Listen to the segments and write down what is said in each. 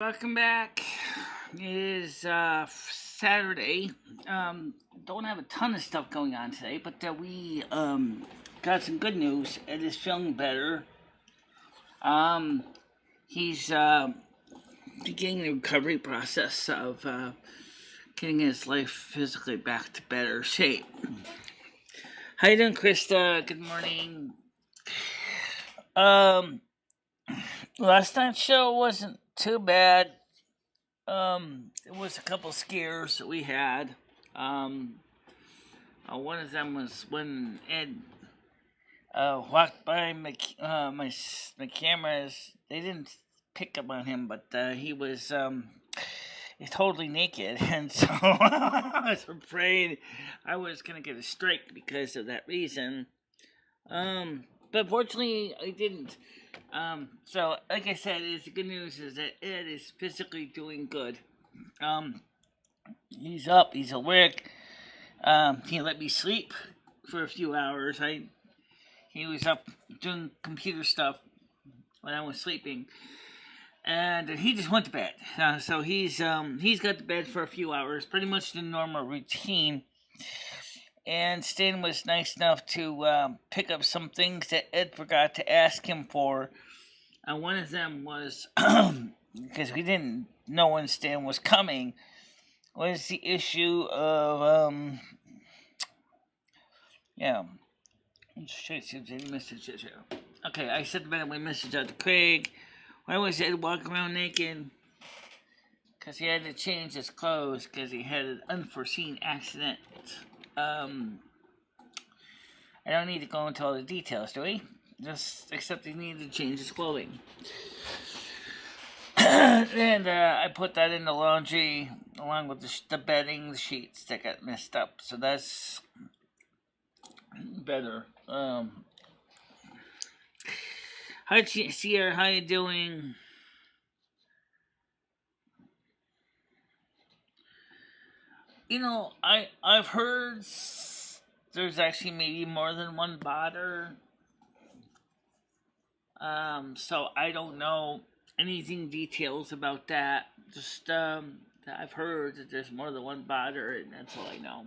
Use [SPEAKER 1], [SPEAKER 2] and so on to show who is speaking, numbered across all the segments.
[SPEAKER 1] Welcome back. It is Saturday. Don't have a ton of stuff going on today, but we got some good news. Ed is feeling better. He's beginning the recovery process of getting his life physically back to better shape. How you doing, Krista? Good morning. Last night's show wasn't too bad. It was a couple scares that we had. One of them was when Ed walked by my cameras. They didn't pick up on him, but he was totally naked, and so I was afraid I was gonna get a strike because of that reason. But fortunately, I didn't. So, like I said, the good news is that Ed is physically doing good. He's up, he's awake. He let me sleep for a few hours. He was up doing computer stuff when I was sleeping, and he just went to bed. So he's got to bed for a few hours, pretty much the normal routine. And Stan was nice enough to pick up some things that Ed forgot to ask him for. One of them was, because we didn't know when Stan was coming, was the issue of, let's see if there's any messages here. Okay, I sent a message out to Craig. Why was Ed walking around naked? Because he had to change his clothes because he had an unforeseen accident. I don't need to go into all the details, do we? Just except he needed to change his clothing. And I put that in the laundry along with the bedding, the sheets that got messed up. So that's better. Hi, Sierra. How you doing? You know, I've heard there's actually maybe more than one botter. So I don't know anything details about that. Just I've heard that there's more than one botter, and that's all I know.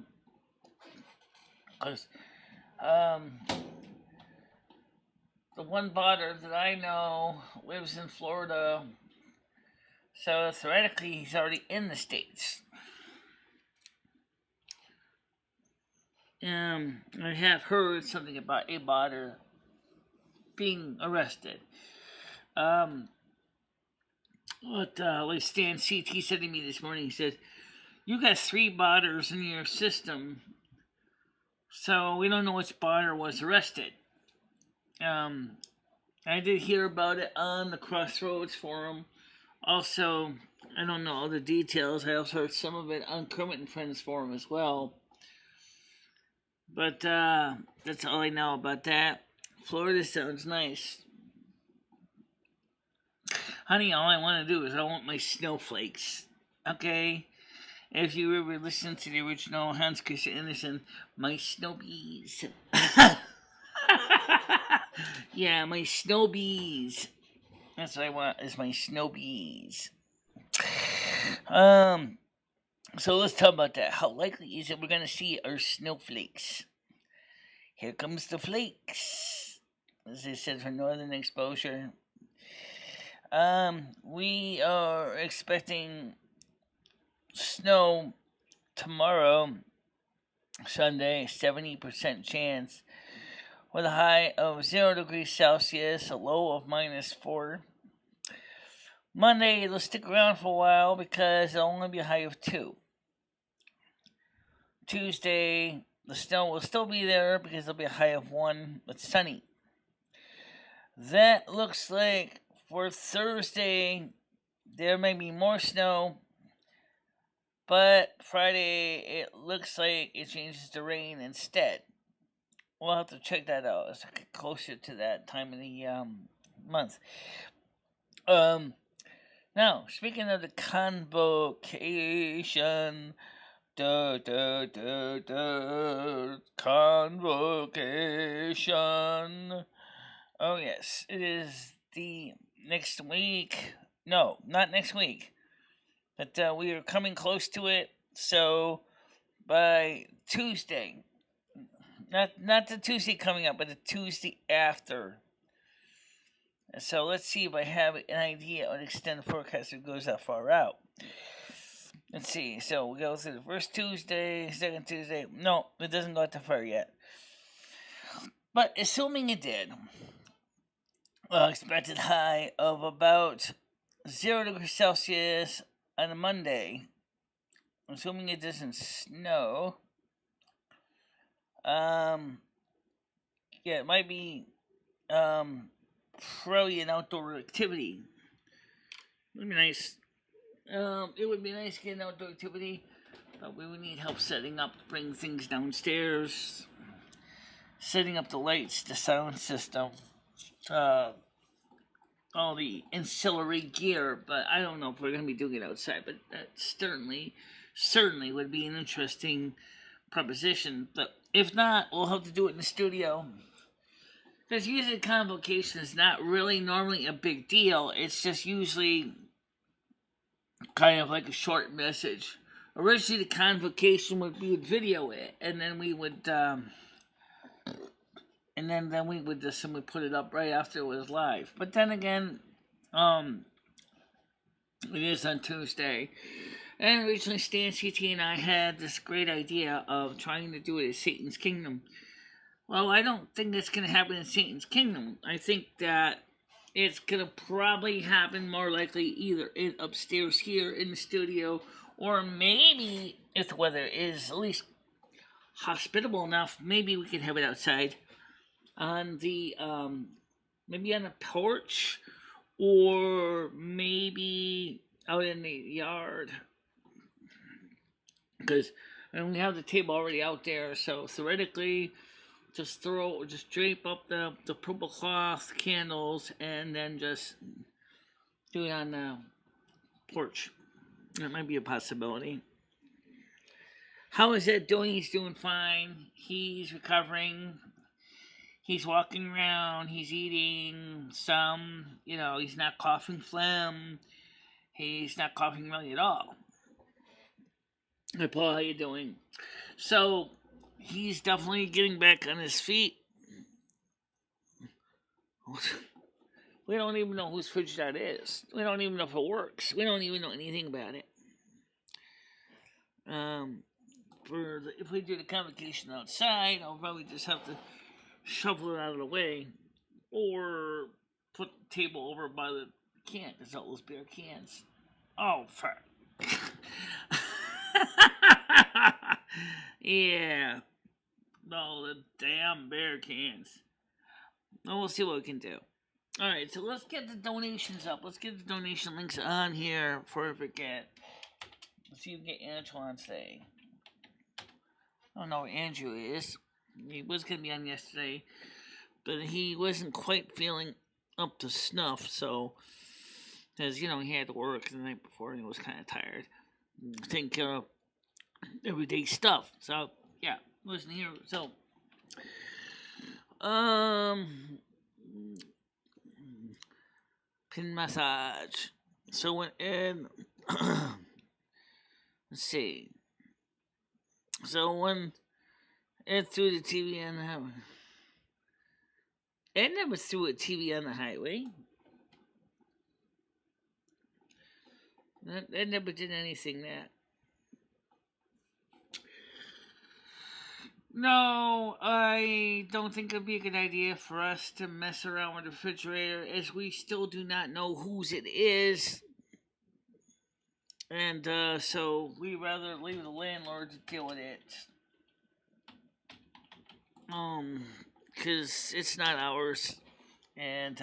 [SPEAKER 1] Because the one botter that I know lives in Florida, so theoretically he's already in the States. I have heard something about a botter being arrested. Like Stan CT said to me this morning, he said, "You got 3 botters in your system, so we don't know which botter was arrested." I did hear about it on the Crossroads forum. Also, I don't know all the details. I also heard some of it on Kermit and Friends forum as well. But that's all I know about that. Florida sounds nice. Honey, all I want to do is I want my snowflakes. Okay? If you ever listen to the original Hans Christian Andersen, my snowbees. Yeah, my snowbees. That's what I want, is my snowbees. So let's talk about that. How likely is it we're going to see our snowflakes? Here comes the flakes, as they said for northern exposure. We are expecting snow tomorrow, Sunday, 70% chance, with a high of 0 degrees Celsius, a low of -4. Monday, it'll stick around for a while because it'll only be a high of 2. Tuesday, the snow will still be there because it'll be a high of 1, but sunny. That looks like for Thursday, there may be more snow, but Friday, it looks like it changes to rain instead. We'll have to check that out as we get closer to that time of the month. Now, speaking of the convocation, convocation. Oh yes, it is the next week. No, not next week. But we are coming close to it. So by Tuesday, not the Tuesday coming up, but the Tuesday after. So let's see if I have an idea on extended forecast that goes that far out. Let's see. So we go through the first Tuesday, second Tuesday. No, it doesn't go that far yet. But assuming it did, expected high of about 0 degrees Celsius on a Monday. Assuming it doesn't snow. Yeah, it might be probably an outdoor activity. It would be nice. It would be nice to get an outdoor activity, but we would need help setting up, bring things downstairs, setting up the lights, the sound system, all the ancillary gear. But I don't know if we're going to be doing it outside. But that certainly would be an interesting proposition. But if not, we'll have to do it in the studio. Because usually convocation is not really normally a big deal. It's just usually kind of like a short message. Originally, the convocation we would video it, and then we would, then we would just simply put it up right after it was live. But then again, it is on Tuesday. And originally, Stan, CT, and I had this great idea of trying to do it at Satan's Kingdom. Well, I don't think it's going to happen in Satan's Kingdom. I think that it's going to probably happen more likely either upstairs here in the studio, or maybe if the weather is at least hospitable enough, maybe we could have it outside on the, maybe on a porch, or maybe out in the yard. Because we have the table already out there, so theoretically, just drape up the purple cloth candles, and then just do it on the porch. That might be a possibility. How is Ed doing? He's doing fine. He's recovering. He's walking around. He's eating some. He's not coughing phlegm. He's not coughing really at all. Hey, Paul, how you doing? So, he's definitely getting back on his feet. We don't even know whose fridge that is. We don't even know if it works. We don't even know anything about it. If we do the convocation outside, I'll probably just have to shovel it out of the way, or put the table over by the can, because all those beer cans. Oh, fuck. Yeah. No, the damn beer cans. Well, we'll see what we can do. Alright, so let's get the donations up. Let's get the donation links on here before I forget. Let's see if we can get Antoine today. I don't know where Andrew is. He was going to be on yesterday, but he wasn't quite feeling up to snuff, so, because, he had to work the night before and he was kind of tired. Taking care of everyday stuff. So, yeah, wasn't here. So, pin massage. So when Ed, let's see. So when Ed threw the TV on the highway, Ed never threw a TV on the highway. Ed never did anything that. No, I don't think it'd be a good idea for us to mess around with the refrigerator, as we still do not know whose it is. And so we rather leave the landlord to deal with it. Because it's not ours. And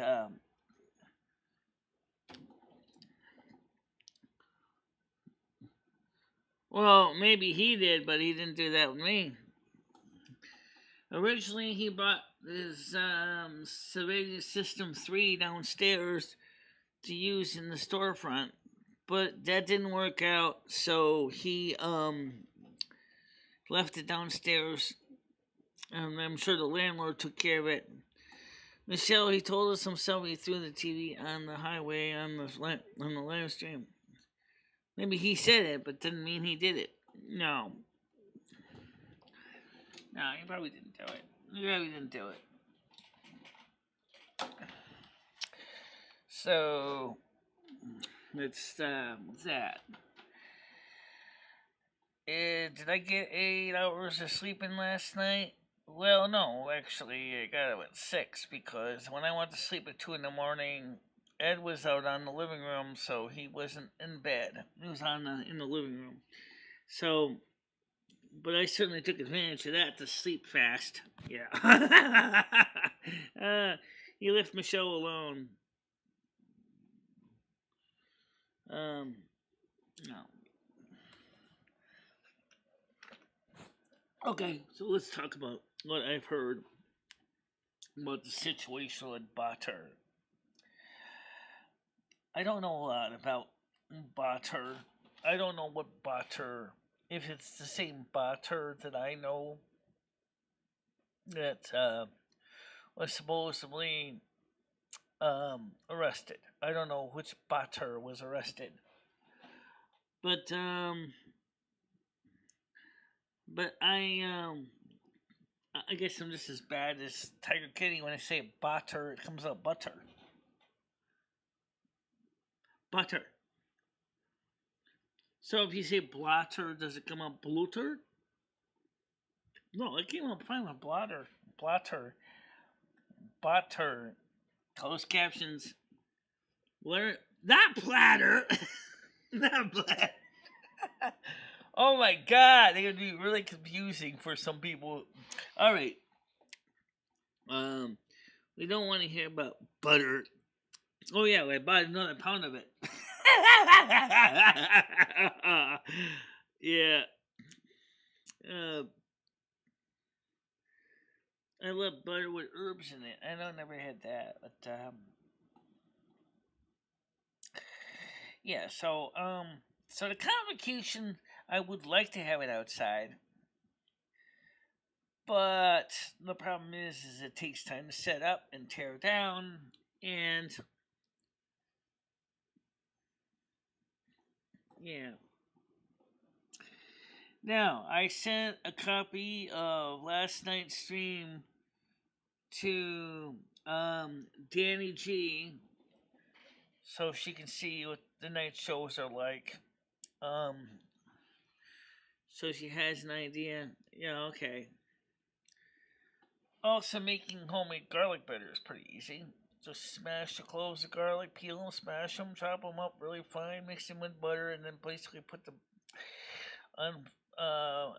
[SPEAKER 1] well, maybe he did, but he didn't do that with me. Originally, he brought his Surveillance System 3 downstairs to use in the storefront, but that didn't work out, so he left it downstairs, and I'm sure the landlord took care of it. Michelle, he told us himself he threw the TV on the highway on the live stream. Maybe he said it, but didn't mean he did it. No. No, he probably didn't do it. He probably didn't do it. So, it's that. Did I get 8 hours of sleeping last night? Well, no, actually, I got up at 6 because when I went to sleep at 2 in the morning, Ed was out on the living room, so he wasn't in bed. He was in the living room. So, but I certainly took advantage of that to sleep fast. Yeah. You left Michelle alone. No. Okay, so let's talk about what I've heard about the situation with Butter. I don't know a lot about Butter. I don't know what Butter, if it's the same Butter that I know that was supposedly arrested. I don't know which Butter was arrested. But I guess I'm just as bad as Tiger Kitty when I say butter, it comes out butter. Butter. So if you say blotter, does it come out bluter? No, it came out fine with blotter. Blotter. Butter. Closed captions. Where? Not platter! Not platter. Oh my god, they're gonna be really confusing for some people. Alright. We don't want to hear about butter. Oh yeah, I bought another pound of it. Yeah. I love butter with herbs in it. I know I never had that, but yeah. So the convocation, I would like to have it outside, but the problem is it takes time to set up and tear down, and yeah. Now, I sent a copy of last night's stream to Danny G so she can see what the night shows are like. So she has an idea. Yeah, okay. Also, making homemade garlic butter is pretty easy. Just smash the cloves of garlic, peel them, smash them, chop them up really fine, mix them with butter, and then basically put them on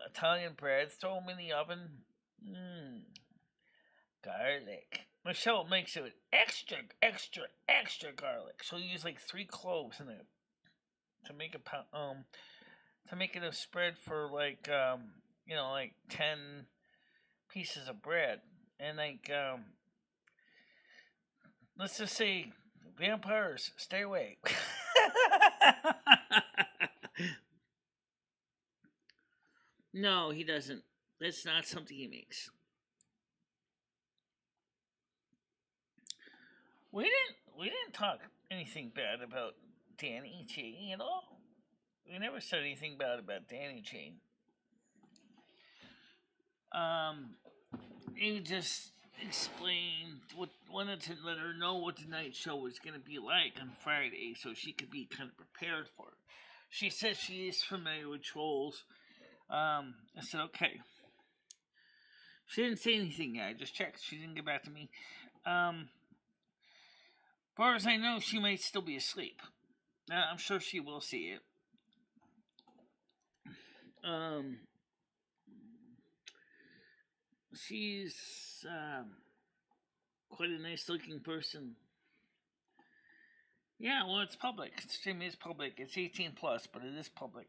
[SPEAKER 1] Italian bread, throw them in the oven. Garlic. Michelle makes it with extra garlic. She'll use like 3 cloves in it to make it a spread for like 10 pieces of bread, and like let's just say vampires, stay away. No, he doesn't. That's not something he makes. We didn't talk anything bad about Danny G at all. We never said anything bad about Danny G. He just explained wanted to let her know what the night show was going to be like on Friday, so she could be kind of prepared for it. She said she is familiar with trolls. I said okay. She didn't say anything yet. I just checked. She didn't get back to me. As far as I know, she might still be asleep. I'm sure she will see it. She's quite a nice looking person. Yeah, well, it's public. The stream is public. It's 18 plus, but it is public.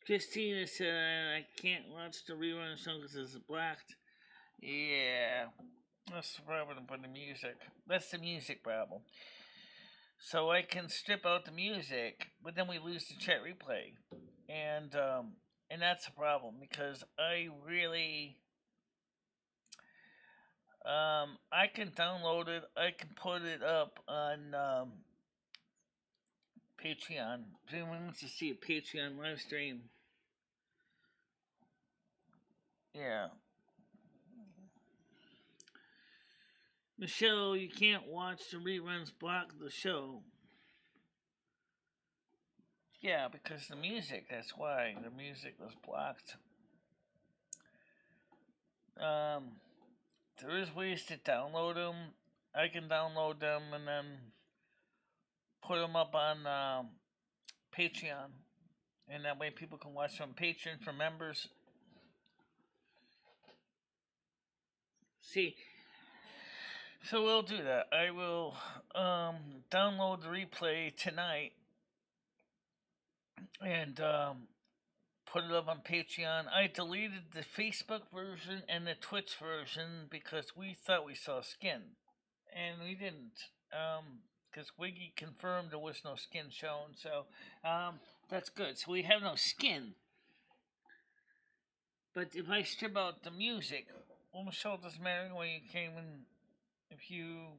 [SPEAKER 1] Christina said I can't watch the rerun show because it's blacked. Yeah, that's the problem with the music. That's the music problem. so I can strip out the music, but then we lose the chat replay, and that's a problem because I really I can download it. I can put it up on Patreon. If anyone wants to see a Patreon live stream, yeah. Michelle, you can't watch the reruns. Block the show. Yeah, because the music. That's why the music was blocked. There is ways to download them. I can download them and then put them up on Patreon, and that way people can watch them on Patreon for members. See, so we'll do that. I will download the replay tonight and put it up on Patreon. I deleted the Facebook version and the Twitch version because we thought we saw skin, and we didn't. Because Wiggy confirmed there was no skin shown, so that's good. So we have no skin. But if I strip out the music, well, Michelle, doesn't matter when you came in. If you,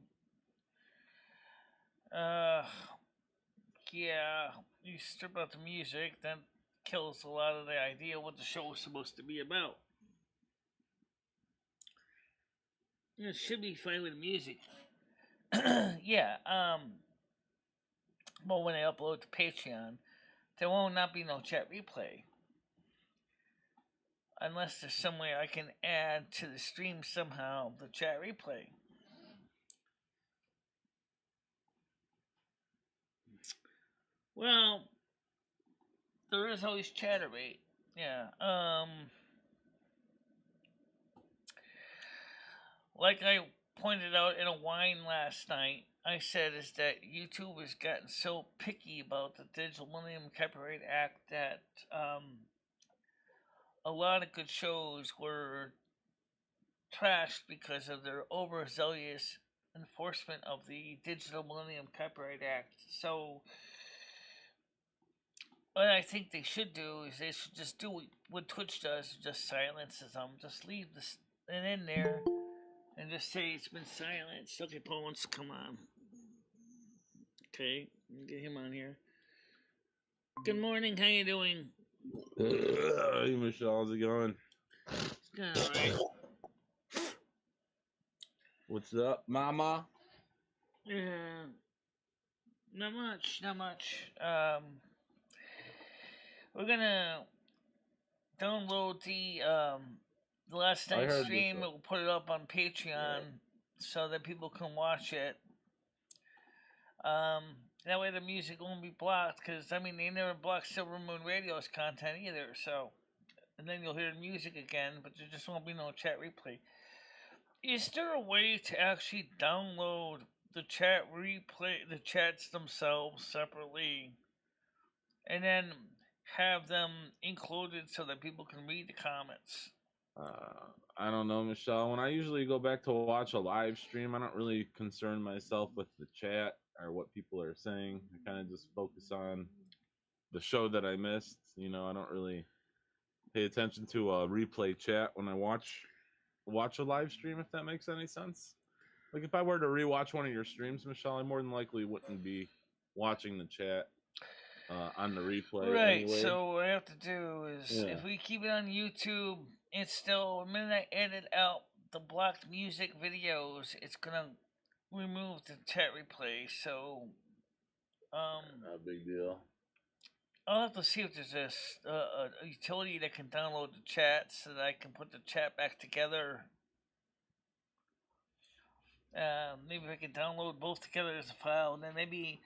[SPEAKER 1] yeah, you strip out the music, that kills a lot of the idea what the show is supposed to be about. It should be fine with the music. Yeah, but when I upload to Patreon, there will not be no chat replay. Unless there's some way I can add to the stream somehow the chat replay. Well, there is always Chatterate. Yeah. Like I pointed out in a whine last night, I said is that YouTube has gotten so picky about the Digital Millennium Copyright Act that a lot of good shows were trashed because of their overzealous enforcement of the Digital Millennium Copyright Act. So what I think they should do is they should just do what Twitch does, just silences them. Just leave this in there and just say it's been silenced. Okay, Paul wants to come on. Okay, get him on here. Good morning, how you doing?
[SPEAKER 2] Hey, Michelle, how's it going?
[SPEAKER 1] It's going alright.
[SPEAKER 2] What's up, mama?
[SPEAKER 1] Yeah, not much. We're gonna download the last night's stream. We'll put it up on Patreon so that people can watch it. That way the music won't be blocked, because I mean they never blocked Silvermoon Radio's content either. So, and then you'll hear the music again, but there just won't be no chat replay. Is there a way to actually download the chat replay, the chats themselves separately, and then have them included so that people can read the comments?
[SPEAKER 2] I don't know, Michelle. When I usually go back to watch a live stream, I don't really concern myself with the chat or what people are saying. I kind of just focus on the show that I missed. You know, I don't really pay attention to a replay chat when I watch a live stream, if that makes any sense. Like if I were to rewatch one of your streams, Michelle, I more than likely wouldn't be watching the chat on the replay.
[SPEAKER 1] Right,
[SPEAKER 2] anyway.
[SPEAKER 1] So what I have to do is, if we keep it on YouTube, it's still, the minute I edit out the blocked music videos, it's gonna remove the chat replay. So,
[SPEAKER 2] not a big deal.
[SPEAKER 1] I'll have to see if there's a utility that can download the chat so that I can put the chat back together. Maybe I can download both together as a file, and then maybe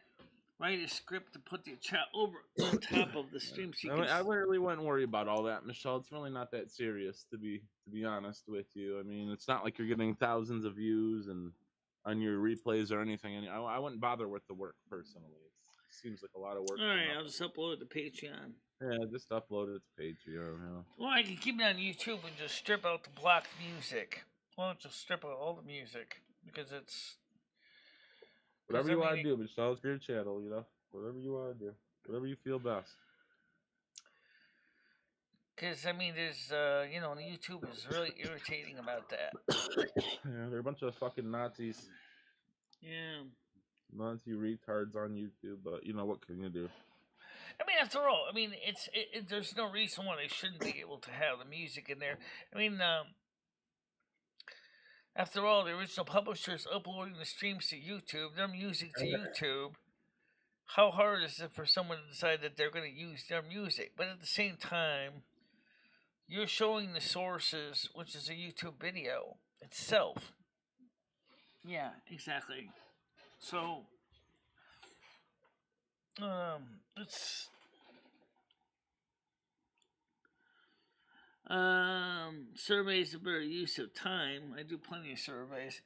[SPEAKER 1] write a script to put the chat over on top of the stream. So
[SPEAKER 2] I really wouldn't worry about all that, Michelle. It's really not that serious, to be honest with you. I mean, it's not like you're getting thousands of views and on your replays or anything. And I wouldn't bother with the work personally. It seems like a lot of work.
[SPEAKER 1] All right, I'll just upload it to Patreon.
[SPEAKER 2] Yeah, just upload it to Patreon. Yeah.
[SPEAKER 1] Well, I can keep it on YouTube and just strip out the blocked music. Well, just strip out all the music because it's
[SPEAKER 2] Whatever
[SPEAKER 1] I
[SPEAKER 2] you want
[SPEAKER 1] mean,
[SPEAKER 2] to do, Michelle, it's your channel, you know. Whatever you want to do, whatever you feel best.
[SPEAKER 1] because I mean, there's you know, YouTube is really irritating about that.
[SPEAKER 2] Yeah, they're a bunch of fucking Nazis,
[SPEAKER 1] Yeah.
[SPEAKER 2] Nazi retards on YouTube. But you know what can you do?
[SPEAKER 1] I mean, after all, I mean, there's no reason why they shouldn't be able to have the music in there. I mean, after all, the original publishers uploading the streams to YouTube, their music to YouTube. How hard is it for someone to decide that they're going to use their music? But at the same time, you're showing the sources, which is a YouTube video itself. Yeah, exactly. So, it's surveys a better use of time. I do plenty of surveys.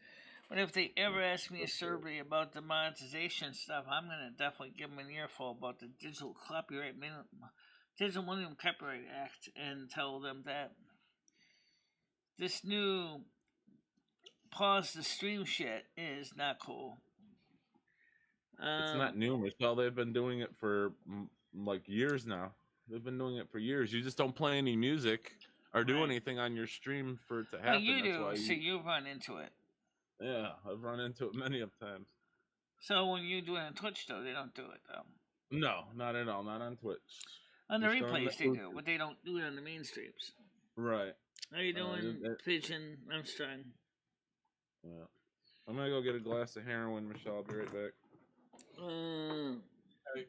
[SPEAKER 1] But if they ever ask me a survey about the monetization stuff, I'm gonna definitely give them an earful about the Digital Millennium Copyright Act, and tell them that this new pause the stream shit is not cool.
[SPEAKER 2] It's not new, Michelle. They've been doing it for like years now. They've been doing it for years. You just don't play any music or do anything on your stream for it to happen.
[SPEAKER 1] Well, you
[SPEAKER 2] That's
[SPEAKER 1] do,
[SPEAKER 2] why
[SPEAKER 1] so you run into it.
[SPEAKER 2] Yeah, I've run into it many of times.
[SPEAKER 1] So when you do it on Twitch, though, they don't do it, though.
[SPEAKER 2] No, not at all. Not on Twitch.
[SPEAKER 1] On the replays, they do, but they don't do it on the main streams.
[SPEAKER 2] Right.
[SPEAKER 1] How you doing, Pigeon Armstrong?
[SPEAKER 2] Yeah. I'm gonna go get a glass of heroin, Michelle. I'll be right back.
[SPEAKER 1] Hey.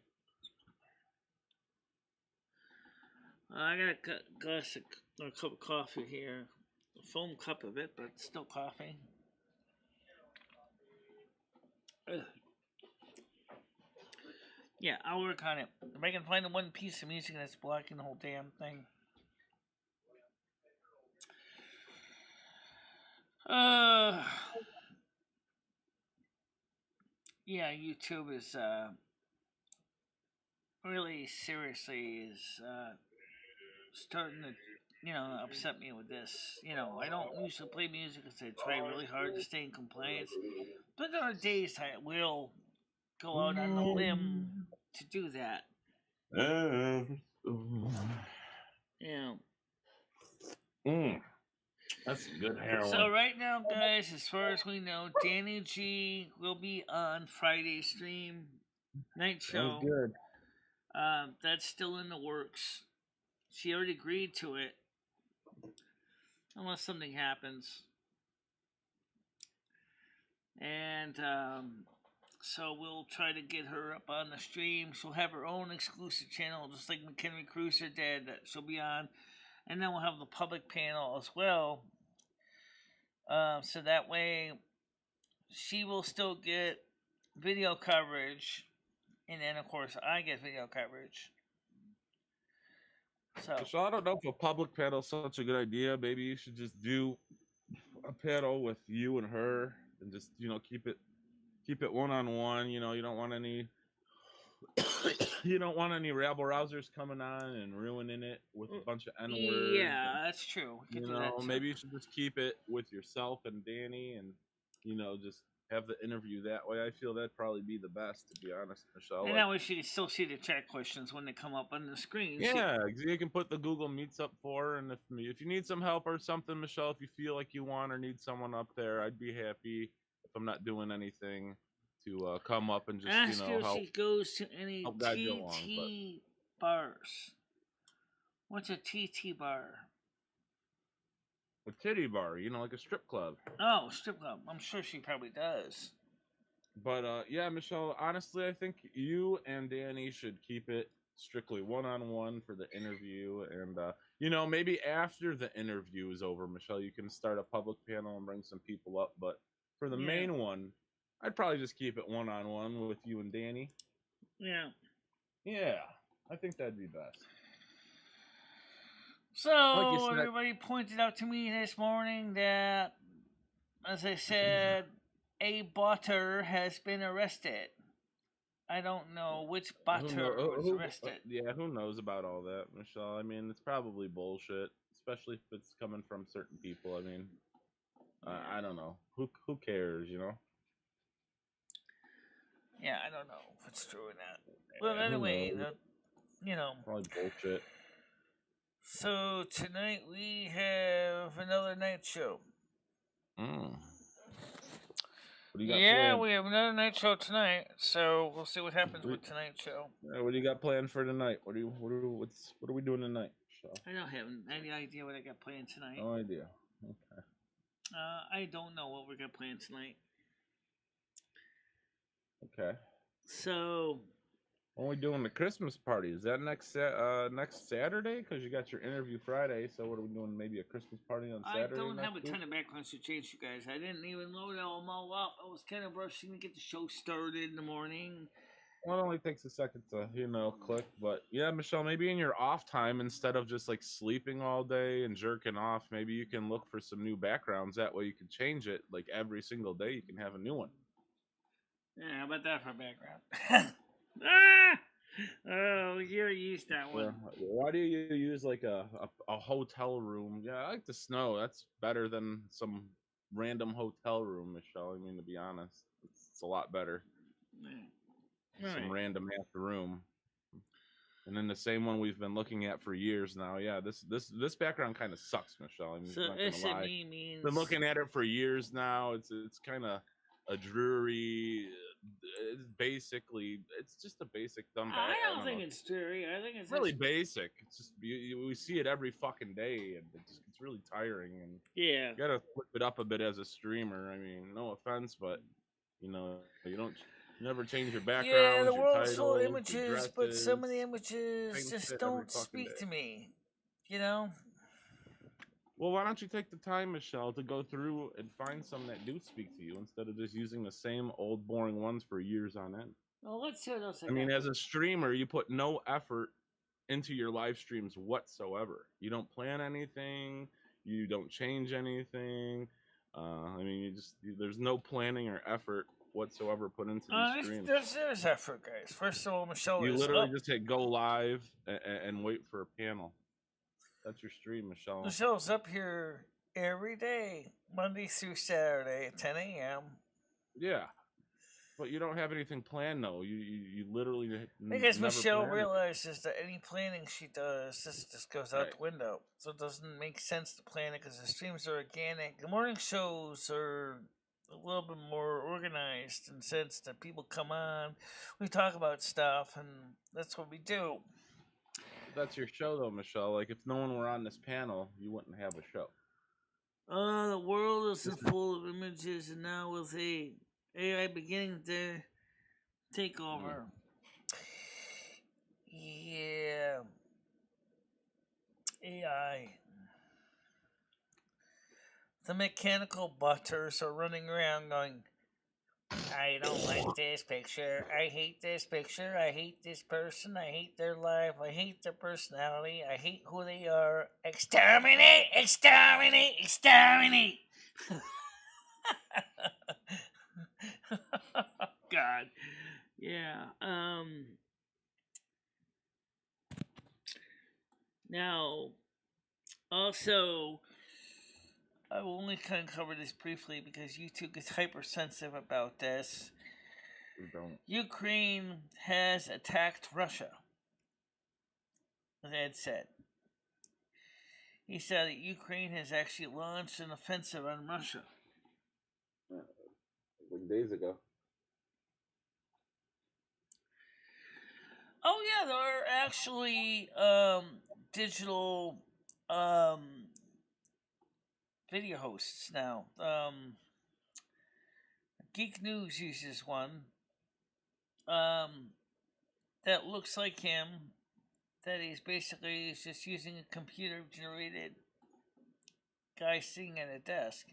[SPEAKER 1] I got a glass of a cup of coffee here. A foam cup of it, but still coffee. Ugh. Yeah, I'll work on it. If I can find the one piece of music that's blocking the whole damn thing. Yeah, YouTube is really seriously is starting to, you know, upset me with this. You know, I don't usually play music because I try really hard to stay in compliance, but there are days I will go out on a limb to do that. Yeah.
[SPEAKER 2] That's good heroin.
[SPEAKER 1] So right now, guys, as far as we know, Danny G will be on Friday stream night show.
[SPEAKER 2] Sounds good.
[SPEAKER 1] That's still in the works. She already agreed to it, unless something happens. And so we'll try to get her up on the stream. She'll have her own exclusive channel, just like McHenry Cruiser did, that she'll be on. And then we'll have the public panel as well. So that way, she will still get video coverage. And then, of course, I get video coverage.
[SPEAKER 2] So I don't know if a public panel is such a good idea. Maybe you should just do a panel with you and her, and just, you know, keep it one-on-one. You know, you don't want any rabble rousers coming on and ruining it with a bunch of N-words.
[SPEAKER 1] Yeah, that's true.
[SPEAKER 2] You know, maybe you should just keep it with yourself and Danny, and, you know, just have the interview that way. I feel that'd probably be the best, to be honest, Michelle.
[SPEAKER 1] And that way she can still see the chat questions when they come up on the screen.
[SPEAKER 2] Yeah, you can put the Google Meets up for her, and if you need some help or something, Michelle, if you feel like you want or need someone up there, I'd be happy, if I'm not doing anything, to come up and just,
[SPEAKER 1] ask
[SPEAKER 2] you know, help.
[SPEAKER 1] She goes to any TT bars. What's a TT bar?
[SPEAKER 2] A titty bar, you know, like a strip club.
[SPEAKER 1] Oh, strip club. I'm sure she probably does.
[SPEAKER 2] But yeah, Michelle, honestly, I think you and Danny should keep it strictly one-on-one for the interview. And, you know, maybe after the interview is over, Michelle, you can start a public panel and bring some people up. But for the main one, I'd probably just keep it one-on-one with you and Danny.
[SPEAKER 1] Yeah.
[SPEAKER 2] Yeah, I think that'd be best.
[SPEAKER 1] So, like everybody pointed out to me this morning that, as I said, a botter has been arrested. I don't know which botter was arrested.
[SPEAKER 2] Yeah, who knows about all that, Michelle? I mean, it's probably bullshit, especially if it's coming from certain people. I mean, I don't know. Who cares, you know?
[SPEAKER 1] Yeah, I don't know if it's true or not. Well,
[SPEAKER 2] Yeah, who
[SPEAKER 1] anyway,
[SPEAKER 2] knows? Probably bullshit.
[SPEAKER 1] So tonight we have another night show.
[SPEAKER 2] Mm. What do you got
[SPEAKER 1] Yeah,
[SPEAKER 2] planned?
[SPEAKER 1] we have another night show tonight. So we'll see what happens with tonight's show.
[SPEAKER 2] What do you got planned for tonight? What are we doing tonight?
[SPEAKER 1] I don't have any idea what I got planned tonight.
[SPEAKER 2] No idea. Okay.
[SPEAKER 1] I don't know what we got planned tonight.
[SPEAKER 2] Okay.
[SPEAKER 1] So.
[SPEAKER 2] When are we doing the Christmas party? Is that next Saturday? Because you got your interview Friday. So what are we doing? Maybe a Christmas party on Saturday?
[SPEAKER 1] I don't have a ton of backgrounds to change, you guys. I didn't even load them all up. I was kind of rushing to get the show started in the morning.
[SPEAKER 2] Well, it only takes a second to, click. But yeah, Michelle, maybe in your off time, instead of just like sleeping all day and jerking off, maybe you can look for some new backgrounds. That way you can change it like every single day. You can have a new one.
[SPEAKER 1] Yeah, how about that for background? Ah! Oh, you used that one.
[SPEAKER 2] Why do you use like a hotel room? Yeah, I like the snow. That's better than some random hotel room, Michelle. I mean, to be honest, it's a lot better.
[SPEAKER 1] Yeah.
[SPEAKER 2] Some random ass room. And then the same one we've been looking at for years now. Yeah, this background kind of sucks, Michelle. I mean,
[SPEAKER 1] so SME means
[SPEAKER 2] been looking at it for years now. It's kind of a dreary. It's just a basic dumb.
[SPEAKER 1] I don't think it's dreary. I think it's
[SPEAKER 2] really basic. It's just we see it every fucking day, and it's really tiring. And
[SPEAKER 1] yeah,
[SPEAKER 2] you gotta flip it up a bit as a streamer. I mean, no offense, but you don't. Never change your background.
[SPEAKER 1] Yeah, the world's full of images, but some of the images just don't speak to me.
[SPEAKER 2] Well, why don't you take the time, Michelle, to go through and find some that do speak to you instead of just using the same old boring ones for years on end?
[SPEAKER 1] Well, let's see what else
[SPEAKER 2] I mean, as a streamer, you put no effort into your live streams whatsoever. You don't plan anything. You don't change anything. I mean, there's no planning or effort whatsoever put into these streams.
[SPEAKER 1] There's effort, guys. First of all, Michelle
[SPEAKER 2] you literally just hit go live and wait for a panel. That's your stream, Michelle.
[SPEAKER 1] Michelle's up here every day, Monday through Saturday at 10 a.m.
[SPEAKER 2] Yeah, but you don't have anything planned, though. You literally.
[SPEAKER 1] Because Michelle realizes that any planning she does just goes out the window. So it doesn't make sense to plan it because the streams are organic. The morning shows are a little bit more organized in the sense that people come on, we talk about stuff, and that's what we do.
[SPEAKER 2] That's your show, though, Michelle. Like, if no one were on this panel, you wouldn't have a show.
[SPEAKER 1] The world is full of images, and now with AI beginning to take over. Yeah. AI. The mechanical butters are running around going, I don't like this picture. I hate this picture. I hate this person. I hate their life. I hate their personality. I hate who they are. Exterminate! Exterminate! Exterminate! God. Yeah. Now, also, I will only kind of cover this briefly because YouTube gets hypersensitive about this. Ukraine has attacked Russia, as Ed said. He said that Ukraine has actually launched an offensive on Russia.
[SPEAKER 2] Like days ago.
[SPEAKER 1] Oh yeah, there are actually digital video hosts now. Geek News uses one that looks like him. That he's basically just using a computer generated guy sitting at a desk.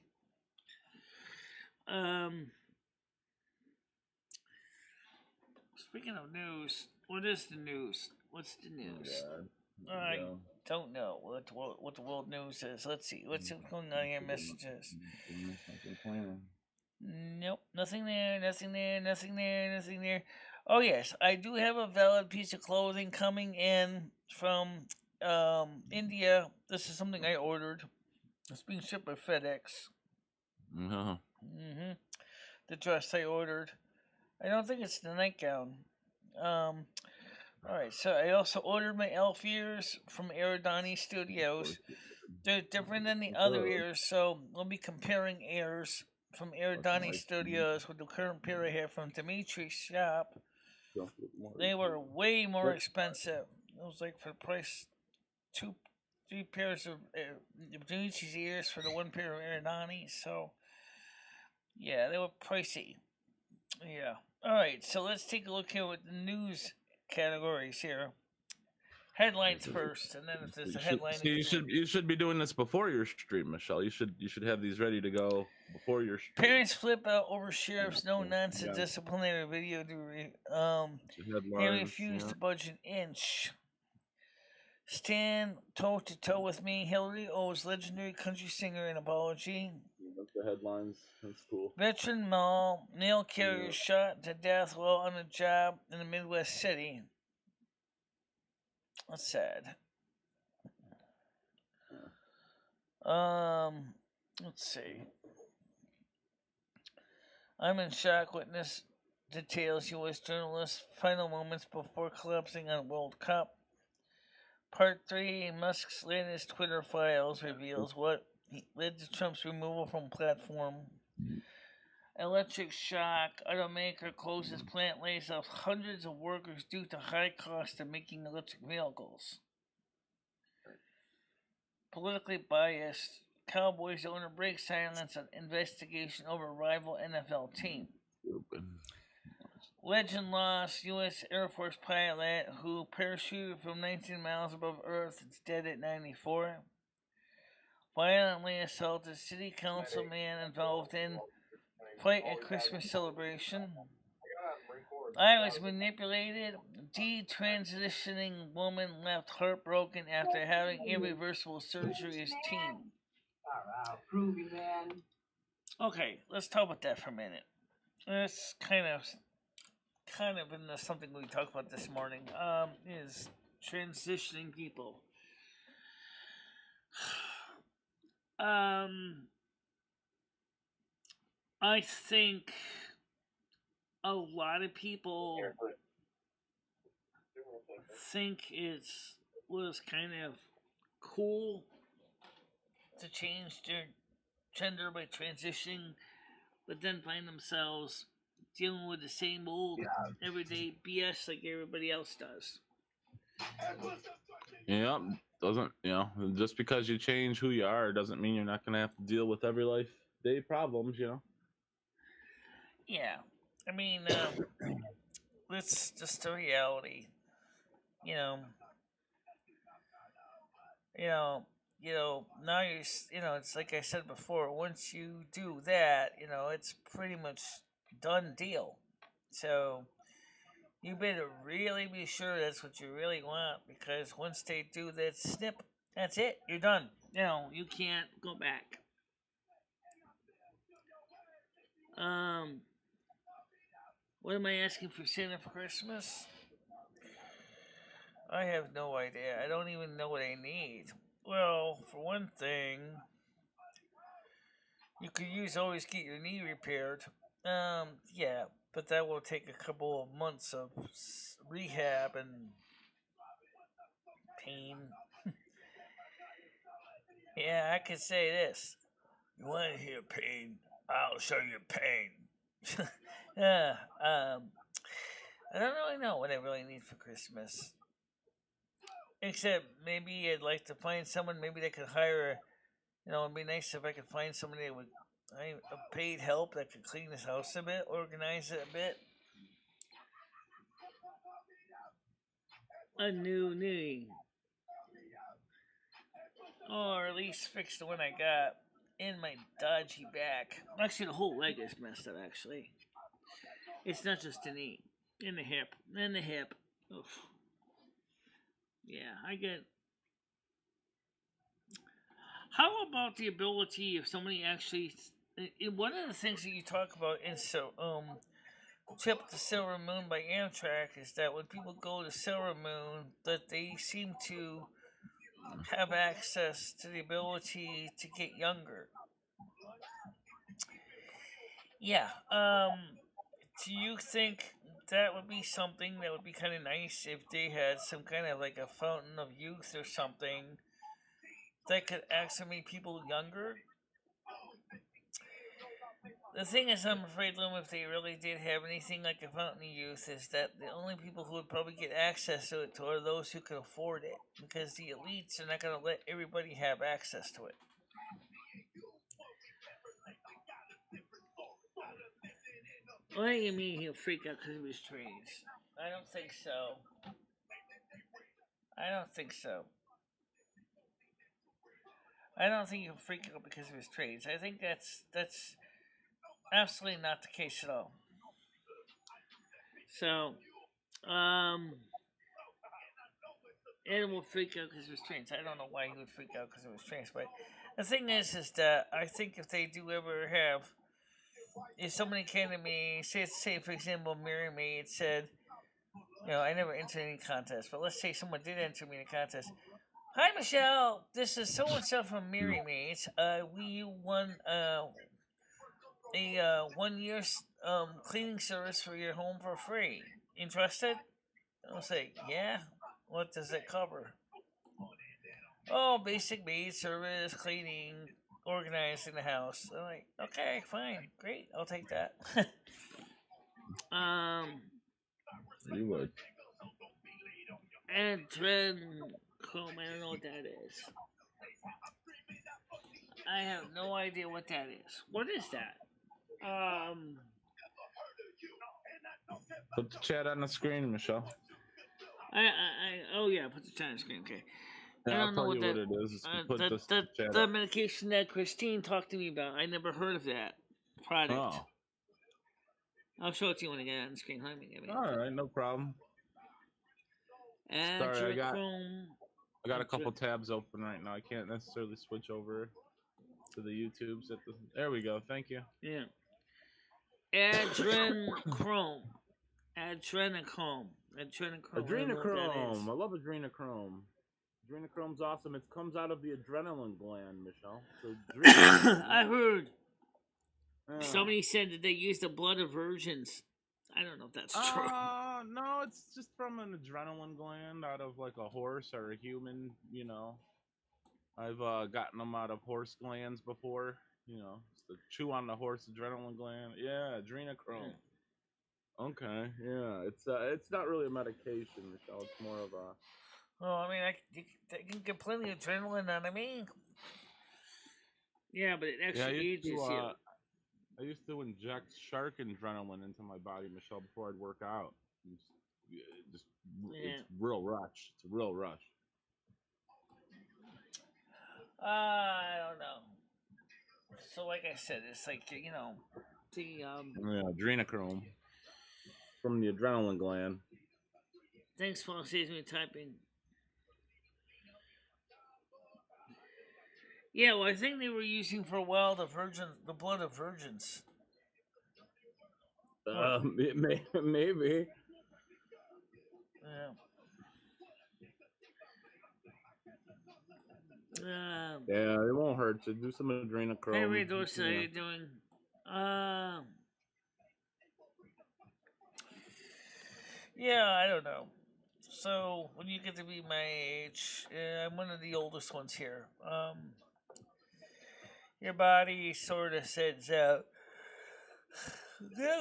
[SPEAKER 1] Speaking of news, what is the news? What's the news? I don't know what the world news is. Let's see. What's going on in your messages? Nope. Nothing there. Nothing there. Nothing there. Nothing there. Oh yes, I do have a valid piece of clothing coming in from India. This is something I ordered. It's being shipped by FedEx.
[SPEAKER 2] No.
[SPEAKER 1] The dress I ordered. I don't think it's the nightgown. Um, all right. So I also ordered my elf ears from Aerodani Studios. They're different than the other ears, so we'll be comparing ears from Aerodani Studios with the current pair I have from Dimitri's shop. They were way more expensive. It was like for the price, three pairs of Dimitri's ears for the one pair of Aerodani. So yeah, they were pricey. Yeah. All right. So let's take a look here with the news categories here. Headlines first, and then if there's a headline,
[SPEAKER 2] you should be doing this before your stream, Michelle. You should have these ready to go before your stream.
[SPEAKER 1] Parents flip out over sheriff's no nonsense disciplinary video. He refused to budge an inch. Stand toe to toe with me. Hillary owes legendary country singer an apology.
[SPEAKER 2] That's the headlines. That's cool.
[SPEAKER 1] Veteran mail carrier shot to death while on a job in a Midwest city. That's sad. Let's see. I'm in shock. Witness details U.S. journalists' final moments before collapsing on World Cup. Part 3, Musk's latest Twitter files reveals what led to Trump's removal from platform. Electric shock. Automaker closes plant, lays off hundreds of workers due to high cost of making electric vehicles. Politically biased. Cowboys owner breaks silence on investigation over rival NFL team. Legend lost. U.S. Air Force pilot who parachuted from 19 miles above Earth is dead at 94. Violently assaulted city council man involved in fight at Christmas celebration. I was manipulated. Detransitioning woman left heartbroken after having irreversible surgery as teen. Okay, let's talk about that for a minute. That's kind of in something we talked about this morning. Is transitioning people. I think a lot of people think it was kind of cool to change their gender by transitioning, but then find themselves dealing with the same old everyday BS like everybody else does.
[SPEAKER 2] Yeah, doesn't just because you change who you are doesn't mean you're not gonna have to deal with every life day problems,
[SPEAKER 1] Yeah, I mean, it's just a reality. Now it's like I said before. Once you do that, it's pretty much done deal. So you better really be sure that's what you really want, because once they do that snip, that's it. You're done. You can't go back. What am I asking for Santa for Christmas? I have no idea. I don't even know what I need. Well, for one thing, you could always get your knee repaired. Yeah, but that will take a couple of months of rehab and pain. Yeah, I could say this. You want to hear pain? I'll show you pain. Yeah, I don't really know what I really need for Christmas. Except maybe I'd like to find someone, maybe they could hire, it'd be nice if I could find somebody with paid help that could clean this house a bit, organize it a bit. A new knee. Or at least fix the one I got in my dodgy back. Actually, the whole leg is messed up, actually. It's not just the knee. In the hip. Oof. Yeah, I get. How about the ability of somebody actually? One of the things that you talk about in Trip to Silvermoon by Amtrak is that when people go to Silvermoon, that they seem to have access to the ability to get younger. Yeah. Do you think that would be something that would be kind of nice if they had some kind of like a fountain of youth or something that could actually make people younger? The thing is, I'm afraid, Lum, if they really did have anything like a fountain of youth, is that the only people who would probably get access to it are those who can afford it, because the elites are not going to let everybody have access to it. What do you mean he'll freak out because of his trades? I don't think so. I don't think so. I don't think he'll freak out because of his trades. I think that's absolutely not the case at all. So, Ed will freak out because of his trades. I don't know why he would freak out because of his trades, but the thing is that I think if they do ever have, if somebody came to me, say for example, Mary Maid said, I never entered any contest, but let's say someone did enter me in a contest. Hi, Michelle. This is so and so from Mary Maids. We won a 1 year cleaning service for your home for free. Interested? I'll say, yeah. What does it cover? Oh, basic maid service, cleaning, organizing the house. I'm like, okay, fine, great, I'll take that.
[SPEAKER 2] You would.
[SPEAKER 1] Adrenochrome, I don't know what that is. I have no idea what that is. What is that?
[SPEAKER 2] Put the chat on the screen, Michelle.
[SPEAKER 1] Oh yeah, put the chat on the screen. Okay.
[SPEAKER 2] Yeah, I don't know what it is.
[SPEAKER 1] The medication that Christine talked to me about. I never heard of that product.
[SPEAKER 2] Oh.
[SPEAKER 1] I'll show it to you when I get it on the screen.
[SPEAKER 2] All right, no problem. Sorry, I got a couple tabs open right now. I can't necessarily switch over to the YouTubes. There we go. Thank you.
[SPEAKER 1] Yeah. Adrenochrome. Adrenochrome.
[SPEAKER 2] Adrenochrome. I love adrenochrome. Adrenochrome's awesome. It comes out of the adrenaline gland, Michelle. So
[SPEAKER 1] I heard. Somebody said that they use the blood of virgins. I don't know if that's true.
[SPEAKER 2] No, it's just from an adrenaline gland out of like a horse or a human, I've gotten them out of horse glands before, just to chew on the horse adrenaline gland. Yeah, adrenochrome. Yeah. Okay, yeah, it's not really a medication, Michelle. It's more of a.
[SPEAKER 1] Well, I mean, I can get plenty of adrenaline out of me. Yeah, but it actually ages you.
[SPEAKER 2] I used to inject shark adrenaline into my body, Michelle, before I'd work out. It's real rush. It's a real rush.
[SPEAKER 1] I don't know. So, like I said, it's like the
[SPEAKER 2] adrenochrome from the adrenaline gland.
[SPEAKER 1] Thanks for saving me typing. Yeah, well, I think they were using for a while the blood of virgins.
[SPEAKER 2] Maybe. Yeah, it won't hurt to do some adrenochrome.
[SPEAKER 1] Hey, Ray Dorsey, how you doing? Yeah, I don't know. So, when you get to be my age, I'm one of the oldest ones here. Your body sort of sends out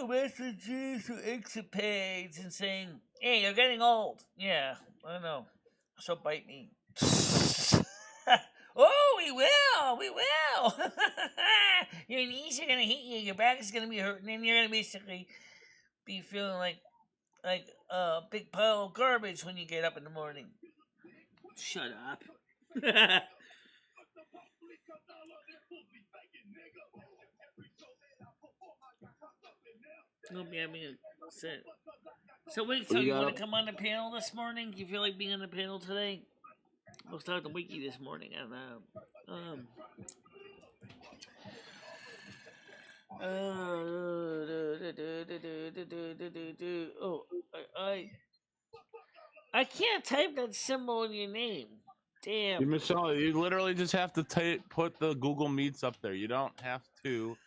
[SPEAKER 1] messages to excipients and saying, hey, you're getting old. Yeah, I know. So bite me. Oh, we will. Your knees are going to hit you, your back is going to be hurting, and you're going to basically be feeling like a big pile of garbage when you get up in the morning. Shut up. I'll be having a set. So wait, so you want to come on the panel this morning? Do you feel like being on the panel today? I was talking to Wiki this morning, and I can't type that symbol in your name. Damn.
[SPEAKER 2] Michelle, you literally just have to put the Google Meets up there. You don't have to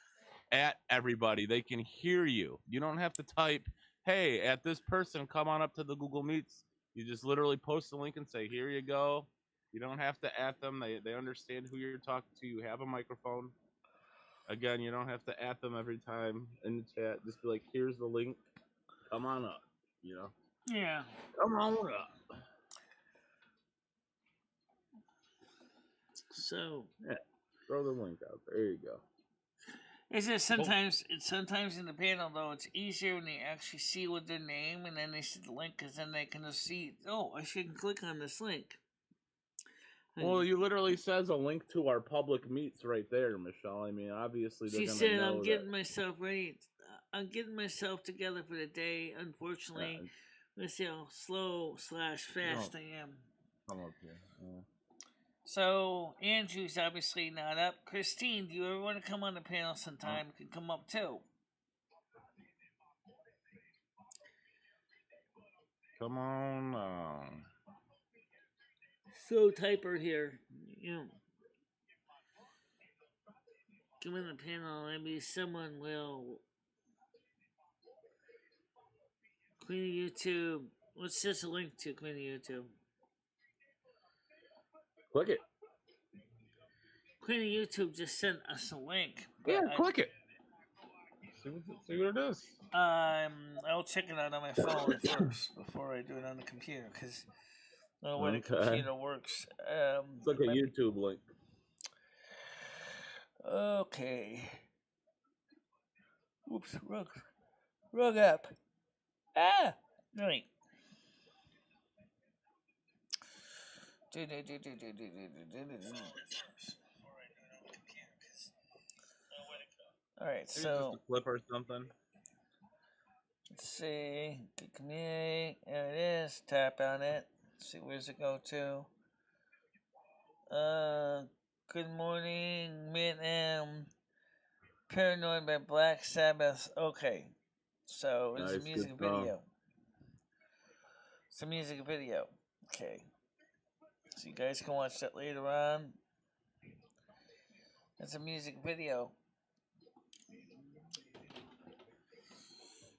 [SPEAKER 2] at everybody. They can hear you. You don't have to type, hey, at this person, come on up to the Google Meets. You just literally post the link and say, here you go. You don't have to at them. They understand who you're talking to. You have a microphone. Again, you don't have to at them every time in the chat. Just be like, here's the link. Come on up. You know?
[SPEAKER 1] Yeah.
[SPEAKER 2] Come on up.
[SPEAKER 1] So
[SPEAKER 2] yeah, throw the link out. There you go.
[SPEAKER 1] Is it sometimes? It's sometimes in the panel though. It's easier when they actually see what their name and then they see the link, because then they can just see. Oh, I should click on this link.
[SPEAKER 2] Well, you literally says a link to our public meets right there, Michelle. I mean, obviously they're
[SPEAKER 1] she
[SPEAKER 2] gonna
[SPEAKER 1] said,
[SPEAKER 2] know
[SPEAKER 1] "I'm getting
[SPEAKER 2] that.
[SPEAKER 1] myself ready. I'm getting myself together for the day. Unfortunately, let's see how slow/fast I am."
[SPEAKER 2] Come up here. Yeah.
[SPEAKER 1] So Andrew's obviously not up. Christine, do you ever want to come on the panel sometime? You can come up too.
[SPEAKER 2] Come on.
[SPEAKER 1] So typer here, you know. Come in the panel. Maybe someone will. Queen of YouTube. What's this a link to, Queen of YouTube?
[SPEAKER 2] Click it.
[SPEAKER 1] Queen of YouTube just sent us a link.
[SPEAKER 2] Yeah, click it. See what it is.
[SPEAKER 1] I'll check it out on my phone first before I do it on the computer, because I don't know where the computer works.
[SPEAKER 2] It's like a YouTube link.
[SPEAKER 1] Okay. Oops, rug up. Ah! Right. Alright, so.
[SPEAKER 2] Just a clip or something.
[SPEAKER 1] Let's see. Good community. There it is. Tap on it. Let's see, where's it go to? Good morning, Vietnam. Paranoid by Black Sabbath. Okay. So it's a music video. It's a music video. Okay. So you guys can watch that later on. It's a music video.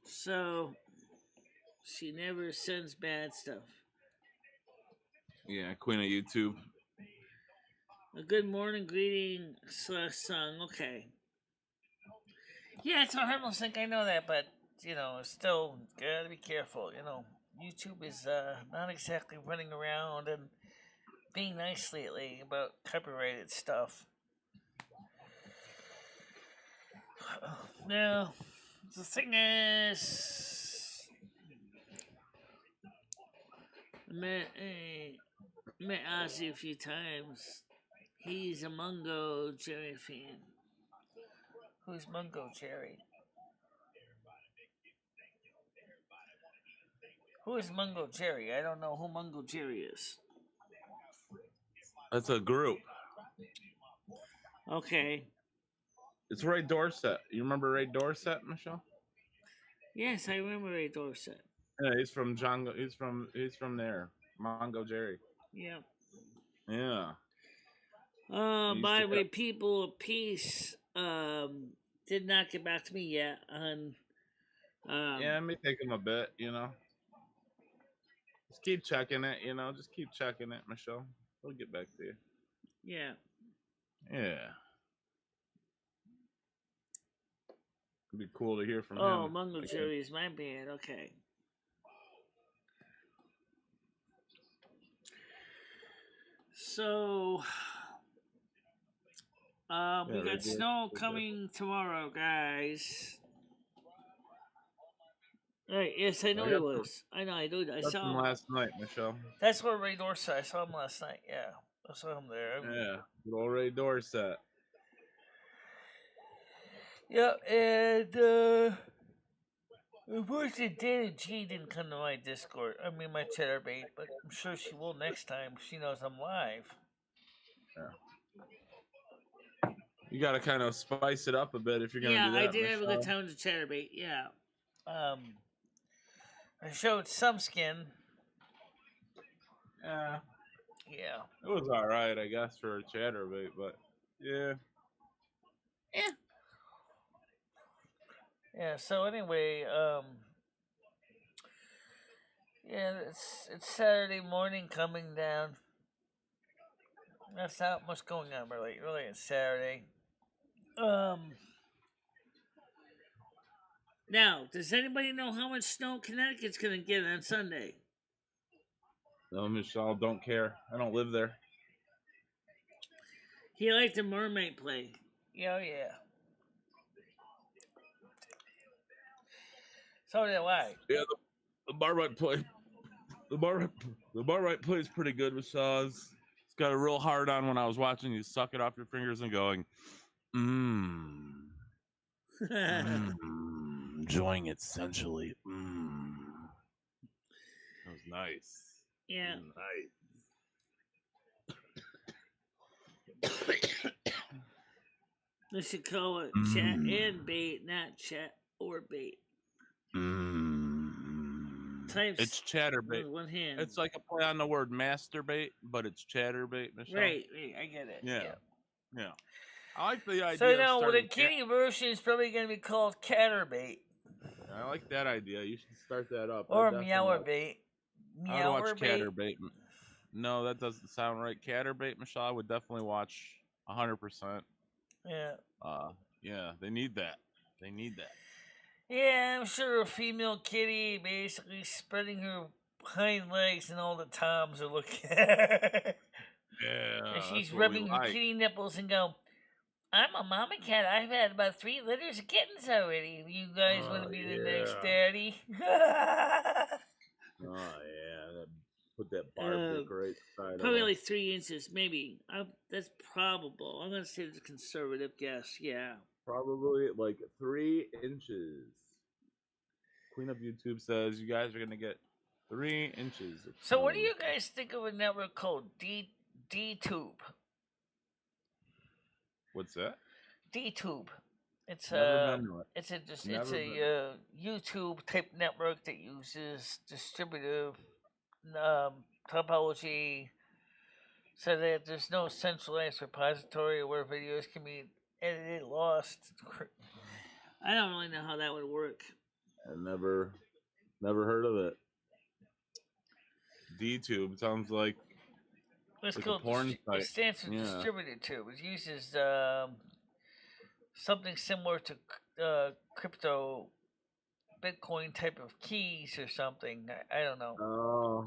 [SPEAKER 1] So she never sends bad stuff.
[SPEAKER 2] Yeah, Queen of YouTube.
[SPEAKER 1] A good morning greeting / song. Okay. Yeah, it's a harmless thing. I know that, but you know, still gotta be careful. You know, YouTube is not exactly running around and being nice lately about copyrighted stuff. Now, the thing is, I met Ozzy a few times. He's a Mungo Jerry fan. Who's Mungo Jerry? Who is Mungo Jerry? I don't know who Mungo Jerry is.
[SPEAKER 2] That's a group.
[SPEAKER 1] Okay.
[SPEAKER 2] It's Ray Dorset. You remember Ray Dorset, Michelle?
[SPEAKER 1] Yes, I remember Ray Dorset.
[SPEAKER 2] Yeah, he's from Django. He's from there. Mongo Jerry.
[SPEAKER 1] Yeah.
[SPEAKER 2] Yeah.
[SPEAKER 1] By the way, people of peace did not get back to me yet on.
[SPEAKER 2] Yeah, it may take him a bit, you know. Just keep checking it, you know. Just keep checking it, Michelle. We'll get back to you.
[SPEAKER 1] Yeah.
[SPEAKER 2] Yeah. It'd be cool to hear from him.
[SPEAKER 1] Oh, Mungo Jerry is my band. Okay. So, we got snow coming tomorrow, guys. All right, yes, I know it was. I know, I do. I saw him
[SPEAKER 2] last night, Michelle.
[SPEAKER 1] That's where Ray Dorset. I saw him last night. Yeah, I saw him there.
[SPEAKER 2] Yeah, little Ray Dorset.
[SPEAKER 1] Yeah, and unfortunately, Dana G didn't come to my Discord. I mean, my Chatterbait, but I'm sure she will next time. She knows I'm live.
[SPEAKER 2] Yeah. You got to kind of spice it up a bit if you're going to do that.
[SPEAKER 1] Yeah, I did have a good time with the Chatterbait. Yeah. I showed some skin.
[SPEAKER 2] Yeah.
[SPEAKER 1] Yeah.
[SPEAKER 2] It was all right, I guess, for a Chatterbait, but yeah.
[SPEAKER 1] Yeah. Yeah. So anyway, yeah, it's Saturday morning coming down. That's not much going on really. Really, it's Saturday. Um. Now, does anybody know how much snow Connecticut's gonna get on Sunday?
[SPEAKER 2] No, Michelle, don't care. I don't live there.
[SPEAKER 1] He liked the mermaid play. Yeah, yeah. So did I.
[SPEAKER 2] Yeah, the bar right play. The bar right play is pretty good, Michelle. It's got a real hard on when I was watching you suck it off your fingers and going, enjoying it sensually. That was nice.
[SPEAKER 1] Yeah.
[SPEAKER 2] Nice.
[SPEAKER 1] They should call it chat and bait, not chat or bait. Types
[SPEAKER 2] It's chatterbait.
[SPEAKER 1] with one hand.
[SPEAKER 2] It's like a play on the word masturbate, but it's chatterbait, Michelle.
[SPEAKER 1] Right, I get it.
[SPEAKER 2] Yeah. I like the idea.
[SPEAKER 1] So now, the kitty version is probably going to be called catterbait.
[SPEAKER 2] I like that idea. You should start that up.
[SPEAKER 1] Or meowerbait.
[SPEAKER 2] I would watch catterbait. No, that doesn't sound right. Catterbait, Michelle, I would definitely watch 100%.
[SPEAKER 1] Yeah.
[SPEAKER 2] Yeah, they need that.
[SPEAKER 1] Yeah, I'm sure a female kitty basically spreading her hind legs and all the toms are looking at her.
[SPEAKER 2] Yeah.
[SPEAKER 1] And she's rubbing her kitty nipples and go, I'm a mama cat. I've had about 3 litters of kittens already. You guys want to be the next daddy?
[SPEAKER 2] Oh, yeah. Put that barb right side.
[SPEAKER 1] Probably like 3 inches, maybe. That's probable. I'm going to say it's a conservative guess, yeah.
[SPEAKER 2] Probably like 3 inches. Queen of YouTube says you guys are going to get 3 inches.
[SPEAKER 1] So what do you guys think of a network called D-Tube?
[SPEAKER 2] What's that?
[SPEAKER 1] D-Tube. It's a YouTube type network that uses distributive topology, so that there's no centralized repository where videos can be edited, lost. I don't really know how that would work.
[SPEAKER 2] I never heard of it. D-Tube sounds like
[SPEAKER 1] it's called
[SPEAKER 2] a porn site.
[SPEAKER 1] It stands for distributed tube. It uses something similar to crypto Bitcoin type of keys or something. I don't know.
[SPEAKER 2] Oh.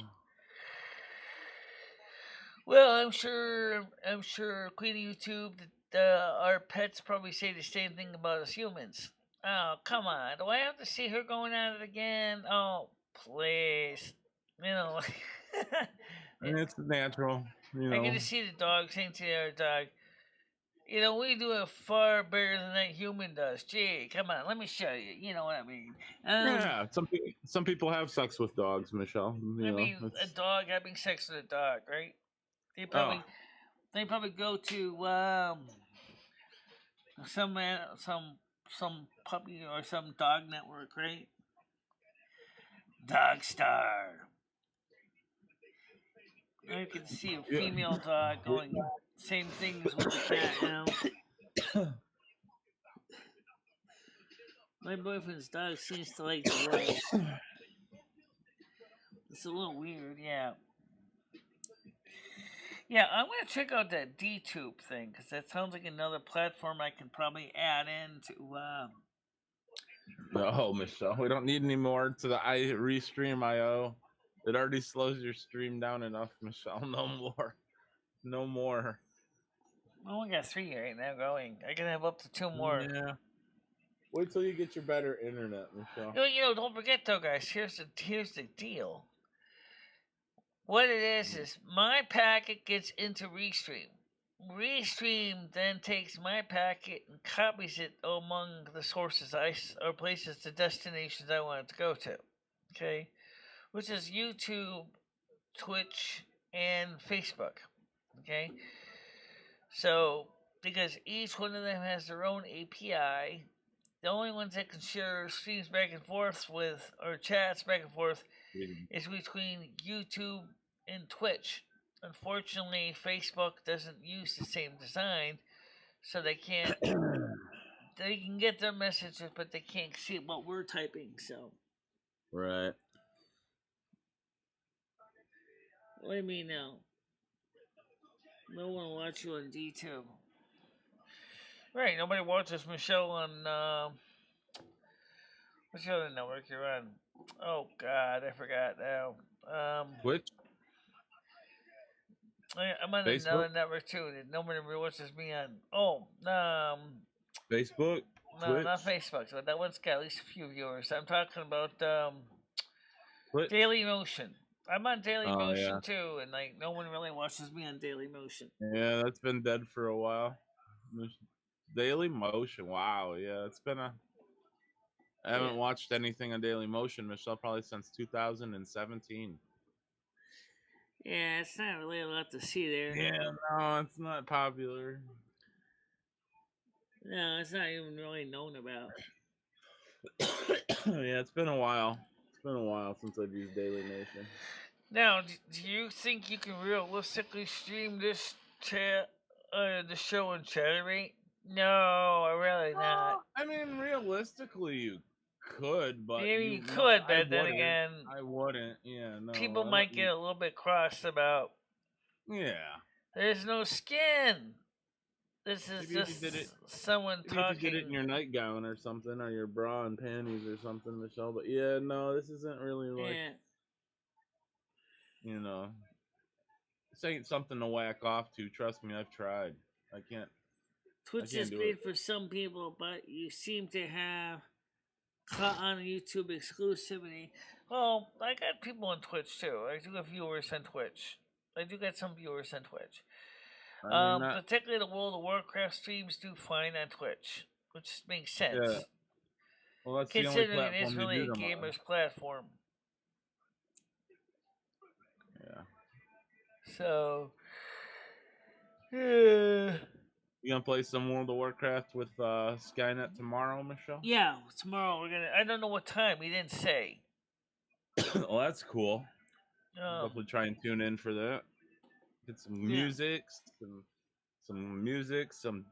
[SPEAKER 1] Well, I'm sure Queen of YouTube, that our pets probably say the same thing about us humans. Oh, come on. Do I have to see her going at it again? Oh, please. You know,
[SPEAKER 2] it's natural.
[SPEAKER 1] I get to see the dog saying to the other dog, you know, we do it far better than that human does. Gee, come on, let me show you. You know what I mean?
[SPEAKER 2] Yeah, some people have sex with dogs, Michelle.
[SPEAKER 1] A dog having sex with a dog, right? They probably go to some puppy or some dog network, right? Dog Star. I can see a female dog going same things with the cat now. My boyfriend's dog seems to like the rolls. It's a little weird, yeah. Yeah, I'm going to check out that D-Tube thing, because that sounds like another platform I can probably add into.
[SPEAKER 2] No, Michelle, we don't need any more to the Restream IO. It already slows your stream down enough, Michelle. No more.
[SPEAKER 1] Well, we got 3 right now going. I can have up to 2 more.
[SPEAKER 2] Yeah. Wait till you get your better internet, Michelle.
[SPEAKER 1] You know, don't forget though, guys. Here's the deal. What it is my packet gets into Restream. Restream then takes my packet and copies it among the sources or places, the destinations I want it to go to. Okay? Which is YouTube, Twitch, and Facebook. Okay? So, because each one of them has their own API, the only ones that can share streams back and forth with, or chats back and forth, is between YouTube and Twitch. Unfortunately, Facebook doesn't use the same design, so they can't they can get their messages, but they can't see what we're typing. So.
[SPEAKER 2] Right.
[SPEAKER 1] What do you mean now? No one watch you on D2. Right, nobody watches Michelle on, what's the other network you're on? Oh, God, I forgot now.
[SPEAKER 2] Twitch?
[SPEAKER 1] I'm on
[SPEAKER 2] Facebook?
[SPEAKER 1] another network, too, that nobody watches me on. Oh,
[SPEAKER 2] Facebook?
[SPEAKER 1] no,
[SPEAKER 2] Twitch?
[SPEAKER 1] not Facebook, but that one's got at least a few viewers. I'm talking about,
[SPEAKER 2] Twitch?
[SPEAKER 1] Daily Motion. I'm on Daily
[SPEAKER 2] Oh,
[SPEAKER 1] Motion,
[SPEAKER 2] yeah.
[SPEAKER 1] too, and, like, no one really watches me on Daily Motion.
[SPEAKER 2] Yeah, that's been dead for a while. Daily Motion, wow, yeah, it's been a... I haven't watched anything on Daily Motion, Michelle, probably since 2017.
[SPEAKER 1] Yeah, it's not really a lot to see there.
[SPEAKER 2] Yeah, no, it's not popular.
[SPEAKER 1] No, it's not even really known about.
[SPEAKER 2] Yeah, it's been a while. It's been a while since I've used Daily Motion.
[SPEAKER 1] Now, do you think you can realistically stream this the show and chat rate? No, really not.
[SPEAKER 2] I mean, realistically, you could, but
[SPEAKER 1] Maybe you
[SPEAKER 2] no,
[SPEAKER 1] could,
[SPEAKER 2] I
[SPEAKER 1] but then
[SPEAKER 2] wouldn't.
[SPEAKER 1] again,
[SPEAKER 2] I wouldn't. Yeah, no.
[SPEAKER 1] people
[SPEAKER 2] I
[SPEAKER 1] might get
[SPEAKER 2] wouldn't.
[SPEAKER 1] a little bit crossed about.
[SPEAKER 2] Yeah.
[SPEAKER 1] There's no skin. This is
[SPEAKER 2] Maybe if
[SPEAKER 1] just
[SPEAKER 2] you did it,
[SPEAKER 1] someone
[SPEAKER 2] maybe
[SPEAKER 1] talking.
[SPEAKER 2] if you did it in your nightgown or something, or your bra and panties or something, Michelle. But yeah, no, this isn't really like, you know, this ain't something to whack off to. Trust me, I've tried. I can't.
[SPEAKER 1] Twitch is great for some people, but you seem to have caught on YouTube exclusivity. Well, I got people on Twitch too. I do have viewers on Twitch. I do get some viewers on Twitch.
[SPEAKER 2] I mean,
[SPEAKER 1] Particularly the World of Warcraft streams do fine on Twitch, which makes sense.
[SPEAKER 2] Yeah. Well, that's
[SPEAKER 1] considering
[SPEAKER 2] the only platform
[SPEAKER 1] it is really
[SPEAKER 2] you
[SPEAKER 1] a
[SPEAKER 2] do them
[SPEAKER 1] gamer's
[SPEAKER 2] on.
[SPEAKER 1] platform.
[SPEAKER 2] Yeah.
[SPEAKER 1] So, yeah.
[SPEAKER 2] You gonna play some World of Warcraft with Skynet tomorrow, Michelle?
[SPEAKER 1] Yeah, tomorrow we're gonna. I don't know what time. We didn't say.
[SPEAKER 2] Well, that's cool. Definitely try and tune in for that. Get some music, some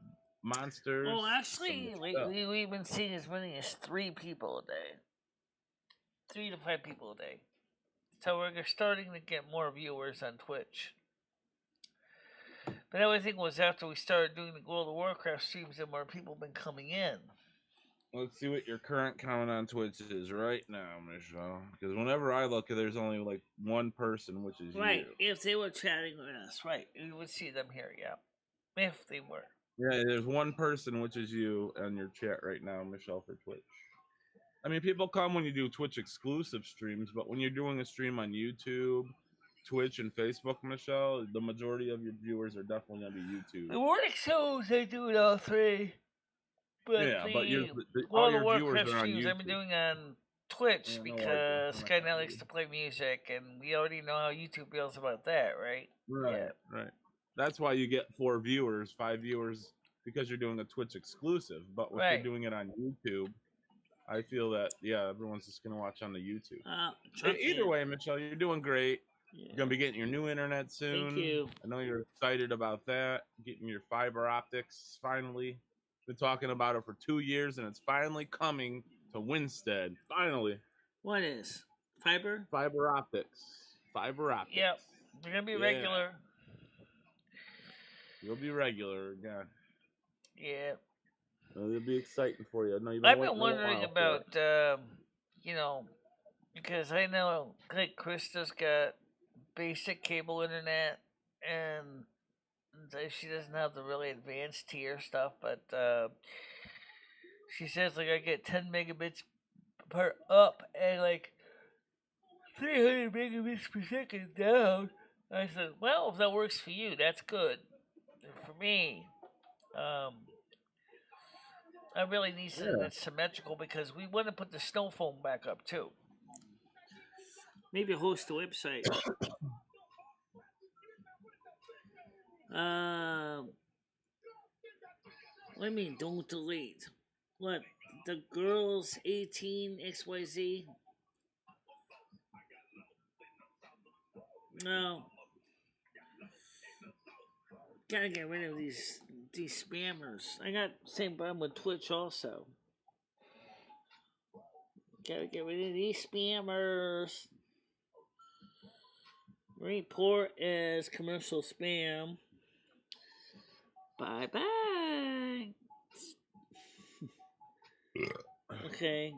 [SPEAKER 2] monsters.
[SPEAKER 1] Well, actually, lately we've been seeing as many as 3 people a day. 3 to 5 people a day. So we're starting to get more viewers on Twitch. But everything was after we started doing the World of Warcraft streams and more people have been coming in.
[SPEAKER 2] Let's see what your current count on Twitch is right now, Michelle. Because whenever I look, there's only like 1 person, which is
[SPEAKER 1] right.
[SPEAKER 2] you.
[SPEAKER 1] If they were chatting with us, right. We would see them here, yeah. If they were.
[SPEAKER 2] Yeah, there's 1 person, which is you, on your chat right now, Michelle, for Twitch. I mean, people come when you do Twitch exclusive streams, but when you're doing a stream on YouTube, Twitch, and Facebook, Michelle, the majority of your viewers are definitely going to be YouTube.
[SPEAKER 1] The morning shows, they do it all 3. But
[SPEAKER 2] yeah, but
[SPEAKER 1] all your Warcraft streams I've been doing on Twitch because Skynet likes to play music, and we already know how YouTube feels about that, right?
[SPEAKER 2] Right, right. That's why you get 4 viewers, 5 viewers, because you're doing a Twitch exclusive. But if you're doing it on YouTube, I feel that, everyone's just going to watch on the YouTube. Either way, Michelle, you're doing great. Yeah. You're going to be getting your new internet soon.
[SPEAKER 1] Thank you.
[SPEAKER 2] I know you're excited about that. Getting your fiber optics, finally. Been talking about it for 2 years, and it's finally coming to Winstead. Finally.
[SPEAKER 1] What is? Fiber?
[SPEAKER 2] Fiber optics. Fiber optics.
[SPEAKER 1] Yep. You're going to be regular.
[SPEAKER 2] You'll be regular again.
[SPEAKER 1] Yeah.
[SPEAKER 2] It'll be exciting for you. No,
[SPEAKER 1] I've been wondering about, because I know like Krista's got basic cable internet, and she doesn't have the really advanced tier stuff, but she says like I get 10 megabits per up and like 300 megabits per second down. I said, well, if that works for you, that's good. For me, I really need something that's symmetrical because we want to put the snow foam back up too. Maybe host a website. What do you mean, don't delete? What, the girls 18 XYZ? No. Gotta get rid of these these spammers. I got the same problem with Twitch also. Gotta get rid of these spammers. Report as commercial spam. Bye bye. Okay.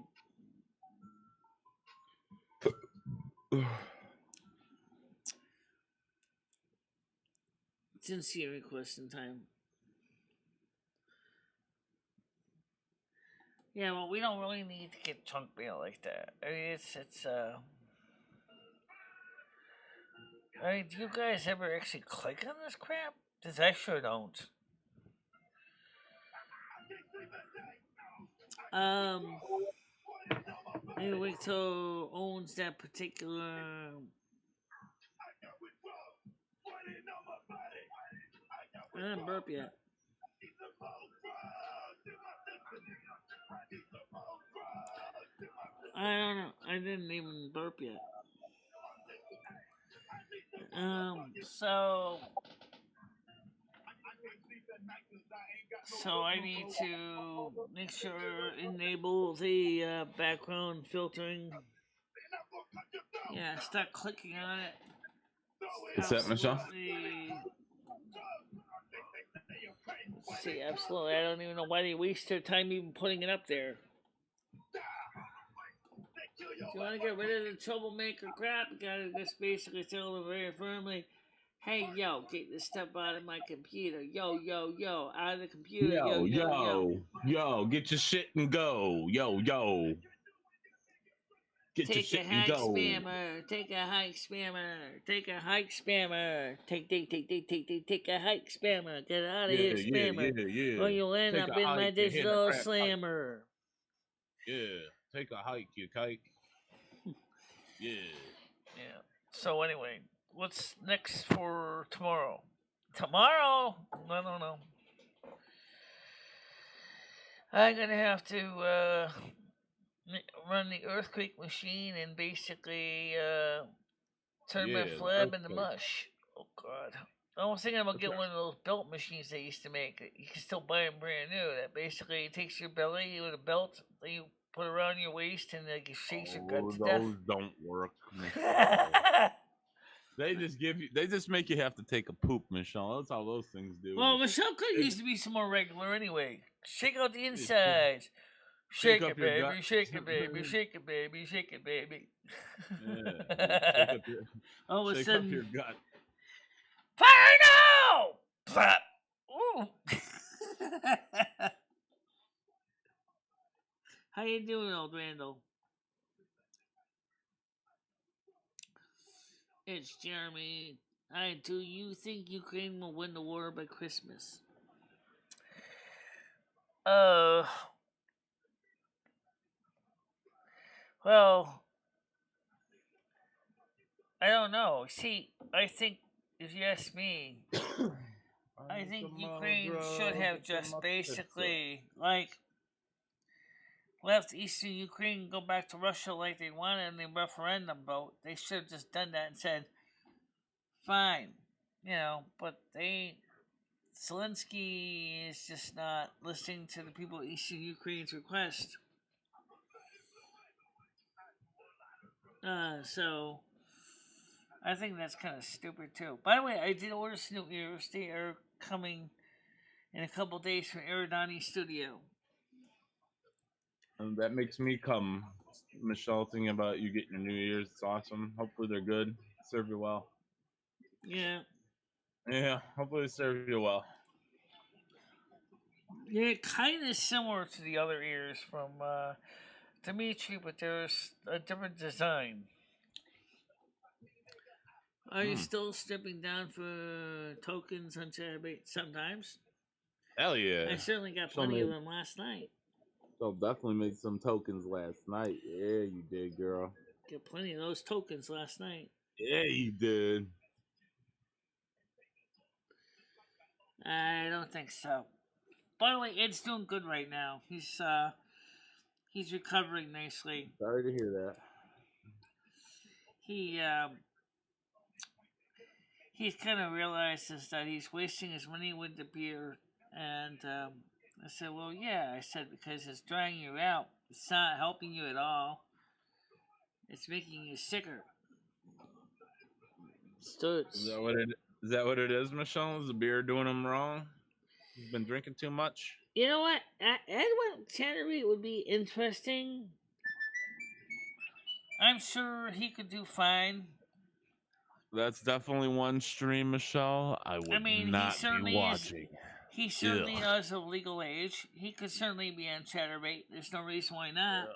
[SPEAKER 1] Didn't see a request in time. Yeah, well, we don't really need to get junk mail like that. I mean, I mean, do you guys ever actually click on this crap? Because I sure don't. Maybe wait till owns that particular. I didn't burp yet. I don't know. I didn't even burp yet. So I need to make sure enable the background filtering. Yeah, start clicking on it.
[SPEAKER 2] What's that, Michelle?
[SPEAKER 1] Let's see, absolutely. I don't even know why they waste their time even putting it up there. If you want to get rid of the troublemaker crap, you gotta just basically tell them very firmly, hey, yo, get this stuff out of my computer. Yo, yo, yo, out of the computer.
[SPEAKER 2] Yo, get your shit and go. Yo. Get your shit and go.
[SPEAKER 1] Spammer. Take a hike, spammer. Take a hike, spammer. Take a hike, spammer. Get out of here, spammer.
[SPEAKER 2] Yeah.
[SPEAKER 1] Or you'll end up in my digital slammer.
[SPEAKER 2] Yeah, take a hike, you kike. Yeah.
[SPEAKER 1] So anyway, what's next for tomorrow? Tomorrow? I don't know. I'm gonna have to run the earthquake machine and basically turn my flab into mush. Oh God. I was thinking about getting one of those belt machines they used to make. You can still buy them brand new. That basically takes your belly with a belt that you put around your waist and like it shakes your gut to death.
[SPEAKER 2] Those don't work. They just make you have to take a poop, Michelle. That's how those things do.
[SPEAKER 1] Well, Michelle could used to be some more regular anyway. Shake out the insides. Shake it, baby, shake it, baby, shake it, baby, shake it, baby.
[SPEAKER 2] Yeah.
[SPEAKER 1] All of a
[SPEAKER 2] shake
[SPEAKER 1] sudden,
[SPEAKER 2] up your gut.
[SPEAKER 1] Fire now! Plop. Ooh. How you doing, old Randall? It's Jeremy. Do you think Ukraine will win the war by Christmas? Well, I don't know. See, I think if you ask me, I think Ukraine should have just basically left Eastern Ukraine and go back to Russia like they wanted in the referendum vote. They should have just done that and said, fine, but Zelensky is just not listening to the people of Eastern Ukraine's request. So I think that's kind of stupid too. By the way, I did order some new ears. They are coming in a couple days from Aerodani Studio.
[SPEAKER 2] And that makes me come, Michelle, thinking about you getting your new ears. It's awesome. Hopefully they're good. Serve you well.
[SPEAKER 1] Yeah.
[SPEAKER 2] Yeah, hopefully they serve you well.
[SPEAKER 1] Yeah, kind of similar to the other ears from Dimitri, but there's a different design. Are you still stepping down for tokens on Chatterbait sometimes?
[SPEAKER 2] Hell yeah.
[SPEAKER 1] I certainly got plenty of them last night.
[SPEAKER 2] So definitely made some tokens last night. Yeah, you did, girl.
[SPEAKER 1] Got plenty of those tokens last night.
[SPEAKER 2] Yeah, you did.
[SPEAKER 1] I don't think so. By the way, Ed's doing good right now. He's recovering nicely.
[SPEAKER 2] Sorry to hear that.
[SPEAKER 1] He's kind of realizes that he's wasting his money with the beer And I said, well, yeah. I said, because it's drying you out. It's not helping you at all. It's making you sicker.
[SPEAKER 2] Is that what it? Is that what it is, Michelle? Is the beer doing him wrong? He's been drinking too much.
[SPEAKER 1] You know what? Edwin Chattery would be interesting. I'm sure he could do fine.
[SPEAKER 2] That's definitely one stream, Michelle. I would not be watching.
[SPEAKER 1] He certainly is of legal age. He could certainly be on Chatterbait. There's no reason why not.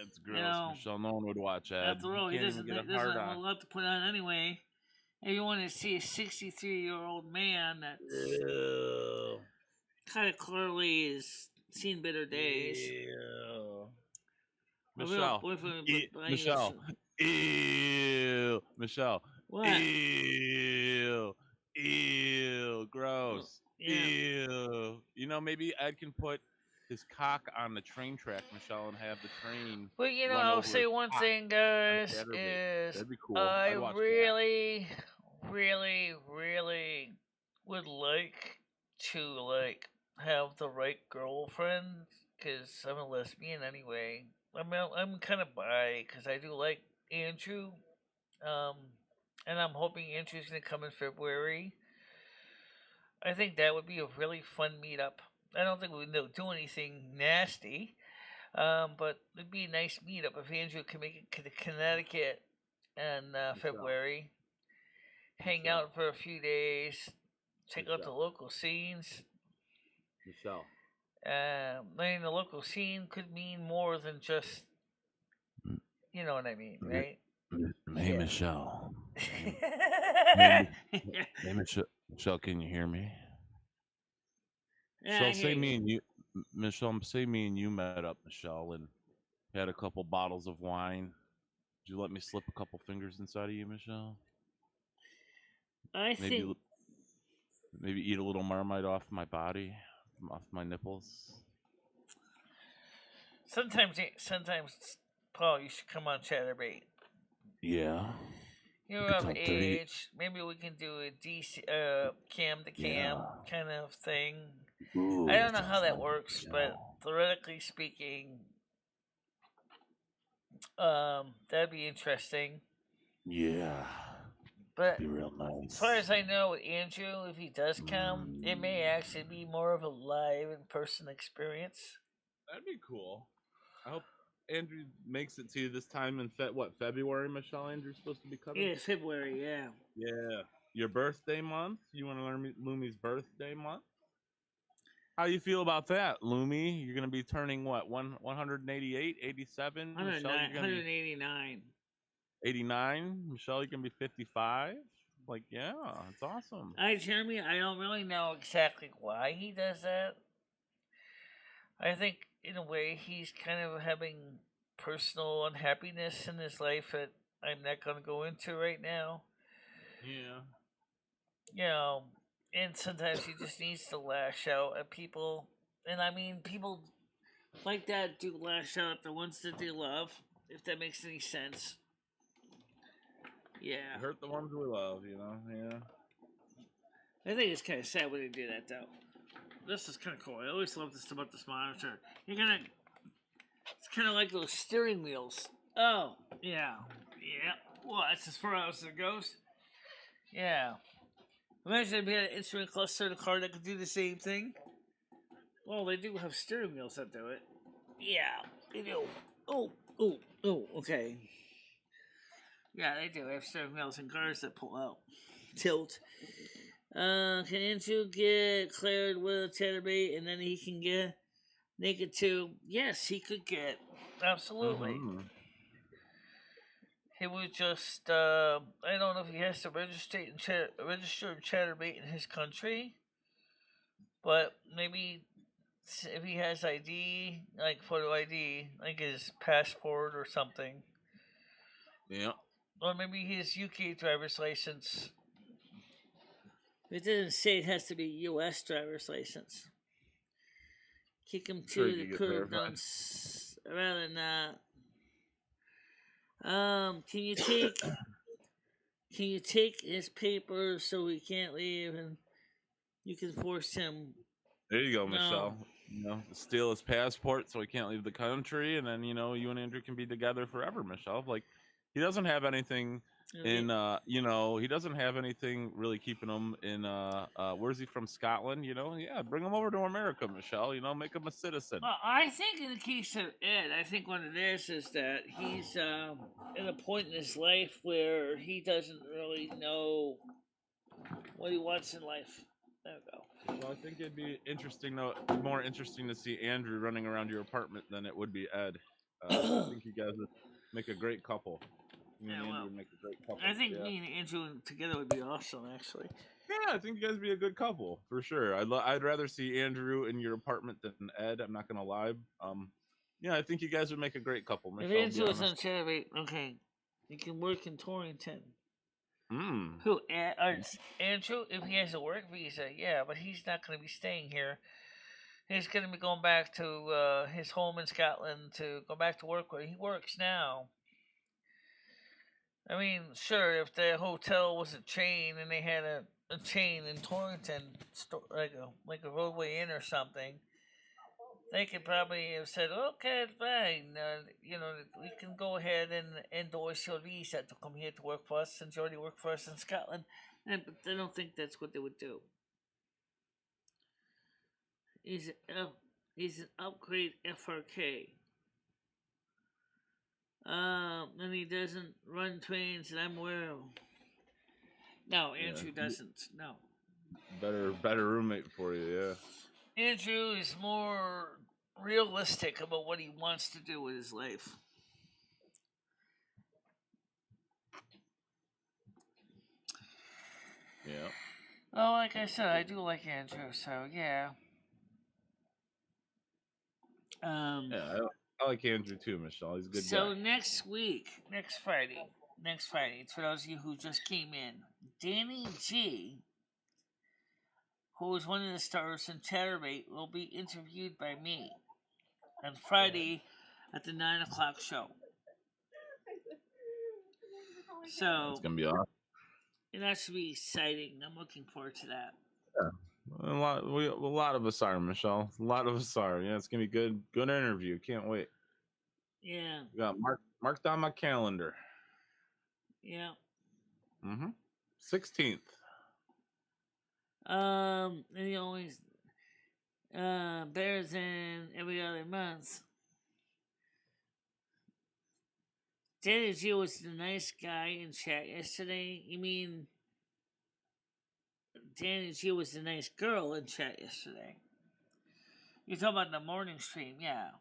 [SPEAKER 2] It's gross, Michelle. No one would watch that.
[SPEAKER 1] After all, he doesn't have a lot to put on anyway. If you want to see a 63-year-old man that's kind of clearly is seen better days.
[SPEAKER 2] Michelle. Michelle. Ew. Michelle.
[SPEAKER 1] What?
[SPEAKER 2] Ew. Gross.
[SPEAKER 1] Yeah.
[SPEAKER 2] Ew. You know, maybe Ed can put his cock on the train track, Michelle, and have the train.
[SPEAKER 1] Well, you know, I'll say one thing, guys, is
[SPEAKER 2] that'd be cool.
[SPEAKER 1] I really would like to have the right girlfriend, because I'm a lesbian anyway. I'm kind of bi, because I do like Andrew, and I'm hoping Andrew's gonna come in February. I think that would be a really fun meetup. I don't think we would do anything nasty, but it'd be a nice meetup if Andrew can make it to Connecticut in February. Hang out for a few days, check out the local scenes.
[SPEAKER 2] Michelle.
[SPEAKER 1] I mean, the local scene could mean more than just, you know what I mean, right?
[SPEAKER 2] Hey, yeah. Michelle. Hey, Michelle, can you hear me?
[SPEAKER 1] Yeah,
[SPEAKER 2] say me and you, Michelle. Say me and you met up, Michelle, and had a couple bottles of wine. Did you let me slip a couple fingers inside of you, Michelle? Maybe eat a little Marmite off my body, off my nipples.
[SPEAKER 1] Sometimes, Paul, you should come on Chatterbait.
[SPEAKER 2] Yeah.
[SPEAKER 1] You're of age. Maybe we can do a DC, cam to cam kind of thing.
[SPEAKER 2] Ooh,
[SPEAKER 1] I don't know how that works, but theoretically speaking, that'd be interesting.
[SPEAKER 2] Yeah.
[SPEAKER 1] But
[SPEAKER 2] be real nice.
[SPEAKER 1] As far as I know, with Andrew, if he does come, it may actually be more of a live in-person experience.
[SPEAKER 2] That'd be cool. I hope Andrew makes it to you this time in February, Michelle? Andrew's supposed to be coming?
[SPEAKER 1] Yeah, February, yeah.
[SPEAKER 2] Yeah. Your birthday month? You want to learn Lumi's birthday month? How do you feel about that, Lumi? You're going to be turning what? 188, 87?
[SPEAKER 1] 189.
[SPEAKER 2] 89? Michelle, you can be 55? Like, yeah, it's awesome.
[SPEAKER 1] Jeremy, I don't really know exactly why he does that. I think, in a way, he's kind of having personal unhappiness in his life that I'm not going to go into right now.
[SPEAKER 2] Yeah.
[SPEAKER 1] You know, and sometimes he just needs to lash out at people. And I mean, people like that do lash out at the ones that they love, if that makes any sense. Yeah.
[SPEAKER 2] You hurt the ones we love, you know? Yeah.
[SPEAKER 1] I think it's kind of sad when they do that, though. This is kind of cool. I always love this about this monitor. It's kind of like those steering wheels. Oh, yeah. Yeah. Well, that's as far as it goes. Yeah. Imagine if we had an instrument cluster in a car that could do the same thing. Well, they do have steering wheels that do it. Yeah, they do. Oh, okay. Yeah, they do have steering wheels in cars that pull out. Tilt. Can Andrew get cleared with a Chatterbait and then he can get naked too? Yes, he could get. Absolutely.
[SPEAKER 2] Mm-hmm.
[SPEAKER 1] He would just, I don't know if he has to register Chatterbait in his country, but maybe if he has ID, like photo ID, like his passport or something.
[SPEAKER 2] Yeah.
[SPEAKER 1] Or maybe his UK driver's license. It didn't say it has to be U.S. driver's license. Kick him to the curb, rather than not. Can you take his papers so he can't leave? And You can force him.
[SPEAKER 2] There you go,
[SPEAKER 1] No.
[SPEAKER 2] Michelle. You know, steal his passport so he can't leave the country, and then you know you and Andrew can be together forever, Michelle. Like he doesn't have anything in you know, he doesn't have anything really keeping him in where's he from? Scotland, you know? Yeah, bring him over to America, Michelle, you know, make him a citizen.
[SPEAKER 1] Well, I think in the case of Ed, I think what it is that he's at a point in his life where he doesn't really know what he wants in life. There we go.
[SPEAKER 2] Well, I think it'd be interesting, though, more interesting to see Andrew running around your apartment than it would be Ed. I think you guys would make a great couple. Me and Andrew would make a great couple.
[SPEAKER 1] I think me and Andrew together would be awesome, actually.
[SPEAKER 2] Yeah, I think you guys would be a good couple for sure. I'd rather see Andrew in your apartment than Ed. I'm not gonna lie. Yeah, I think you guys would make a great couple.
[SPEAKER 1] If Andrew is on Saturday, okay, he can work in Torrington. Who? Andrew? If he has a work visa, yeah, but he's not going to be staying here. He's going to be going back to his home in Scotland to go back to work where he works now. I mean, sure, if the hotel was a chain and they had a chain in Torrington, like a Roadway Inn or something, they could probably have said, okay, fine, you know, we can go ahead and endorse your visa to come here to work for us since you already work for us in Scotland. But I don't think that's what they would do. He's an upgrade FRK. And he doesn't run trains that I'm aware of. No, Andrew doesn't. No.
[SPEAKER 2] Better roommate for you, yeah.
[SPEAKER 1] Andrew is more realistic about what he wants to do with his life.
[SPEAKER 2] Yeah.
[SPEAKER 1] Well, like I said, I do like Andrew, so yeah.
[SPEAKER 2] Yeah, I like Andrew too, Michelle. He's a good guy.
[SPEAKER 1] So next Friday, it's for those of you who just came in, Danny G, who is one of the stars in Chatterbait, will be interviewed by me on Friday at the 9 o'clock show. So
[SPEAKER 2] it's gonna be awesome.
[SPEAKER 1] And that should be exciting. I'm looking forward to that.
[SPEAKER 2] Yeah. A lot of us are, Michelle. A lot of us are. Yeah, it's gonna be good interview. Can't wait.
[SPEAKER 1] Yeah.
[SPEAKER 2] We got marked on my calendar.
[SPEAKER 1] Yeah.
[SPEAKER 2] 16th.
[SPEAKER 1] And he always bears in every other month. Danny G was the nice guy in chat yesterday. You mean Danny G was the nice girl in chat yesterday? You're talking about the morning stream, yeah.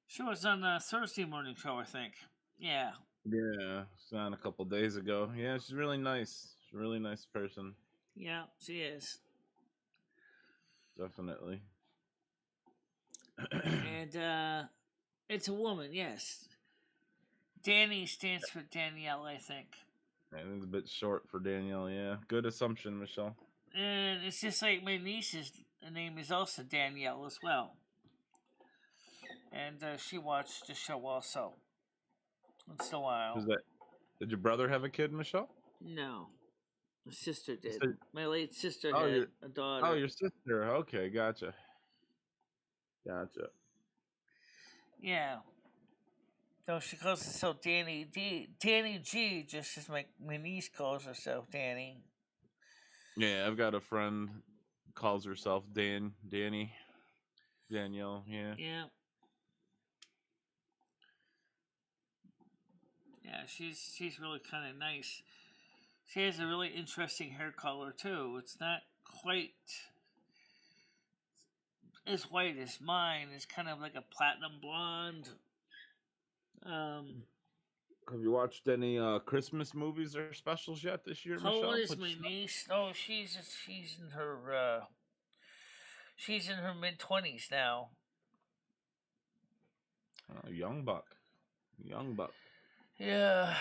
[SPEAKER 1] She was on the Thursday morning show, I think. Yeah.
[SPEAKER 2] Yeah, she's on a couple days ago. Yeah, she's really nice. She's a really nice person.
[SPEAKER 1] Yeah, she is.
[SPEAKER 2] Definitely.
[SPEAKER 1] And it's a woman, yes. Danny stands for Danielle, I think.
[SPEAKER 2] And it's a bit short for Danielle, yeah. Good assumption, Michelle.
[SPEAKER 1] And it's just like my niece's name is also Danielle as well. And she watched the show also. Once in a while.
[SPEAKER 2] Did your brother have a kid, Michelle?
[SPEAKER 1] No. My sister did. My late sister had a daughter.
[SPEAKER 2] Oh, your sister. Okay, gotcha.
[SPEAKER 1] Yeah. So she calls herself Danny D. Danny G, just as my niece calls herself Danny.
[SPEAKER 2] Yeah, I've got a friend calls herself Danny. Danielle, yeah.
[SPEAKER 1] Yeah. Yeah, she's really kind of nice. She has a really interesting hair color too. It's not quite as white as mine. It's kind of like a platinum blonde.
[SPEAKER 2] Have you watched any Christmas movies or specials yet this year, Michelle?
[SPEAKER 1] How old is my niece? Oh, she's in her mid-20s now.
[SPEAKER 2] Young buck.
[SPEAKER 1] Yeah.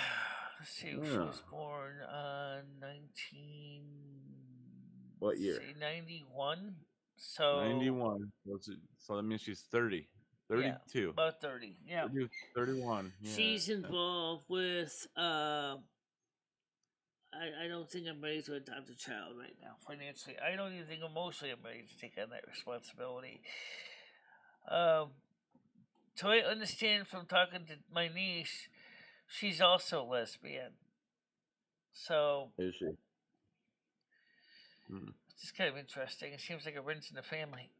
[SPEAKER 1] Let's see. She was born on 91. So
[SPEAKER 2] 91. So that means she's 30. 32.
[SPEAKER 1] Yeah, about 30. Yeah.
[SPEAKER 2] 31. Yeah.
[SPEAKER 1] She's involved with I don't think I'm ready to adopt a child right now financially. I don't even think emotionally I'm ready to take on that responsibility. So I understand from talking to my niece, she's also lesbian. So
[SPEAKER 2] Is she?
[SPEAKER 1] it's kind of interesting. It seems like a rinse in the family.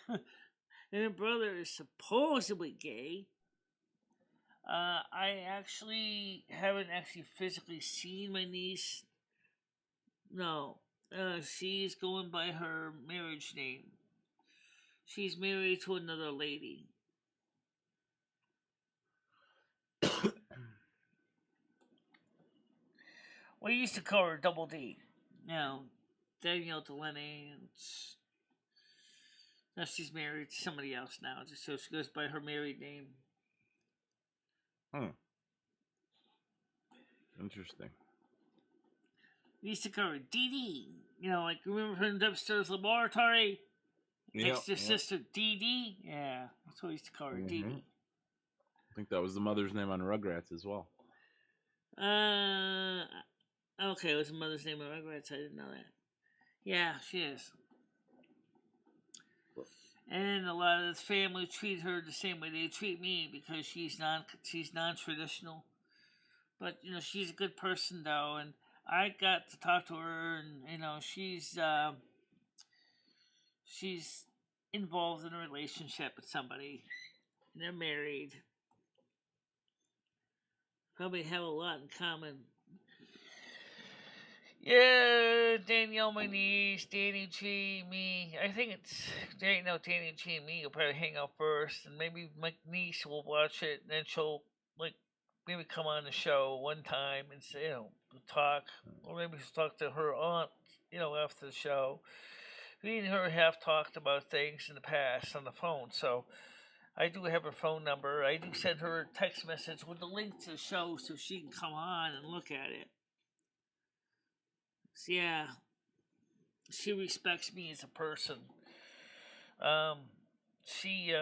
[SPEAKER 1] And her brother is supposedly gay. I actually haven't physically seen my niece. No, she's going by her marriage name. She's married to another lady. We used to call her Double D. Now, MicheleDalene. Now she's married to somebody else now, just so she goes by her married name.
[SPEAKER 2] Interesting.
[SPEAKER 1] We used to call her Dee Dee. Like remember from Dexter's Laboratory? Dexter's sister Dee Dee? Yeah, that's what we used to call her, Dee Dee.
[SPEAKER 2] I think that was the mother's name on Rugrats as well.
[SPEAKER 1] Okay, it was the mother's name on Rugrats. I didn't know that. Yeah, she is. And a lot of the family treat her the same way they treat me because she's non-traditional. But she's a good person though, and I got to talk to her, and she's involved in a relationship with somebody, and they're married. Probably have a lot in common. Yeah, Danielle, my niece, Danny G, me. I think it's Danny G and me will probably hang out first, and maybe my niece will watch it, and then she'll maybe come on the show one time and say, talk, or maybe she'll talk to her aunt, after the show. Me and her have talked about things in the past on the phone, so I do have her phone number. I do send her a text message with the link to the show so she can come on and look at it. So yeah, she respects me as a person. She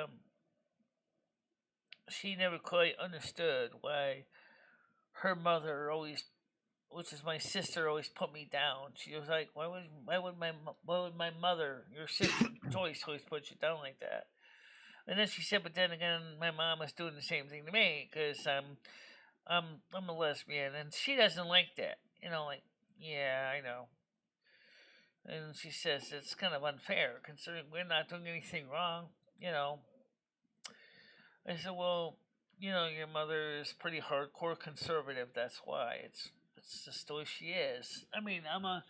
[SPEAKER 1] never quite understood why her mother always, which is my sister, always put me down. She was like, why would my mother, your sister Joyce, always put you down like that? And then she said, but then again, my mom is doing the same thing to me because I'm a lesbian, and she doesn't like that. Yeah, I know. And she says it's kind of unfair considering we're not doing anything wrong. I said, well, your mother is pretty hardcore conservative. That's why it's just the way she is. I mean, I'm a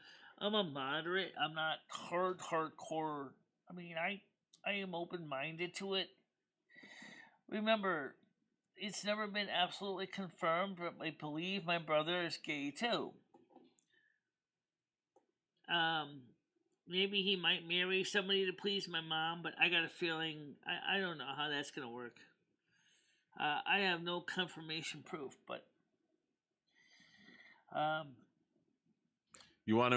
[SPEAKER 1] moderate. I'm not hardcore. I mean, I am open minded to it. Remember, it's never been absolutely confirmed, but I believe my brother is gay too. Maybe he might marry somebody to please my mom, but I got a feeling I don't know how that's gonna work. I have no confirmation proof, but
[SPEAKER 2] you want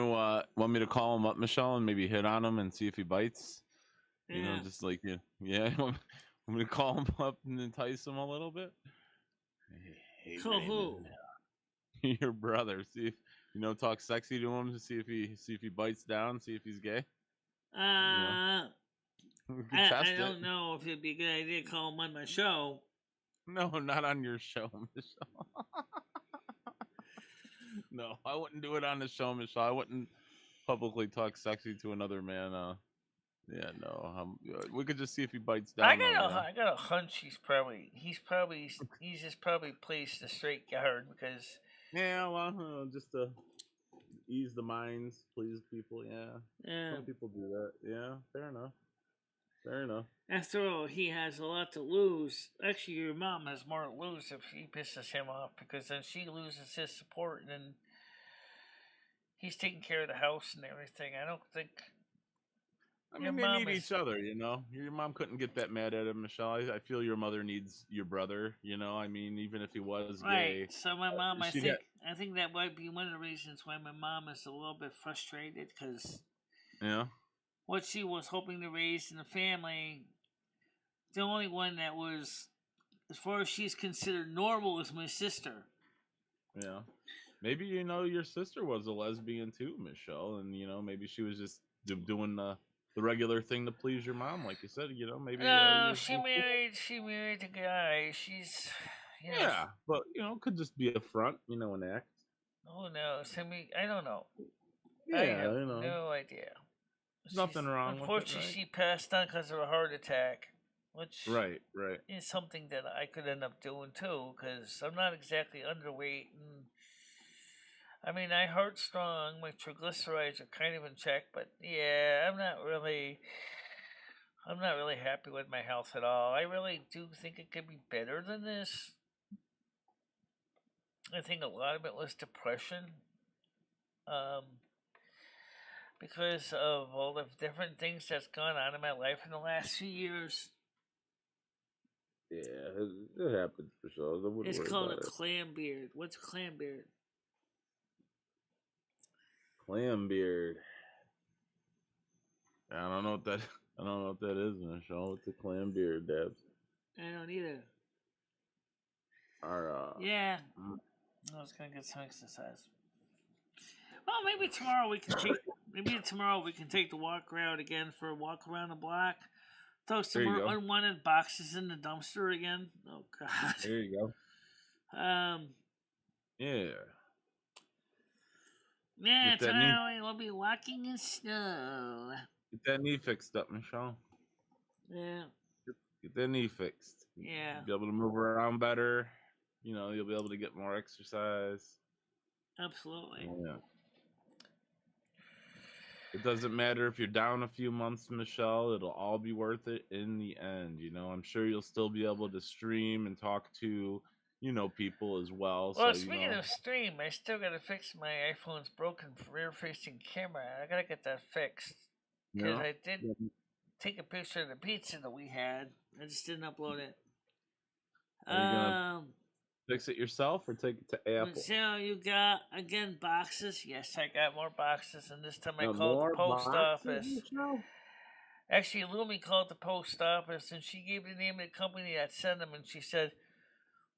[SPEAKER 2] me to call him up, Michelle, and maybe hit on him and see if he bites?
[SPEAKER 1] yeah.
[SPEAKER 2] Just like yeah. Want me to call him up and entice him a little bit? Hey,
[SPEAKER 1] Who?
[SPEAKER 2] Your brother. See if talk sexy to him to see if he bites down. See if he's gay.
[SPEAKER 1] I don't know if it'd be a good idea to call him on my show.
[SPEAKER 2] No, not on your show, Michelle. No, I wouldn't do it on the show, Michelle. I wouldn't publicly talk sexy to another man. Yeah, no. We could just see if he bites down.
[SPEAKER 1] I got a hunch he's just probably placed a straight guard because.
[SPEAKER 2] Yeah, well, just to ease the minds, please people. Yeah. Some people do that. Yeah, fair enough.
[SPEAKER 1] After all, he has a lot to lose. Actually, your mom has more to lose if she pisses him off because then she loses his support and then he's taking care of the house and everything. I don't think.
[SPEAKER 2] I mean, they need each other, Your mom couldn't get that mad at him, Michelle. I feel your mother needs your brother, I mean, even if he was gay.
[SPEAKER 1] Right. So my mom, I think that might be one of the reasons why my mom is a little bit frustrated because what she was hoping to raise in the family, the only one that was, as far as she's considered normal, is my sister.
[SPEAKER 2] Yeah. maybe your sister was a lesbian too, Michelle, and maybe she was just doing the regular thing to please your mom, like you said. Maybe
[SPEAKER 1] No,
[SPEAKER 2] you're
[SPEAKER 1] she married a guy. She's,
[SPEAKER 2] yeah, but could just be a front, an act.
[SPEAKER 1] who knows? I mean, I don't know. I
[SPEAKER 2] Yeah,
[SPEAKER 1] have no idea.
[SPEAKER 2] nothing wrong with it,
[SPEAKER 1] Unfortunately,
[SPEAKER 2] right?
[SPEAKER 1] she passed on because of a heart attack, which
[SPEAKER 2] Right.
[SPEAKER 1] is something that I could end up doing too, because I'm not exactly underweight, and I mean, I heart strong. My triglycerides are kind of in check, but yeah, I'm not really happy with my health at all. I really do think it could be better than this. I think a lot of it was depression. Um, because of all the different things that's gone on in my life in the last few years.
[SPEAKER 2] Yeah, it happens for sure. I wouldn't
[SPEAKER 1] It's
[SPEAKER 2] worry
[SPEAKER 1] called a
[SPEAKER 2] about it.
[SPEAKER 1] clam beard. What's a clam beard?
[SPEAKER 2] Clam beard. I don't know what that. I don't know what that is, Michelle. It's a clam beard, Dabs.
[SPEAKER 1] I don't either.
[SPEAKER 2] Our
[SPEAKER 1] Yeah, I was gonna get some exercise. Well, maybe tomorrow we can take. Maybe tomorrow we can take the walk route again for a walk around the block. Throw some
[SPEAKER 2] There you
[SPEAKER 1] more
[SPEAKER 2] go.
[SPEAKER 1] unwanted boxes in the dumpster again. Oh God.
[SPEAKER 2] There you go. Yeah.
[SPEAKER 1] Yeah,
[SPEAKER 2] Get that knee.
[SPEAKER 1] tomorrow we'll be walking in snow.
[SPEAKER 2] Get that knee fixed up, Michelle.
[SPEAKER 1] Yeah.
[SPEAKER 2] Get that knee fixed.
[SPEAKER 1] Yeah.
[SPEAKER 2] You'll be able to move around better. You'll be able to get more exercise.
[SPEAKER 1] Absolutely.
[SPEAKER 2] Yeah. It doesn't matter if you're down a few months, Michelle. It'll all be worth it in the end. I'm sure you'll still be able to stream and talk to, people as well.
[SPEAKER 1] Well,
[SPEAKER 2] So,
[SPEAKER 1] speaking of stream, I still gotta fix my iPhone's broken rear-facing camera. I gotta get that fixed because I did take a picture of the pizza that we had. I just didn't upload it.
[SPEAKER 2] Are you gonna fix it yourself or take it to Apple?
[SPEAKER 1] So you got again boxes? Yes, I got more boxes, and this time I called the post office. Actually, Lumi called the post office, and she gave the name of the company that sent them, and she said,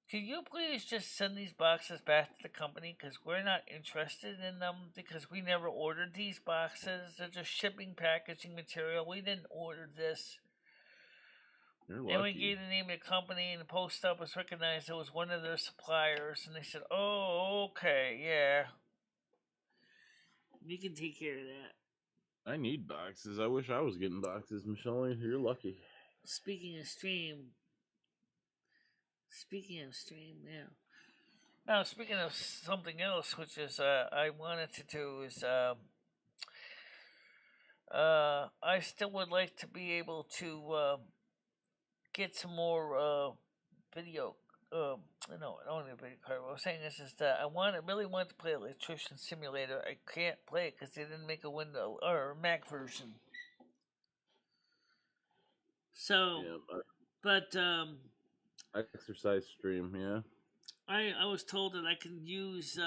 [SPEAKER 1] "Can you please just send these boxes back to the company because we're not interested in them because we never ordered these boxes. They're just shipping packaging material. We didn't order this." And we gave the name of the company, and the post office recognized it was one of their suppliers, and they said, "Oh, okay, yeah, we can take care of that."
[SPEAKER 2] I need boxes. I wish I was getting boxes, Michelle. You're lucky.
[SPEAKER 1] Speaking of stream, yeah. Now, speaking of something else, which is I wanted to do is I still would like to be able to get some more video. No, I don't want a video card. What I'm saying is that I really want to play Electrician Simulator. I can't play it because they didn't make a Windows or a Mac version. So,
[SPEAKER 2] yeah,
[SPEAKER 1] but
[SPEAKER 2] exercise stream, yeah.
[SPEAKER 1] I was told that I can use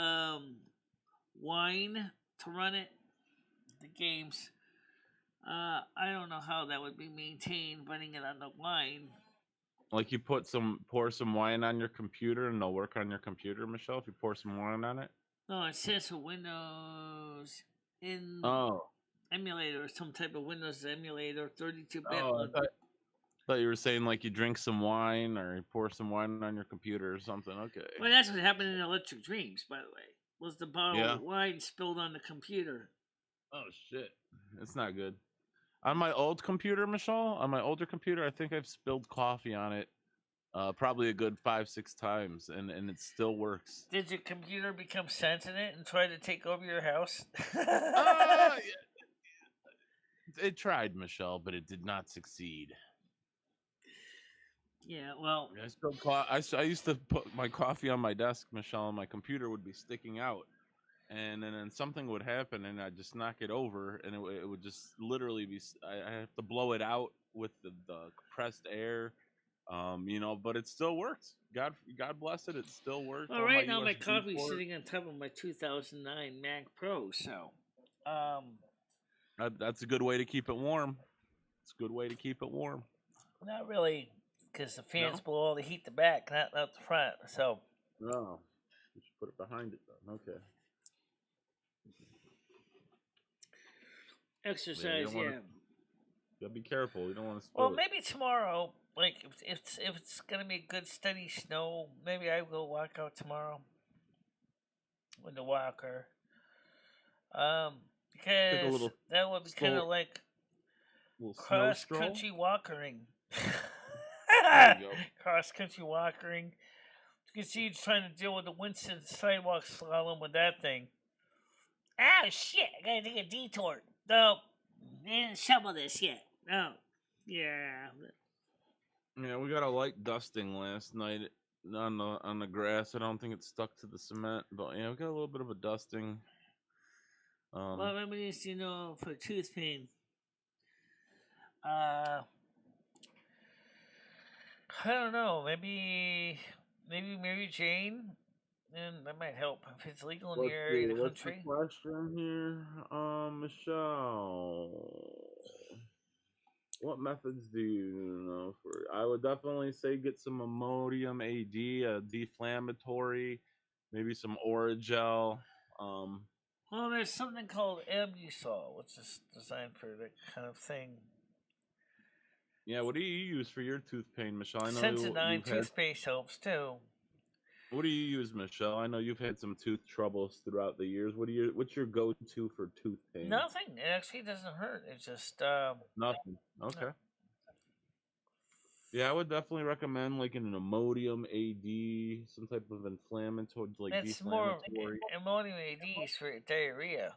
[SPEAKER 1] Wine to run it, the games. I don't know how that would be maintained running it on the Wine.
[SPEAKER 2] Like you pour some wine on your computer and they'll work on your computer, Michelle, if you pour some wine on it?
[SPEAKER 1] No, it says for Windows in emulator or some type of Windows emulator, 32-bit.
[SPEAKER 2] I thought you were saying like you drink some wine or you pour some wine on your computer or something. Okay.
[SPEAKER 1] Well, that's what happened in Electric Dreams, by the way. Was the bottle of wine spilled on the computer.
[SPEAKER 2] Oh, shit. It's not good. On my old computer, Michelle, on my older computer, I think I've spilled coffee on it probably a good 5-6 times, and it still works.
[SPEAKER 1] Did your computer become sentient and try to take over your house?
[SPEAKER 2] It tried, Michelle, but it did not succeed.
[SPEAKER 1] Yeah, well,
[SPEAKER 2] I spilled I used to put my coffee on my desk, Michelle, and my computer would be sticking out. And then something would happen, and I'd just knock it over, and it would just literally be. I have to blow it out with the compressed air, but it still works. God bless it, it still works.
[SPEAKER 1] Well, right now my coffee's sitting on top of my 2009 Mac Pro, so
[SPEAKER 2] that's a good way to keep it warm. It's a good way to keep it warm.
[SPEAKER 1] Not really, because the fans blow all the heat the back, not the front. So
[SPEAKER 2] no, put it behind it then. Okay.
[SPEAKER 1] Exercise,
[SPEAKER 2] You
[SPEAKER 1] yeah.
[SPEAKER 2] gotta be careful. You don't want to
[SPEAKER 1] Well,
[SPEAKER 2] spill it.
[SPEAKER 1] maybe tomorrow, like if it's gonna be good steady snow, maybe I will walk out tomorrow with the walker.
[SPEAKER 2] Take a
[SPEAKER 1] Because
[SPEAKER 2] little
[SPEAKER 1] that would be kind
[SPEAKER 2] slow,
[SPEAKER 1] of like
[SPEAKER 2] little snow
[SPEAKER 1] cross
[SPEAKER 2] stroll.
[SPEAKER 1] country walkering.
[SPEAKER 2] There you go.
[SPEAKER 1] Cross country walkering. You can see he's trying to deal with the Winston sidewalk slalom with that thing. Oh shit! I gotta take a detour. No, they didn't shovel this yet. No. Yeah.
[SPEAKER 2] Yeah, we got a light dusting last night on the grass. I don't think it stuck to the cement, but yeah, we got a little bit of a dusting.
[SPEAKER 1] What remedies do you know for tooth pain? I don't know. Maybe Mary Jane, and that might help if it's legal in
[SPEAKER 2] Let's
[SPEAKER 1] your area
[SPEAKER 2] see.
[SPEAKER 1] of the
[SPEAKER 2] What's the
[SPEAKER 1] country.
[SPEAKER 2] question here? Michelle, what methods do you know for? I would definitely say get some Imodium AD, a deflammatory, maybe some Oragel.
[SPEAKER 1] Well, there's something called Abusol, which is designed for that kind of thing.
[SPEAKER 2] Yeah, what do you use for your tooth pain, Michelle? I know
[SPEAKER 1] Sensodyne
[SPEAKER 2] you've had.
[SPEAKER 1] toothpaste helps too.
[SPEAKER 2] What do you use, Michelle? I know you've had some tooth troubles throughout the years. What's your go-to for tooth pain?
[SPEAKER 1] Nothing. It actually doesn't hurt. It's just
[SPEAKER 2] Nothing. Okay. Yeah, I would definitely recommend like an Imodium AD, some type of inflammatory, like
[SPEAKER 1] it's more
[SPEAKER 2] deflammatory.
[SPEAKER 1] ammonium ADs for diarrhea.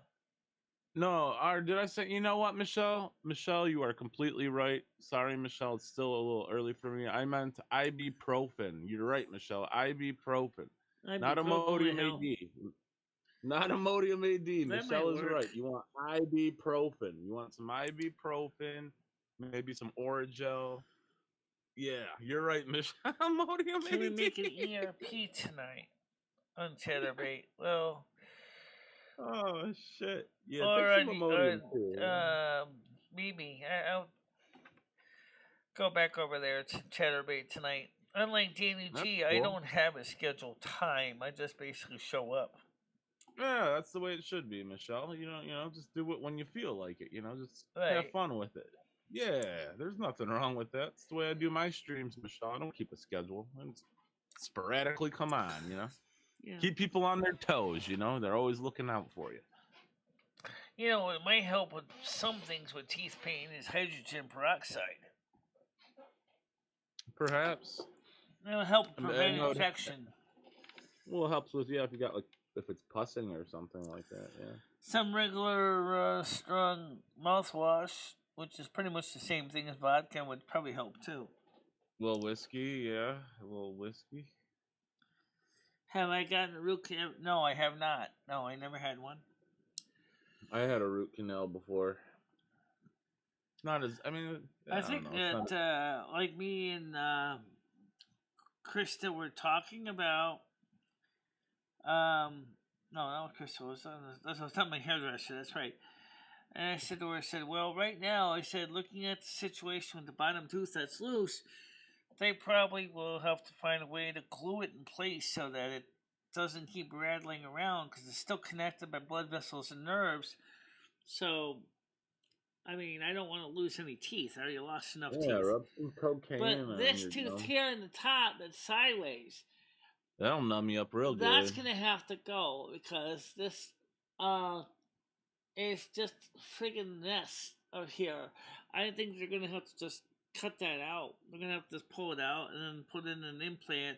[SPEAKER 2] No, did I say? You know what, Michelle? Michelle, you are completely right. Sorry, Michelle. It's still a little early for me. I meant ibuprofen. You're right, Michelle. Ibuprofen, not
[SPEAKER 1] Ibuprofen
[SPEAKER 2] Imodium
[SPEAKER 1] help.
[SPEAKER 2] AD. Not Imodium AD.
[SPEAKER 1] That might
[SPEAKER 2] Michelle is
[SPEAKER 1] work.
[SPEAKER 2] right. You want ibuprofen. You want some ibuprofen, maybe some Oragel. Yeah, you're right, Michelle. Imodium
[SPEAKER 1] Can we
[SPEAKER 2] AD.
[SPEAKER 1] make an ERP tonight on Chatterbait? Well,
[SPEAKER 2] Oh shit! Yeah, take
[SPEAKER 1] or
[SPEAKER 2] some Imodium too.
[SPEAKER 1] maybe I'll go back over there to Chatterbait tonight. Unlike Danny
[SPEAKER 2] That's
[SPEAKER 1] G, I
[SPEAKER 2] cool.
[SPEAKER 1] don't have a scheduled time. I just basically show up.
[SPEAKER 2] Yeah, that's the way it should be, Michelle. Just do it when you feel like it. Just have
[SPEAKER 1] Right.
[SPEAKER 2] fun with it. Yeah, there's nothing wrong with that. It's the way I do my streams, Michelle. I don't keep a schedule. I just sporadically come on.
[SPEAKER 1] Yeah.
[SPEAKER 2] Keep people on their toes. They're always looking out for you.
[SPEAKER 1] It might help with some things with teeth pain is hydrogen peroxide.
[SPEAKER 2] Perhaps.
[SPEAKER 1] It'll help
[SPEAKER 2] And
[SPEAKER 1] prevent
[SPEAKER 2] no,
[SPEAKER 1] infection.
[SPEAKER 2] well, it helps with if you got if it's pussing or something like that. Yeah.
[SPEAKER 1] Some regular strong mouthwash, which is pretty much the same thing as vodka, would probably help too.
[SPEAKER 2] A little whiskey, yeah. A little whiskey.
[SPEAKER 1] Have I gotten a root canal? No, I have not. No, I never had one.
[SPEAKER 2] I had a root canal before. Not as,
[SPEAKER 1] I think that like me and Krista were talking about. No, not Krista. I was telling my hairdresser. That's right. And I said to her, well, right now, I said, looking at the situation with the bottom tooth that's loose, they probably will have to find a way to glue it in place so that it doesn't keep rattling around because it's still connected by blood vessels and nerves. So, I don't want to lose any teeth. I already lost enough teeth.
[SPEAKER 2] Yeah, rub some cocaine
[SPEAKER 1] But this
[SPEAKER 2] your
[SPEAKER 1] tooth
[SPEAKER 2] gum.
[SPEAKER 1] here in the top that's sideways,
[SPEAKER 2] that'll numb you up real good.
[SPEAKER 1] that's going to have to go because this is just friggin' mess out here. I think they're going to have to just cut that out. They're going to have to just pull it out and then put in an implant.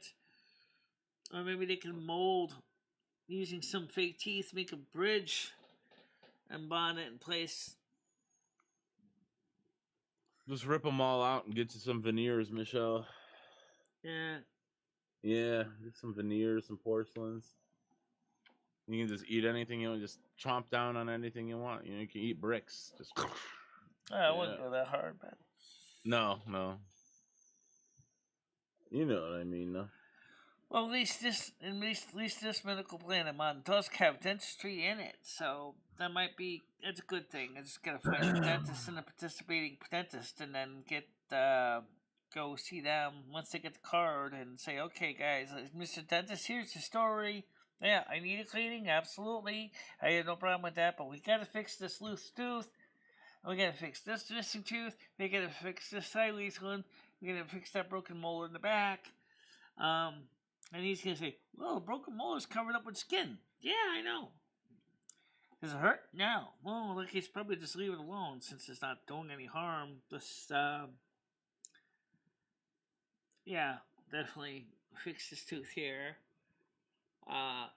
[SPEAKER 1] Or maybe they can mold using some fake teeth, make a bridge and bond it in place.
[SPEAKER 2] Just rip them all out and get you some veneers, Michelle.
[SPEAKER 1] Yeah.
[SPEAKER 2] Yeah, get some veneers, some porcelains. You can just eat anything you want. Just chomp down on anything you want. You can eat bricks. Just.
[SPEAKER 1] I wouldn't go that hard, but.
[SPEAKER 2] No. You know what I mean, though.
[SPEAKER 1] Well, at least this medical plan I'm on does have dentistry in it, so it's a good thing. I just gotta find a dentist and a participating dentist, and then go see them once they get the card and say, okay, guys, Mr. Dentist, here's the story. Yeah, I need a cleaning, absolutely. I have no problem with that, but we gotta fix this loose tooth. We gotta fix this missing tooth. We gotta fix this sideways one. We gotta fix that broken molar in the back. And he's gonna say, "Well, the broken molar is covered up with skin." Yeah, I know. Does it hurt? No. Well, look, he's probably just leave it alone since it's not doing any harm. This, yeah, definitely fix this tooth here.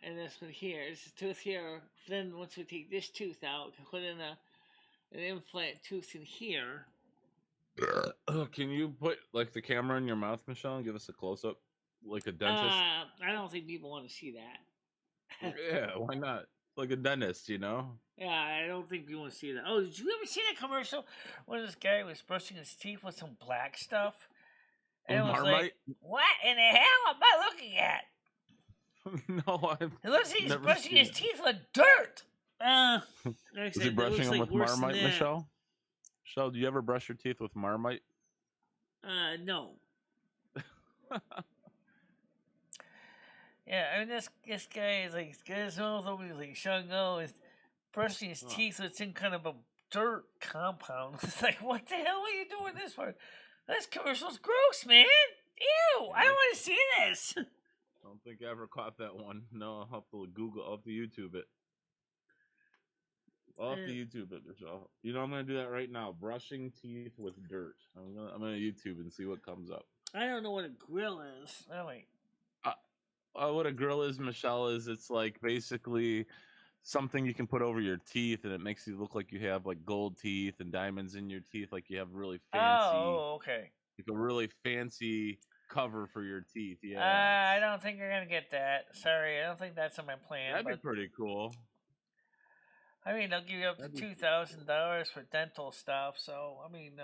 [SPEAKER 1] And this one here, this tooth here. Then once we take this tooth out, we can put in an implant tooth in here.
[SPEAKER 2] Can you put like the camera in your mouth, Michelle, and give us a close up, like a dentist?
[SPEAKER 1] I don't think people want to see that.
[SPEAKER 2] Yeah, why not? Like a dentist, you know?
[SPEAKER 1] Yeah, I don't think people want to see that. Oh, did you ever see that commercial where this guy was brushing his teeth with some black stuff? And it was
[SPEAKER 2] Marmite?
[SPEAKER 1] like, what in the hell am I looking at?
[SPEAKER 2] No, I've
[SPEAKER 1] It looks like he's
[SPEAKER 2] never
[SPEAKER 1] brushing
[SPEAKER 2] seen
[SPEAKER 1] his
[SPEAKER 2] it.
[SPEAKER 1] teeth with dirt.
[SPEAKER 2] Is he brushing them with Marmite, Michelle? Michelle, do you ever brush your teeth with Marmite?
[SPEAKER 1] No. Yeah, I mean this guy is like, his nose over like Shango is brushing his teeth with some kind of a dirt compound. It's like, what the hell are you doing this for? This commercial's gross, man. Ew, I don't want to see this.
[SPEAKER 2] I don't think I ever caught that one. No, I'll have to Google, I'll have to YouTube it. I'll have to YouTube it, Michelle. You know, I'm gonna do that right now. Brushing teeth with dirt. I'm gonna YouTube and see what comes up.
[SPEAKER 1] I don't know what a grill is. Oh wait.
[SPEAKER 2] What a grill is, Michelle, is it's like basically something you can put over your teeth, and it makes you look like you have like gold teeth and diamonds in your teeth, like you have really fancy.
[SPEAKER 1] Oh, okay.
[SPEAKER 2] Like a really fancy cover for your teeth. Yeah.
[SPEAKER 1] I don't think you're gonna get that. Sorry, I don't think that's in my plan.
[SPEAKER 2] That'd be pretty cool.
[SPEAKER 1] I mean, they'll give you up to $2,000 for dental stuff. So I mean,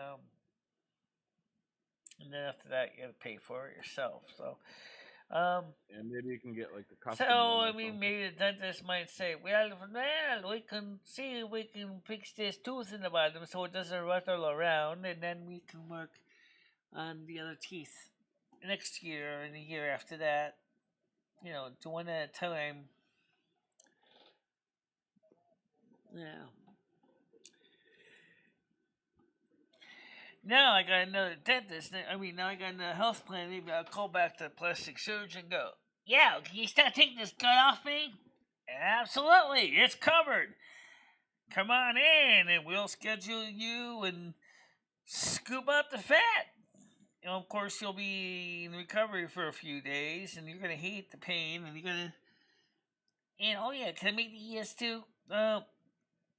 [SPEAKER 1] and then after that, you got to pay for it yourself. So.
[SPEAKER 2] And maybe you can get like a custom.
[SPEAKER 1] So I mean, maybe the dentist might say, "Well, we can see if we can fix this tooth in the bottom so it doesn't rattle around, and then we can work on the other teeth next year and the year after that. You know, do one at a time." Yeah. Now I got another dentist. I mean, now I got another health plan. Maybe I'll call back to the plastic surgeon and go, "Yeah, can you start taking this gut off me?" "Absolutely, it's covered. Come on in and we'll schedule you and scoop out the fat." You know, of course, you'll be in recovery for a few days and you're going to hate the pain and you're going to. And oh, yeah, can I make the ears too?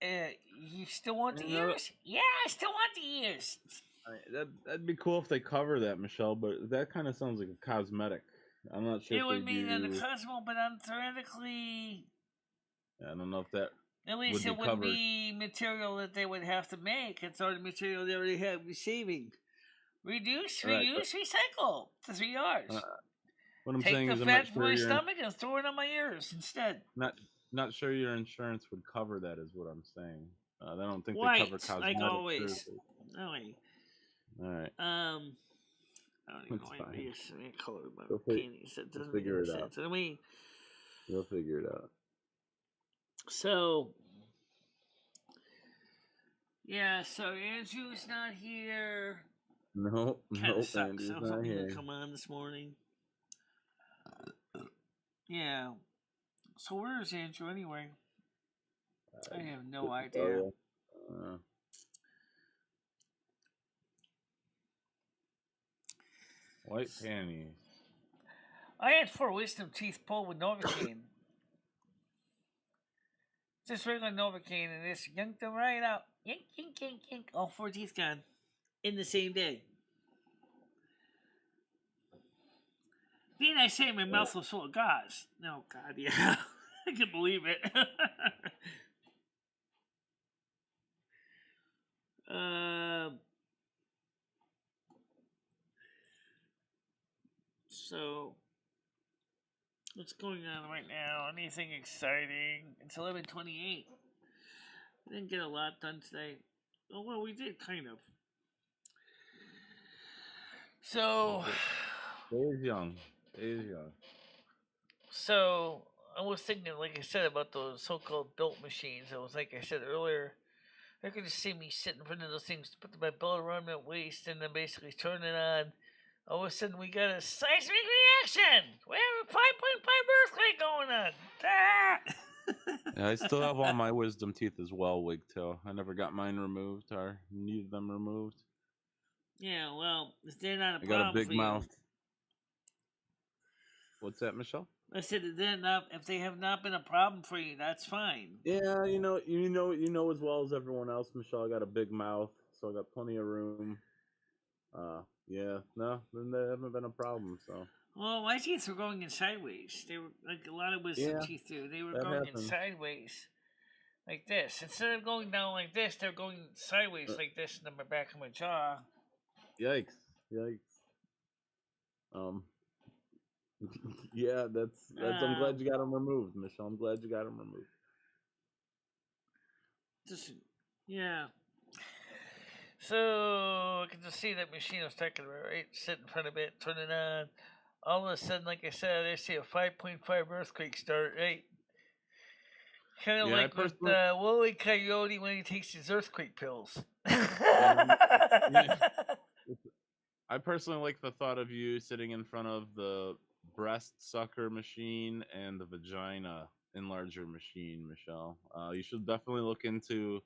[SPEAKER 1] You still want the ears? Yeah, I still want the ears.
[SPEAKER 2] That'd be cool if they cover that, Michelle, but that kind of sounds like a cosmetic. I'm not sure.
[SPEAKER 1] It would mean on the Cosmo, but theoretically,
[SPEAKER 2] I don't know if that.
[SPEAKER 1] At least it would be material that they would have to make. It's already material they already have receiving. Reduce, reuse, recycle. The 3 R's.
[SPEAKER 2] What I'm
[SPEAKER 1] Take
[SPEAKER 2] saying
[SPEAKER 1] the
[SPEAKER 2] is, I'm
[SPEAKER 1] fat
[SPEAKER 2] not
[SPEAKER 1] from
[SPEAKER 2] sure
[SPEAKER 1] my stomach and throw it on my ears instead.
[SPEAKER 2] Not sure your insurance would cover that, is what I'm saying. I don't think
[SPEAKER 1] White,
[SPEAKER 2] they cover cosmetic.
[SPEAKER 1] like always.
[SPEAKER 2] All right.
[SPEAKER 1] I don't even know why I colored my panties. That doesn't make any sense. I mean,
[SPEAKER 2] you'll figure it out.
[SPEAKER 1] So, yeah. So Andrew's not here.
[SPEAKER 2] Nope.
[SPEAKER 1] Andrew's
[SPEAKER 2] not here.
[SPEAKER 1] Come on this morning. Yeah. So where is Andrew anyway? I have no idea.
[SPEAKER 2] White panties.
[SPEAKER 1] I had 4 wisdom teeth pulled with Novocaine. Just regular Novocaine, and this yanked them right out. Yank, yank, yank, yank. All 4 teeth gone in the same day. Being I say my mouth was full of gauze. No, God, yeah. I can believe it. So, what's going on right now? Anything exciting? It's 11:28. We didn't get a lot done today. Oh, well, we did, kind of. So...
[SPEAKER 2] Day is young.
[SPEAKER 1] So, I was thinking, like I said, about those so-called built machines. It was like I said earlier. I could just see me sitting in front of those things, put my belt around my waist, and then basically turn it on. All of a sudden, we got a seismic reaction. We have a 5.5 earthquake going on. Ah!
[SPEAKER 2] Yeah, I still have all my wisdom teeth as well, Wigtail. I never got mine removed or needed them removed.
[SPEAKER 1] Yeah, well, if they're not a
[SPEAKER 2] I got a
[SPEAKER 1] problem
[SPEAKER 2] big
[SPEAKER 1] for
[SPEAKER 2] mouth.
[SPEAKER 1] you.
[SPEAKER 2] What's that, Michelle?
[SPEAKER 1] I said if they have not been a problem for you, that's fine.
[SPEAKER 2] Yeah, you know as well as everyone else, Michelle. I got a big mouth, so I got plenty of room. Yeah, no, then they haven't been a problem. So
[SPEAKER 1] Well, my teeth were going in sideways. They were like a lot of wisdom
[SPEAKER 2] yeah,
[SPEAKER 1] teeth do. They were
[SPEAKER 2] that
[SPEAKER 1] going in
[SPEAKER 2] happens.
[SPEAKER 1] sideways, like this. Instead of going down like this, they're going sideways like this in the back of my jaw.
[SPEAKER 2] Yikes! Yikes! Yeah, that's. I'm glad you got them removed, Michelle. I'm glad you got them removed.
[SPEAKER 1] Just yeah. So I can just see that machine I was talking about, right? Sit in front of it, turn it on. All of a sudden, like I said, I see a 5.5 earthquake start, right? Kind of
[SPEAKER 2] Yeah,
[SPEAKER 1] like with Wile E. Coyote when he takes his earthquake pills.
[SPEAKER 2] Yeah. I personally like the thought of you sitting in front of the breast sucker machine and the vagina enlarger machine, Michelle. You should definitely look into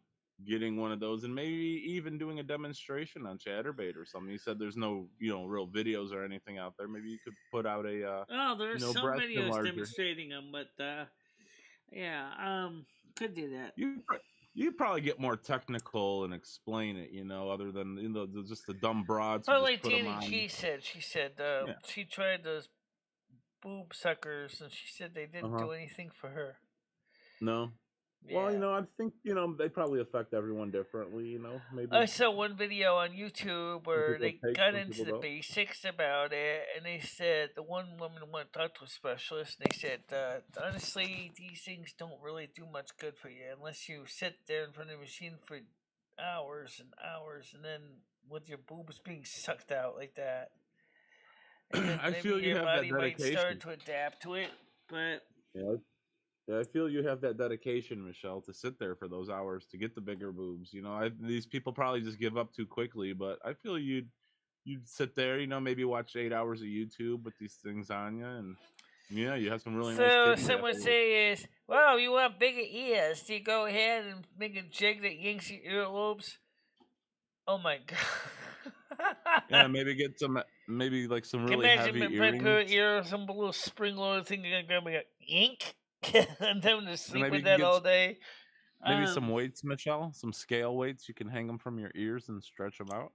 [SPEAKER 2] getting one of those and maybe even doing a demonstration on Chatterbait or something. You said there's no, real videos or anything out there. Maybe you could put out a,
[SPEAKER 1] Oh, there's some
[SPEAKER 2] breast
[SPEAKER 1] videos
[SPEAKER 2] enlarger.
[SPEAKER 1] demonstrating them, but yeah, could do that.
[SPEAKER 2] You probably get more technical and explain it, other than just the dumb broads.
[SPEAKER 1] But like Danny G said, she said she tried those boob suckers and she said they didn't do anything for her.
[SPEAKER 2] No.
[SPEAKER 1] Yeah.
[SPEAKER 2] Well, I think they probably affect everyone differently. Maybe
[SPEAKER 1] I saw one video on YouTube where they got into the basics about it, and they said the one woman went to talk to a specialist, and they said, honestly, these things don't really do much good for you unless you sit there in front of the machine for hours and hours, and then with your boobs being sucked out like that. And then
[SPEAKER 2] I feel you
[SPEAKER 1] your
[SPEAKER 2] have
[SPEAKER 1] body
[SPEAKER 2] that
[SPEAKER 1] might
[SPEAKER 2] dedication.
[SPEAKER 1] start to adapt to it, but
[SPEAKER 2] yeah, I feel you have that dedication, Michelle, to sit there for those hours to get the bigger boobs. These people probably just give up too quickly, but I feel you'd sit there, maybe watch 8 hours of YouTube with these things on you, and yeah, you have some really nice titties.
[SPEAKER 1] So some would say is, well, you want bigger ears? Do you go ahead and make a jig that yanks your earlobes? Oh my god.
[SPEAKER 2] Yeah, maybe get some, like some really heavy earrings.
[SPEAKER 1] Imagine my ear, some little spring-loaded thing you're gonna grab me a yank, and then just sleep with that all day.
[SPEAKER 2] Maybe some weights, Michelle, some scale weights. You can hang them from your ears and stretch them out.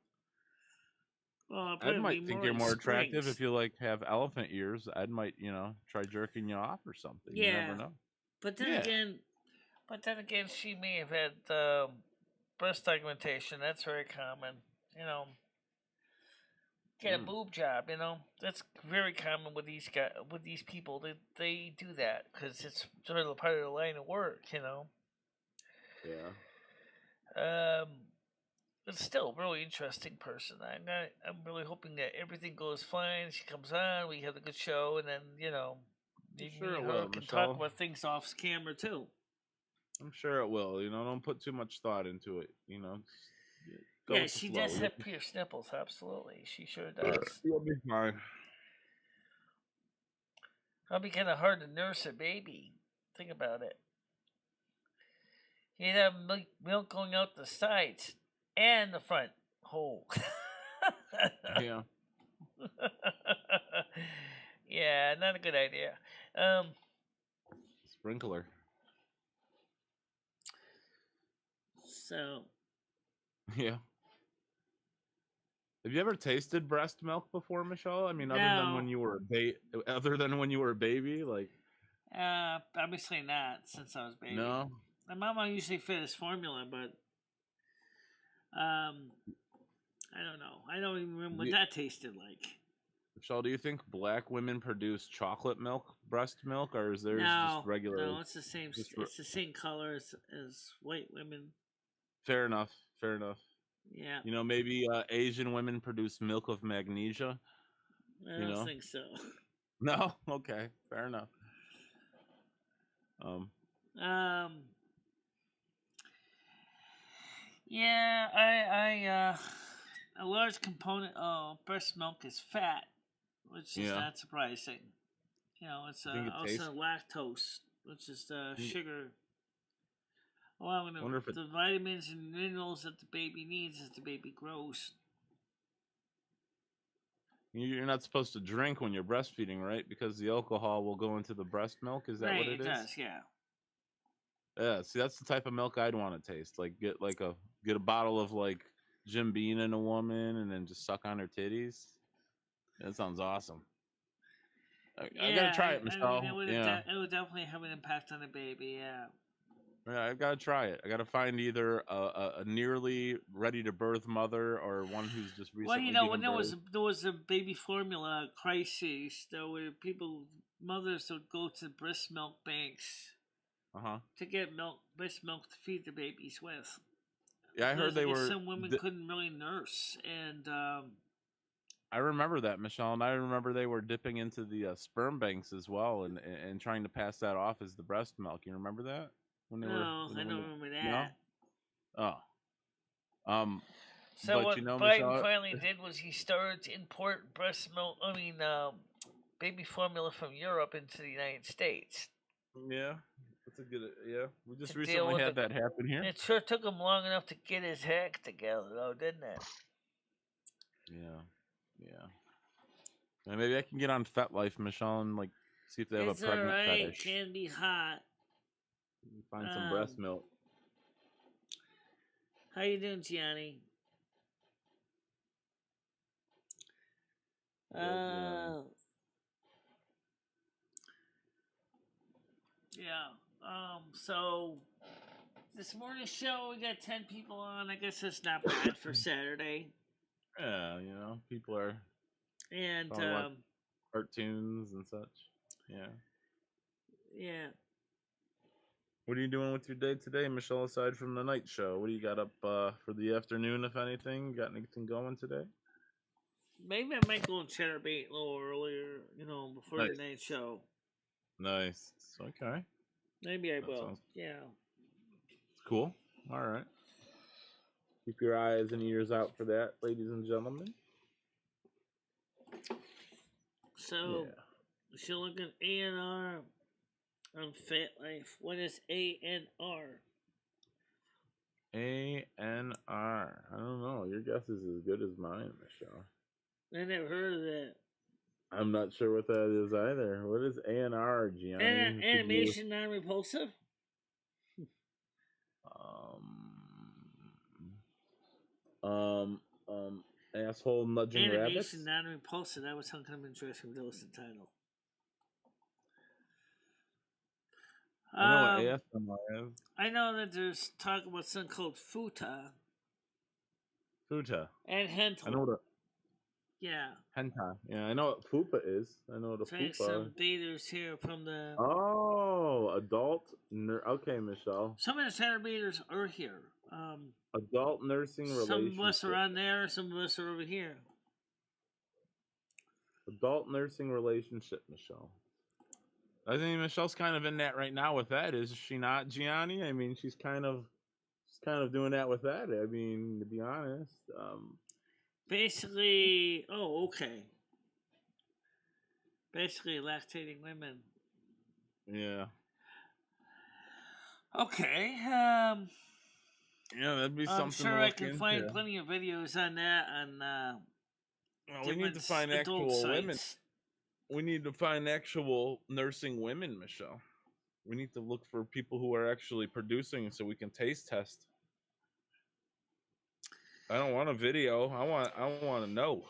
[SPEAKER 1] Well,
[SPEAKER 2] I might think you're more attractive if you have elephant ears. I might, try jerking you off or something. Yeah. You never know.
[SPEAKER 1] But then again, she may have had breast augmentation. That's very common. Get a boob job. That's very common with these guys, with these people. They do that because it's sort of a part of the line of work.
[SPEAKER 2] Yeah.
[SPEAKER 1] It's still a really interesting person. I'm really hoping that everything goes fine. She comes on, we have a good show, and then me and her can talk about things off camera too.
[SPEAKER 2] I'm sure it will. Don't put too much thought into it.
[SPEAKER 1] Yeah, she does have pierced nipples. Absolutely, she sure does.
[SPEAKER 2] You'll be fine.
[SPEAKER 1] It'll be kind of hard to nurse a baby. Think about it. You'd have milk going out the sides and the front hole.
[SPEAKER 2] Yeah.
[SPEAKER 1] Yeah, not a good idea.
[SPEAKER 2] Sprinkler.
[SPEAKER 1] So.
[SPEAKER 2] Yeah. Have you ever tasted breast milk before, Michelle? I mean,
[SPEAKER 1] no.
[SPEAKER 2] other than when you were a baby, like.
[SPEAKER 1] Obviously not, since I was a baby.
[SPEAKER 2] No.
[SPEAKER 1] My mama usually fed us formula, but I don't know. I don't even remember what that tasted like.
[SPEAKER 2] Michelle, do you think black women produce chocolate milk, breast milk, or is theirs just regular?
[SPEAKER 1] No, it's the same. It's the same color as white women.
[SPEAKER 2] Fair enough.
[SPEAKER 1] Yeah.
[SPEAKER 2] Maybe Asian women produce milk of magnesia.
[SPEAKER 1] I don't think so.
[SPEAKER 2] No? Okay, fair enough.
[SPEAKER 1] Um, yeah, a large component of breast milk is fat, which is
[SPEAKER 2] Yeah,
[SPEAKER 1] not surprising. You know, it's
[SPEAKER 2] I think it tastes.
[SPEAKER 1] also lactose, which is the
[SPEAKER 2] I
[SPEAKER 1] sugar, along with
[SPEAKER 2] wonder if it.
[SPEAKER 1] the vitamins and minerals that the baby needs as the baby grows.
[SPEAKER 2] You're not supposed to drink when you're breastfeeding, right? Because the alcohol will go into the breast milk. Is that
[SPEAKER 1] Right,
[SPEAKER 2] what it
[SPEAKER 1] it
[SPEAKER 2] is?
[SPEAKER 1] does, yeah.
[SPEAKER 2] Yeah. See, that's the type of milk I'd want to taste. Like get a bottle of like Jim Beam in a woman, and then just suck on her titties. That sounds awesome. I gotta
[SPEAKER 1] Yeah,
[SPEAKER 2] try it,
[SPEAKER 1] I mean,
[SPEAKER 2] Michelle. Yeah.
[SPEAKER 1] it would definitely have an impact on the baby. Yeah.
[SPEAKER 2] Yeah, I've got to try it. I got to find either a nearly ready to birth mother or one who's just
[SPEAKER 1] Well, you
[SPEAKER 2] recently
[SPEAKER 1] know, when
[SPEAKER 2] given birth.
[SPEAKER 1] there was a baby formula crisis, there were mothers would go to breast milk banks
[SPEAKER 2] Uh huh.
[SPEAKER 1] to get breast milk to feed their babies with,
[SPEAKER 2] Yeah, I heard
[SPEAKER 1] because I
[SPEAKER 2] they
[SPEAKER 1] guess
[SPEAKER 2] were.
[SPEAKER 1] some women couldn't really nurse, and
[SPEAKER 2] I remember that, Michelle, and I remember they were dipping into the sperm banks as well, and trying to pass that off as the breast milk. You remember that when they were
[SPEAKER 1] no, I
[SPEAKER 2] when
[SPEAKER 1] don't
[SPEAKER 2] they,
[SPEAKER 1] remember
[SPEAKER 2] no.
[SPEAKER 1] that.
[SPEAKER 2] Oh. Um.
[SPEAKER 1] So
[SPEAKER 2] But you
[SPEAKER 1] what
[SPEAKER 2] know,
[SPEAKER 1] Biden
[SPEAKER 2] Michelle.
[SPEAKER 1] finally did was he started to import breast milk. I mean, baby formula from Europe into the United States
[SPEAKER 2] Yeah, that's a good. Yeah, we
[SPEAKER 1] to
[SPEAKER 2] just
[SPEAKER 1] deal
[SPEAKER 2] recently
[SPEAKER 1] with
[SPEAKER 2] had
[SPEAKER 1] the.
[SPEAKER 2] that happen here.
[SPEAKER 1] It sure took him long enough to get his act together, though, didn't it?
[SPEAKER 2] Yeah. Yeah. And maybe I can get on FetLife, Michelle, and like see if they have a
[SPEAKER 1] It's
[SPEAKER 2] pregnant
[SPEAKER 1] alright.
[SPEAKER 2] fetish.
[SPEAKER 1] Can be hot.
[SPEAKER 2] Find some breast
[SPEAKER 1] Um,
[SPEAKER 2] milk.
[SPEAKER 1] how you doing, Gianni?
[SPEAKER 2] Good old Gianni.
[SPEAKER 1] Uh, yeah. So this morning's show we got 10 people on. I guess that's not bad for Saturday.
[SPEAKER 2] Yeah, people are
[SPEAKER 1] And
[SPEAKER 2] probably watching cartoons and such. Yeah.
[SPEAKER 1] yeah.
[SPEAKER 2] What are you doing with your day today, Michelle, aside from the night show? What do you got up for the afternoon, if anything? Got anything going today?
[SPEAKER 1] Maybe I might go and chatterbait a little earlier, before the
[SPEAKER 2] Nice.
[SPEAKER 1] night show.
[SPEAKER 2] Nice. Okay.
[SPEAKER 1] Maybe I
[SPEAKER 2] That
[SPEAKER 1] will.
[SPEAKER 2] sounds
[SPEAKER 1] Yeah.
[SPEAKER 2] cool. All right. Keep your eyes and ears out for that, ladies and gentlemen.
[SPEAKER 1] So,
[SPEAKER 2] Yeah.
[SPEAKER 1] she look at ANR on Fat Life. What is ANR?
[SPEAKER 2] ANR. I don't know. Your guess is as good as mine, Michelle.
[SPEAKER 1] I never heard of that.
[SPEAKER 2] I'm not sure what that is either. What is ANR, Gianni?
[SPEAKER 1] Animation non-repulsive?
[SPEAKER 2] Um, asshole nudging rabbits.
[SPEAKER 1] Animation non-repulsive. That was some kind of interesting. That was the title.
[SPEAKER 2] I know what ASMR is.
[SPEAKER 1] I know that there's talk about something called futa.
[SPEAKER 2] Futa.
[SPEAKER 1] And hentai.
[SPEAKER 2] I know what a
[SPEAKER 1] yeah.
[SPEAKER 2] hentai. Yeah, I know what fupa is. I know what a
[SPEAKER 1] Thanks
[SPEAKER 2] fupa.
[SPEAKER 1] some baiters here from the.
[SPEAKER 2] Oh, adult. Okay, Michelle.
[SPEAKER 1] Some of the center baiters are here.
[SPEAKER 2] Adult nursing relationship.
[SPEAKER 1] Some of us are on there. Some of us are over here.
[SPEAKER 2] Adult nursing relationship, Michelle. I think Michelle's kind of in that right now with that, is she not, Gianni? I mean, she's kind of doing that with that. I mean, to be honest.
[SPEAKER 1] Basically, okay. Basically, lactating women.
[SPEAKER 2] Yeah.
[SPEAKER 1] Okay.
[SPEAKER 2] Yeah, that'd be something.
[SPEAKER 1] I'm sure I can find plenty of videos on that on.
[SPEAKER 2] Well, we need to find actual women. We need to find actual nursing women, Michelle. We need to look for people who are actually producing so we can taste test. I don't want a video. I want to know.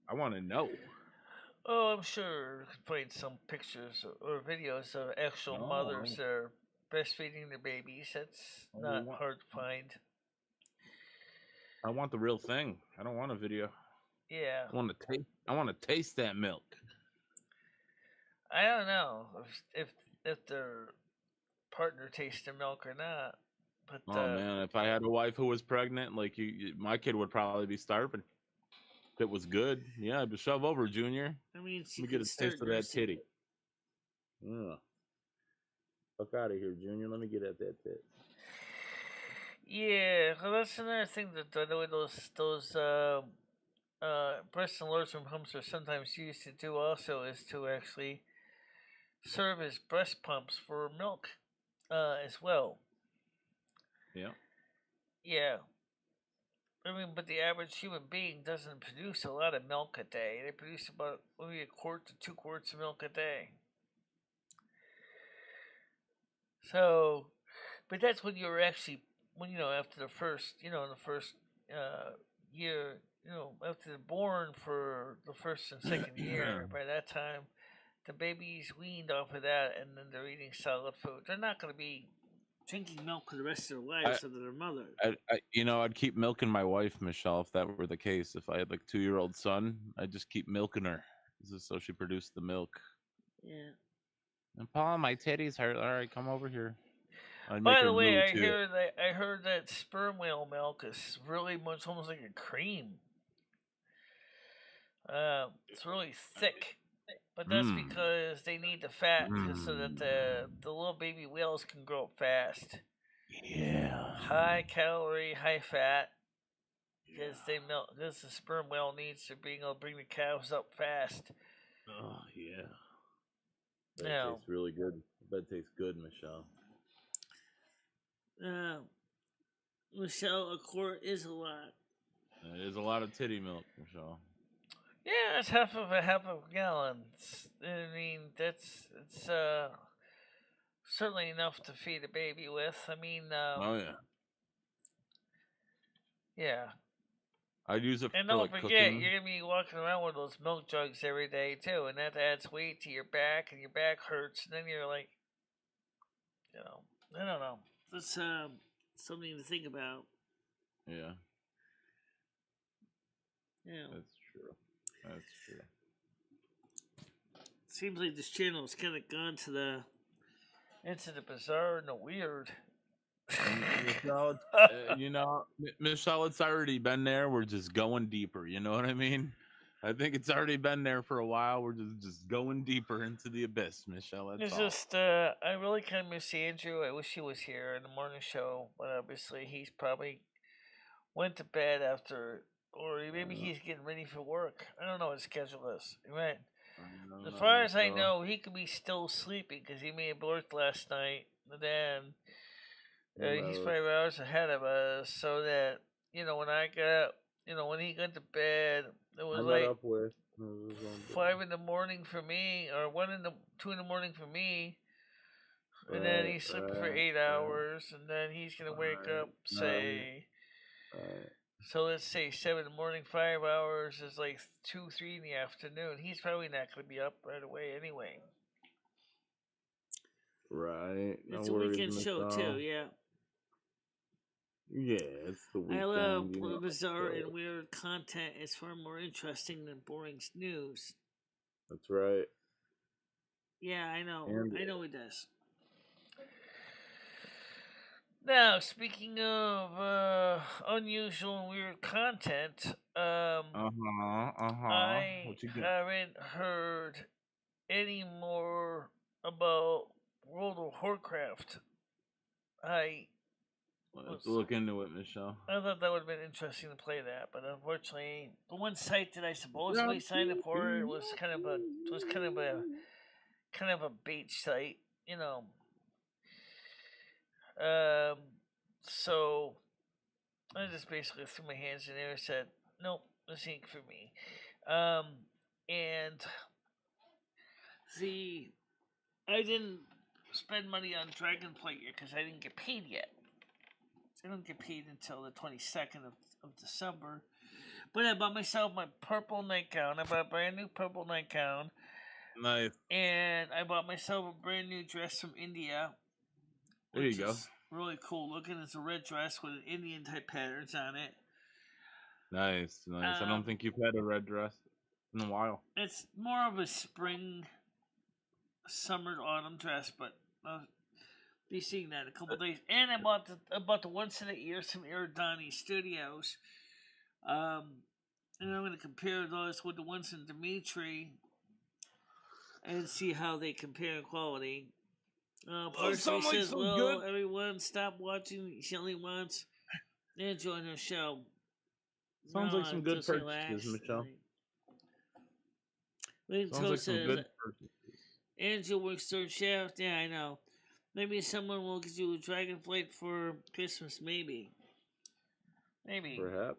[SPEAKER 2] I want to know.
[SPEAKER 1] Oh, I'm sure you can find some pictures or videos of actual mothers that are breastfeeding their babies. That's not hard to find.
[SPEAKER 2] I want the real thing. I don't want a video.
[SPEAKER 1] Yeah.
[SPEAKER 2] I want to taste that milk.
[SPEAKER 1] I don't know if their partner tastes their milk or not. But
[SPEAKER 2] man, if I had a wife who was pregnant, like my kid would probably be starving. If it was good, yeah, I'd shove over, Junior.
[SPEAKER 1] I mean,
[SPEAKER 2] let me get a taste of that titty. Yeah. Fuck out of here, Junior. Let me get at that tit.
[SPEAKER 1] Yeah, well, that's another thing that the way those breast enlargement pumps are sometimes used to do also is to actually serve as breast pumps for milk as well.
[SPEAKER 2] Yeah.
[SPEAKER 1] Yeah. I mean, but the average human being doesn't produce a lot of milk a day. They produce about maybe a quart to 2 quarts of milk a day. So, but that's when you're actually, when after the first, the first year, after they're born for the first and second year. By that time, the baby's weaned off of that, and then they're eating solid food. They're not going to be drinking milk for the rest of their lives under their mother.
[SPEAKER 2] I'd keep milking my wife, Michelle, if that were the case. If I had like a 2-year-old son, I'd just keep milking her, just so she produced the milk.
[SPEAKER 1] Yeah.
[SPEAKER 2] And Paul, my titties hurt. All right, come over here.
[SPEAKER 1] By the way, I heard that sperm whale milk is really much almost like a cream. It's really thick, but that's because they need the fat so that the little baby whales can grow up fast.
[SPEAKER 2] Yeah.
[SPEAKER 1] High calorie, high fat. Because because the sperm whale needs to be able to bring the cows up fast.
[SPEAKER 2] Oh yeah. That tastes really good. That tastes good, Michelle.
[SPEAKER 1] Michelle, a quart is a lot.
[SPEAKER 2] It is a lot of titty milk, Michelle.
[SPEAKER 1] Yeah, it's half of a gallon. I mean, it's certainly enough to feed a baby with. I mean,
[SPEAKER 2] oh yeah.
[SPEAKER 1] Yeah.
[SPEAKER 2] I'd use it
[SPEAKER 1] and
[SPEAKER 2] for
[SPEAKER 1] don't
[SPEAKER 2] like
[SPEAKER 1] forget,
[SPEAKER 2] cooking.
[SPEAKER 1] you're gonna be walking around with those milk jugs every day too, and that adds weight to your back, and your back hurts, and then you're like, I don't know. That's something to think about.
[SPEAKER 2] Yeah.
[SPEAKER 1] Yeah.
[SPEAKER 2] That's true. That's true.
[SPEAKER 1] Seems like this channel has kind of gone into the bizarre and the weird.
[SPEAKER 2] Michelle, Michelle, it's already been there. We're just going deeper. You know what I mean? I think it's already been there for a while. We're just going deeper into the abyss, Michelle. That's
[SPEAKER 1] It's
[SPEAKER 2] all.
[SPEAKER 1] just, I really kind of miss Andrew. I wish he was here in the morning show, but obviously he's probably went to bed after, or maybe he's getting ready for work. I don't know what his schedule is. Right. As far as I know, he could be still sleeping because he may have worked last night. And then he's 5 hours ahead of us, so that when I got, when he got to bed, it was like 5 in the morning for me, or 2 in the morning for me. And then he's sleeping for 8 hours, and then he's gonna wake up, say. So let's say 7 in the morning, 5 hours is like 2, 3 in the afternoon. He's probably not going to be up right away anyway.
[SPEAKER 2] Right.
[SPEAKER 1] It's a weekend show too, yeah.
[SPEAKER 2] Yeah, it's the weekend.
[SPEAKER 1] I love bizarre and weird content. It's far more interesting than boring news.
[SPEAKER 2] That's right.
[SPEAKER 1] Yeah, I know. I know he does. Now, speaking of unusual and weird content, I haven't heard any more about World of Warcraft.
[SPEAKER 2] Let's look into it, Michelle.
[SPEAKER 1] I thought that would have been interesting to play that, but unfortunately, the one site that I supposedly signed up for was kind of a bait site, So I just basically threw my hands in there and said, nope, this ain't for me. And I didn't spend money on Dragonflight yet because I didn't get paid yet. I don't get paid until the 22nd of December. But I bought myself my purple nightgown. I bought a brand new purple nightgown.
[SPEAKER 2] Nice.
[SPEAKER 1] And I bought myself a brand new dress from India.
[SPEAKER 2] There you go.
[SPEAKER 1] Really cool looking. It's a red dress with Indian type patterns on it.
[SPEAKER 2] Nice. I don't think you've had a red dress in a while.
[SPEAKER 1] It's more of a spring, summer, autumn dress, but I'll be seeing that in a couple days. And I bought the one set of ears from Iridani Studios. And I'm going to compare those with the ones in Dimitri and see how they compare in quality. Parsley
[SPEAKER 2] sound like
[SPEAKER 1] says,
[SPEAKER 2] some
[SPEAKER 1] well,
[SPEAKER 2] good.
[SPEAKER 1] everyone stop watching. She only wants to join her show.
[SPEAKER 2] Sounds
[SPEAKER 1] No,
[SPEAKER 2] like some good
[SPEAKER 1] just
[SPEAKER 2] purchases,
[SPEAKER 1] relax.
[SPEAKER 2] Michelle.
[SPEAKER 1] Linto
[SPEAKER 2] Sounds like some
[SPEAKER 1] says,
[SPEAKER 2] good purchases.
[SPEAKER 1] Angel works third shift. Yeah, I know. Maybe someone will get you a Dragonflight for Christmas. Maybe.
[SPEAKER 2] Perhaps.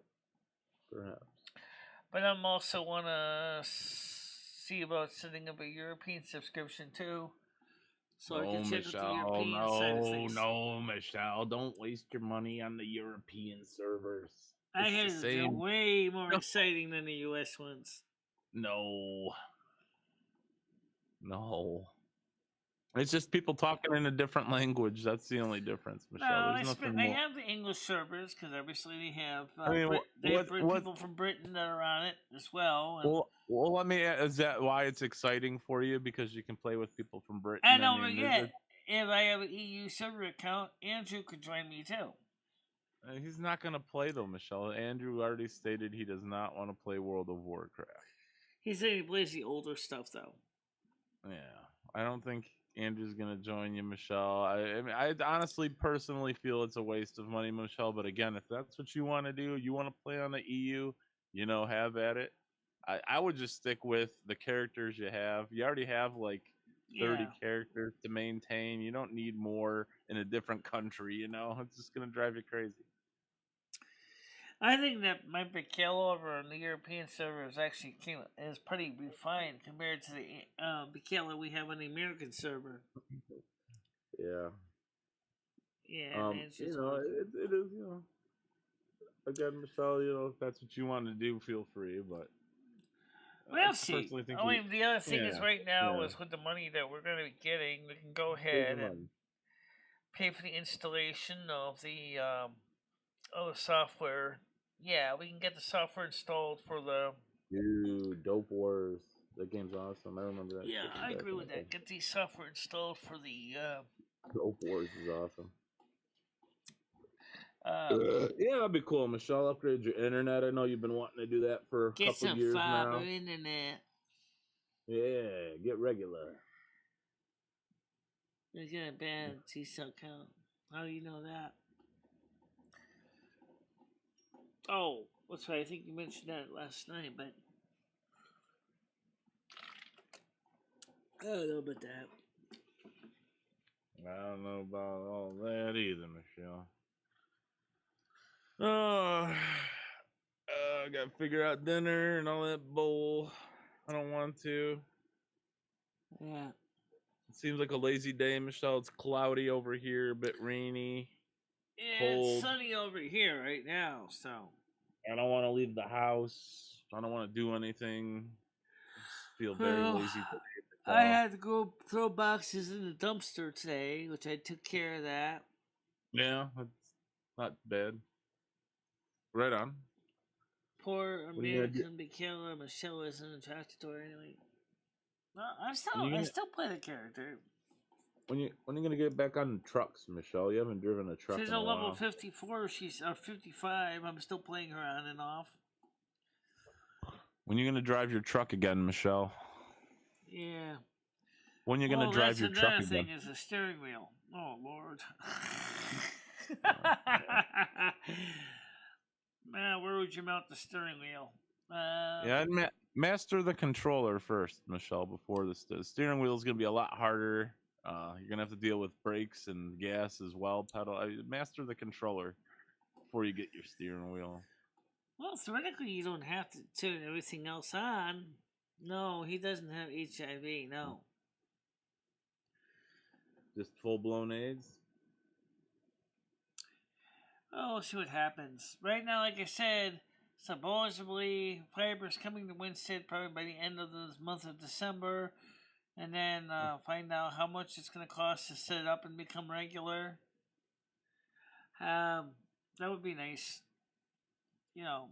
[SPEAKER 1] But I'm also want to see about setting up a European subscription too. So I
[SPEAKER 2] No,
[SPEAKER 1] can check out the
[SPEAKER 2] Michelle.
[SPEAKER 1] European side of things.
[SPEAKER 2] No, Michelle. Don't waste your money on the European servers.
[SPEAKER 1] I
[SPEAKER 2] It's
[SPEAKER 1] heard
[SPEAKER 2] the
[SPEAKER 1] they're
[SPEAKER 2] same.
[SPEAKER 1] way more exciting than the US ones.
[SPEAKER 2] No. It's just people talking in a different language. That's the only difference, Michelle.
[SPEAKER 1] No,
[SPEAKER 2] There's nothing
[SPEAKER 1] they
[SPEAKER 2] more.
[SPEAKER 1] have the English servers because obviously they have
[SPEAKER 2] I mean,
[SPEAKER 1] people from Britain that are on it as well. And
[SPEAKER 2] well, let me. Is that why it's exciting for you? Because you can play with people from Britain.
[SPEAKER 1] and don't forget, if I have an EU server account, Andrew could join me too.
[SPEAKER 2] He's not going to play though, Michelle. Andrew already stated he does not want to play World of Warcraft.
[SPEAKER 1] He said he plays the older stuff though.
[SPEAKER 2] Yeah, I don't think Andrew's gonna join you, Michelle. I mean, I honestly, personally feel it's a waste of money, Michelle. But again, if that's what you want to do, you want to play on the EU, have at it. I would just stick with the characters you have. You already have like 30 characters to maintain. You don't need more in a different country. It's just gonna drive you crazy.
[SPEAKER 1] I think that my Bikala over on the European server is pretty refined compared to the Bikala we have on the American server.
[SPEAKER 2] Yeah.
[SPEAKER 1] Yeah,
[SPEAKER 2] it is. Again, Michelle, if that's what you want to do, feel free. But
[SPEAKER 1] we'll see. The other thing is right now is with the money that we're going to be getting, we can go ahead and pay for the installation of the software. Yeah, we can get the software installed for the.
[SPEAKER 2] Dude, Dope Wars. That game's awesome. I remember that.
[SPEAKER 1] Yeah, I agree with that. Get the software installed for the.
[SPEAKER 2] Dope Wars is awesome. Yeah, that'd be cool, Michelle. Upgrade your internet. I know you've been wanting to do that for a couple of years now.
[SPEAKER 1] Get some fiber internet.
[SPEAKER 2] Yeah, get regular.
[SPEAKER 1] You get a bad T-cell count. How do you know that? Oh, that's right. I think you mentioned that last night, but I don't know about that.
[SPEAKER 2] I don't know about all that either, Michelle. Oh, I gotta figure out dinner and all that bull. I don't want to.
[SPEAKER 1] Yeah.
[SPEAKER 2] It seems like a lazy day, Michelle. It's cloudy over here, a bit rainy.
[SPEAKER 1] Yeah,
[SPEAKER 2] cold.
[SPEAKER 1] It's sunny over here right now, so.
[SPEAKER 2] I don't want to leave the house. I don't want to do anything. I just feel very lazy today.
[SPEAKER 1] I had to go throw boxes in the dumpster today, which I took care of that.
[SPEAKER 2] Yeah, that's not bad. Right on.
[SPEAKER 1] Poor American Bikala. Michelle isn't attracted to her anyway. No, I still play the character.
[SPEAKER 2] When you gonna get back on trucks, Michelle? You haven't driven a truck.
[SPEAKER 1] She's a level 54. She's 55. I'm still playing her on and off.
[SPEAKER 2] When you gonna drive your truck again, Michelle?
[SPEAKER 1] Yeah.
[SPEAKER 2] When you gonna drive your truck again?
[SPEAKER 1] Another thing is the steering wheel. Oh Lord. Man, where would you mount the steering wheel?
[SPEAKER 2] I'd master the controller first, Michelle. Before the steering wheel is gonna be a lot harder. You're gonna have to deal with brakes and gas as well. Master the controller before you get your steering wheel.
[SPEAKER 1] Well, theoretically, you don't have to turn everything else on. No, he doesn't have HIV. No.
[SPEAKER 2] Just full-blown AIDS?
[SPEAKER 1] Oh, we'll see what happens. Right now, like I said, supposedly fiber's coming to Winston probably by the end of this month of December. And then find out how much it's going to cost to set it up and become regular. That would be nice.
[SPEAKER 2] Yeah.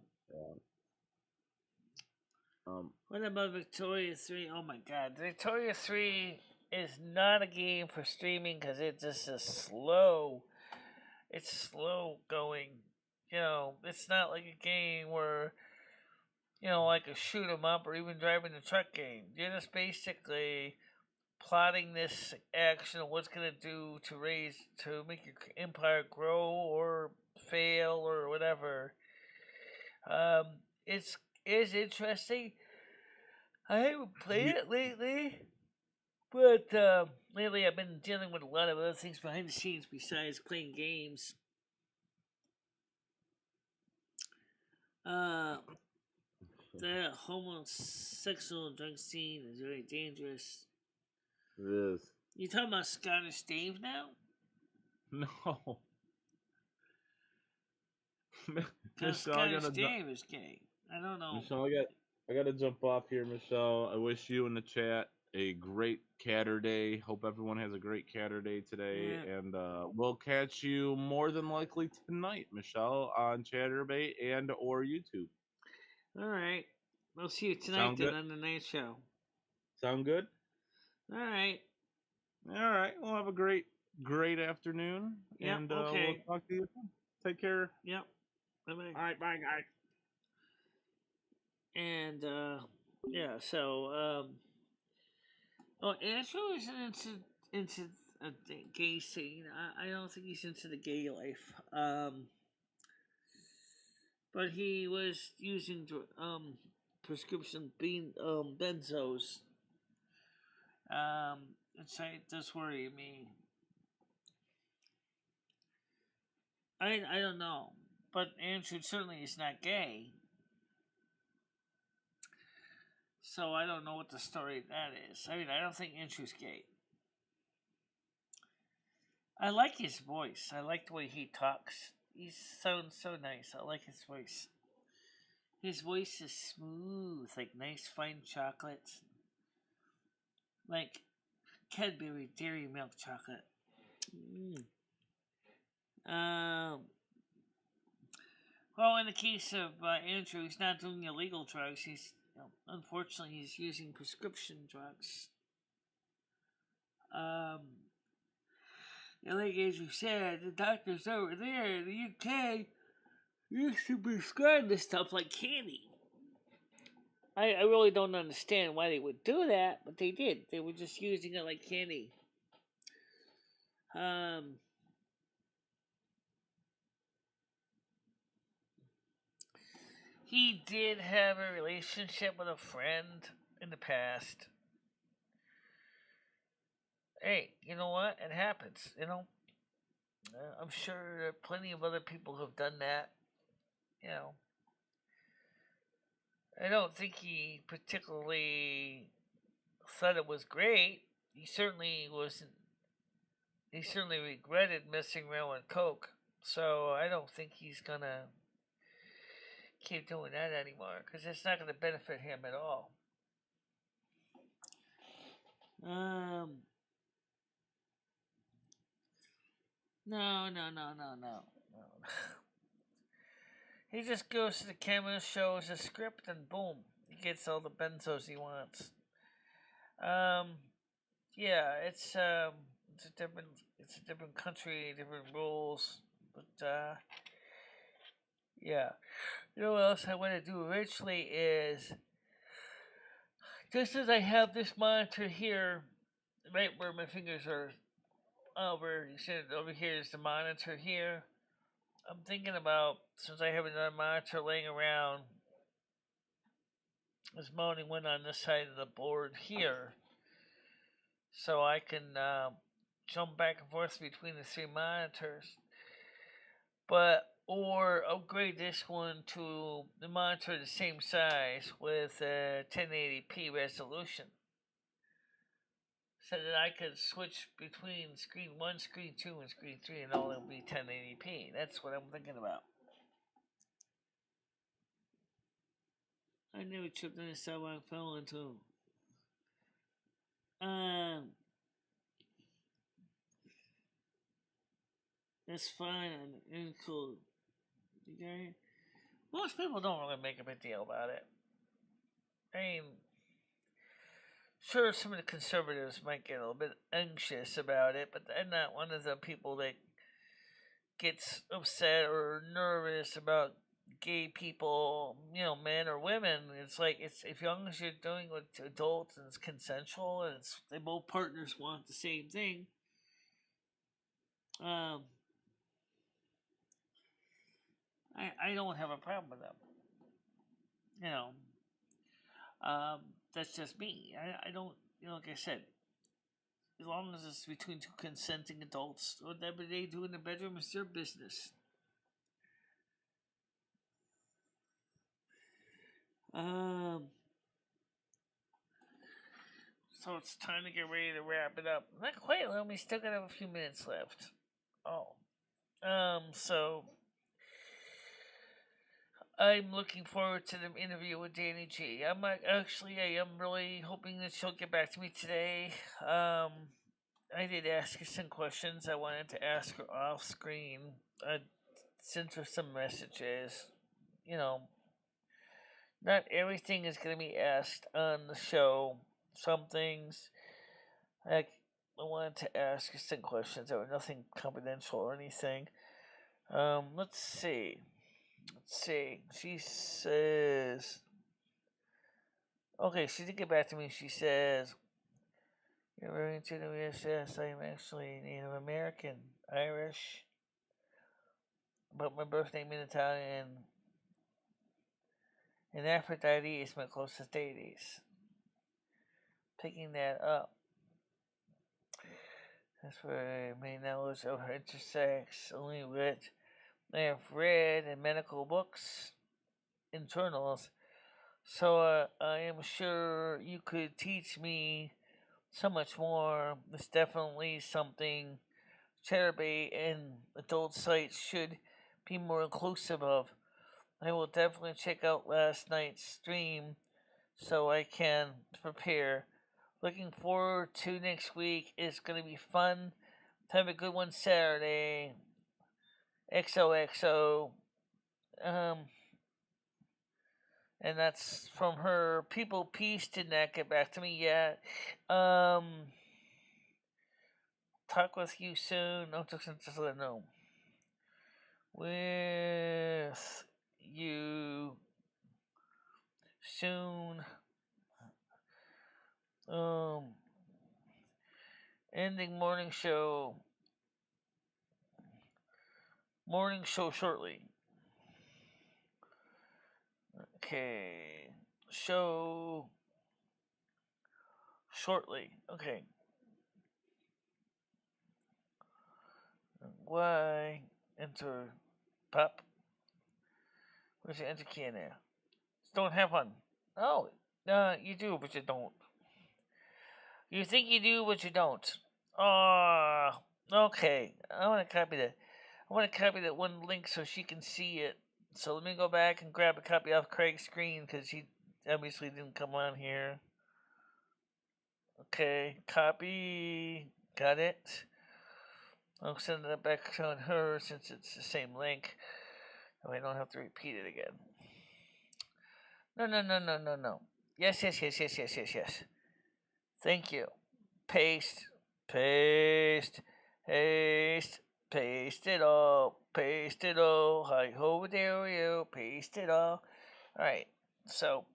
[SPEAKER 1] What about Victoria 3? Oh my god. Victoria 3 is not a game for streaming because it just is slow. It's slow going. It's not like a game where, like a shoot 'em up or even driving the truck game. You're just basically plotting this action and what's going to do to make your empire grow or fail or whatever. It's interesting. I haven't played it lately, but lately I've been dealing with a lot of other things behind the scenes besides playing games. The homosexual drug scene is very dangerous.
[SPEAKER 2] It is.
[SPEAKER 1] You talking about Scottish Dave now?
[SPEAKER 2] No.
[SPEAKER 1] Because Scottish Dave is gay. I don't know.
[SPEAKER 2] Michelle, I got to jump off here, Michelle. I wish you in the chat a great Catter Day. Hope everyone has a great Catter Day today. Yeah. And we'll catch you more than likely tonight, Michelle, on Chatterbait and or YouTube.
[SPEAKER 1] All right. We'll see you tonight then on the night show.
[SPEAKER 2] Sound good?
[SPEAKER 1] All right.
[SPEAKER 2] All right. We'll have a great afternoon.
[SPEAKER 1] Yep,
[SPEAKER 2] and
[SPEAKER 1] okay.
[SPEAKER 2] We'll talk to you soon. Take care.
[SPEAKER 1] Yep. Bye-bye.
[SPEAKER 2] All right. Bye, guys.
[SPEAKER 1] And, yeah, so, Andrew isn't into a gay scene. I don't think he's into the gay life. But he was using prescription benzos. It does worry me. I don't know, but Andrew certainly is not gay. So I don't know what the story of that is. I mean, I don't think Andrew's gay. I like his voice. I like the way he talks. He sounds so nice. I like his voice. His voice is smooth, like nice fine chocolate. Like Cadbury Dairy Milk chocolate. Well, in the case of Andrew, he's not doing illegal drugs. Unfortunately, he's using prescription drugs. And like Andrew said, the doctors over there in the UK used to prescribe this stuff like candy. I really don't understand why they would do that, but they did. They were just using it like candy. He did have a relationship with a friend in the past. Hey, you know what? It happens, you know. I'm sure there are plenty of other people who've done that, you know. I don't think he particularly thought it was great. He certainly wasn't. He certainly regretted messing around with coke. So I don't think he's gonna keep doing that anymore because it's not gonna benefit him at all. No. He just goes to the camera, shows a script, and boom, he gets all the benzos he wants. Yeah, it's a different country, different rules, but yeah. You know what else I want to do eventually is, just as I have this monitor here, right where my fingers are over, you see over here is the monitor here. I'm thinking about, since I have another monitor laying around, is mounting one on this side of the board here, so I can jump back and forth between the three monitors. Or upgrade this one to the monitor the same size with a 1080p resolution, so that I could switch between screen 1, screen 2, and screen 3, and all it'll be 1080p. That's what I'm thinking about. I never tripped on the sidewalk, fell into. That's fine and cool. Okay? Most people don't really make a big deal about it. I mean, sure, some of the conservatives might get a little bit anxious about it, but I'm not one of the people that gets upset or nervous about gay people, men or women. It's like it's as long as you're doing with adults and it's consensual and they both partners want the same thing. Um, I don't have a problem with them. You know, that's just me. I don't, like I said, as long as it's between two consenting adults, whatever they do in the bedroom is their business. Um, so it's time to get ready to wrap it up. Not quite, we still got a few minutes left. Oh, so I'm looking forward to the interview with Danny G. I am really hoping that she'll get back to me today. I did ask her some questions I wanted to ask her off screen. I sent her some messages. You know, not everything is going to be asked on the show. Some things, like, I wanted to ask her some questions that were nothing confidential or anything. Let's see. She says, okay, she did get back to me. She says, you're very into the U.S. I am actually Native American, Irish, but my birth name is Italian. And Aphrodite is my closest deities. Picking that up. That's where my knowledge of her intersects only with I have read in medical books and journals. So I am sure you could teach me so much more. It's definitely something Chatterbait and adult sites should be more inclusive of. I will definitely check out last night's stream so I can prepare. Looking forward to next week. It's going to be fun. Have a good one Saturday. XOXO. And that's from her. People Peace did not get back to me yet. Talk with you soon. No, just let know. With you soon. Ending morning show. Morning show shortly. Okay. Show shortly. Okay. Why enter pop? Where's the enter key in there? Don't have one. Oh, you do, but you don't. You think you do, but you don't. Okay. I want to copy that. I want to copy that one link so she can see it. So let me go back and grab a copy off Craig's screen because he obviously didn't come on here. Okay, copy. Got it. I'll send it back on her since it's the same link. I don't have to repeat it again. No. Yes. Thank you. Paste it all. Hi ho there you. Paste it all. Alright, so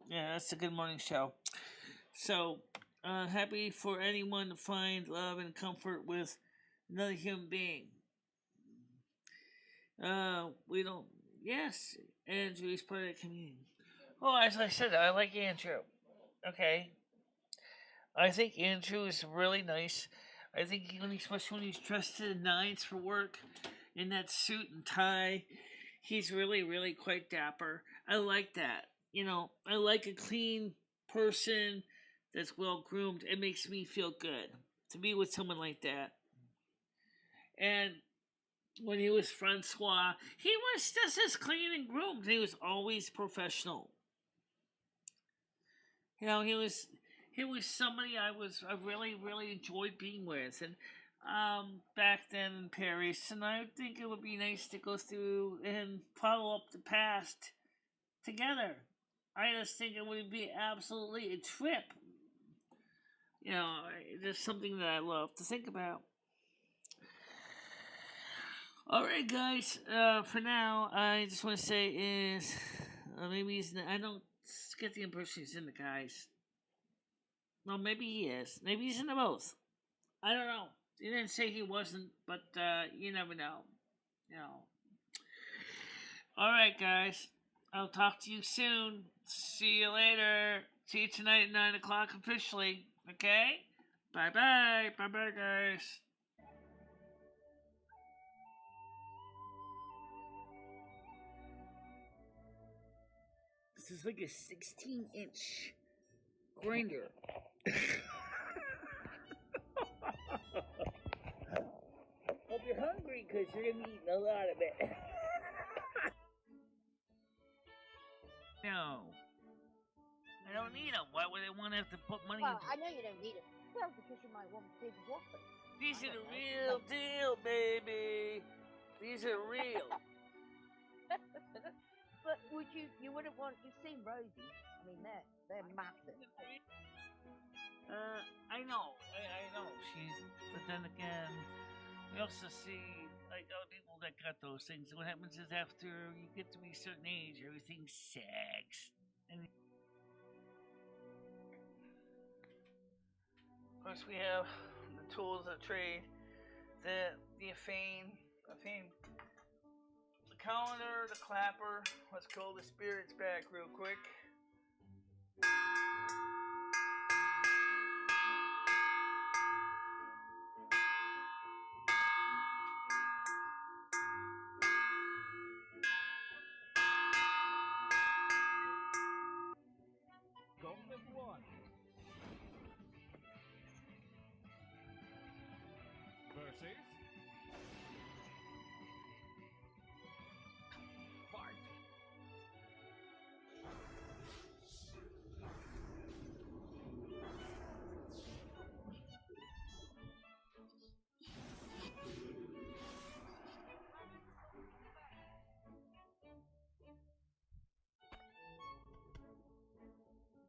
[SPEAKER 1] yeah, that's a good morning show. So happy for anyone to find love and comfort with another human being. We don't. Yes, Andrew is part of the community. Well, as I said, I like Andrew. Okay, I think Andrew is really nice. I think especially when he's dressed to the nines for work, in that suit and tie, he's really, really quite dapper. I like that. I like a clean person that's well groomed. It makes me feel good to be with someone like that. And when he was Francois, he was just as clean and groomed. He was always professional. He was somebody I really, really enjoyed being with. And back then in Paris, and I think it would be nice to go through and follow up the past together. I just think it would be absolutely a trip. Just something that I love to think about. Alright, guys, for now, I just want to say is, maybe he's, I don't get the impression he's in the guys. Well, maybe he is. Maybe he's in the both. I don't know. He didn't say he wasn't, but, you never know. You know. Alright, guys, I'll talk to you soon. See you later. See you tonight at 9 o'clock officially, okay? Bye-bye. Bye-bye, guys. This is like a 16-inch grinder. Hope you're hungry because you're going to be eating a lot of it. No. I don't need them. Why would I want to have to put money
[SPEAKER 3] Well,
[SPEAKER 1] into
[SPEAKER 3] I know you don't need it. Well, because you might want big whoppers.
[SPEAKER 1] These are the real deal, baby. These are real.
[SPEAKER 3] But would you wouldn't want, you've seen Rosie. I mean, they're massive.
[SPEAKER 1] I know. I know. But then again, we also see, like, other people that got those things. What happens is after you get to be a certain age, everything sags. And of course, we have the tools of trade, the fame, the calendar, the clapper. Let's call the spirits back real quick.
[SPEAKER 4] Golden one. Versus. Fight.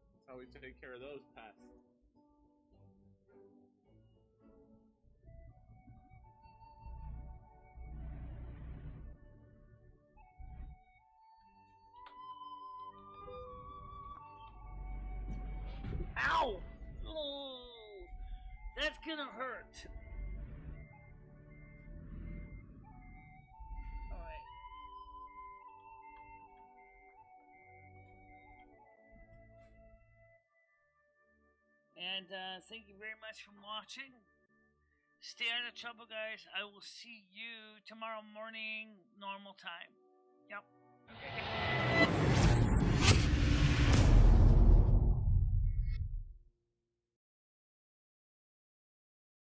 [SPEAKER 2] That's how we take care of those pests.
[SPEAKER 1] Ow! Oh, that's gonna hurt. Alright. And thank you very much for watching. Stay out of trouble, guys. I will see you tomorrow morning, normal time. Yep.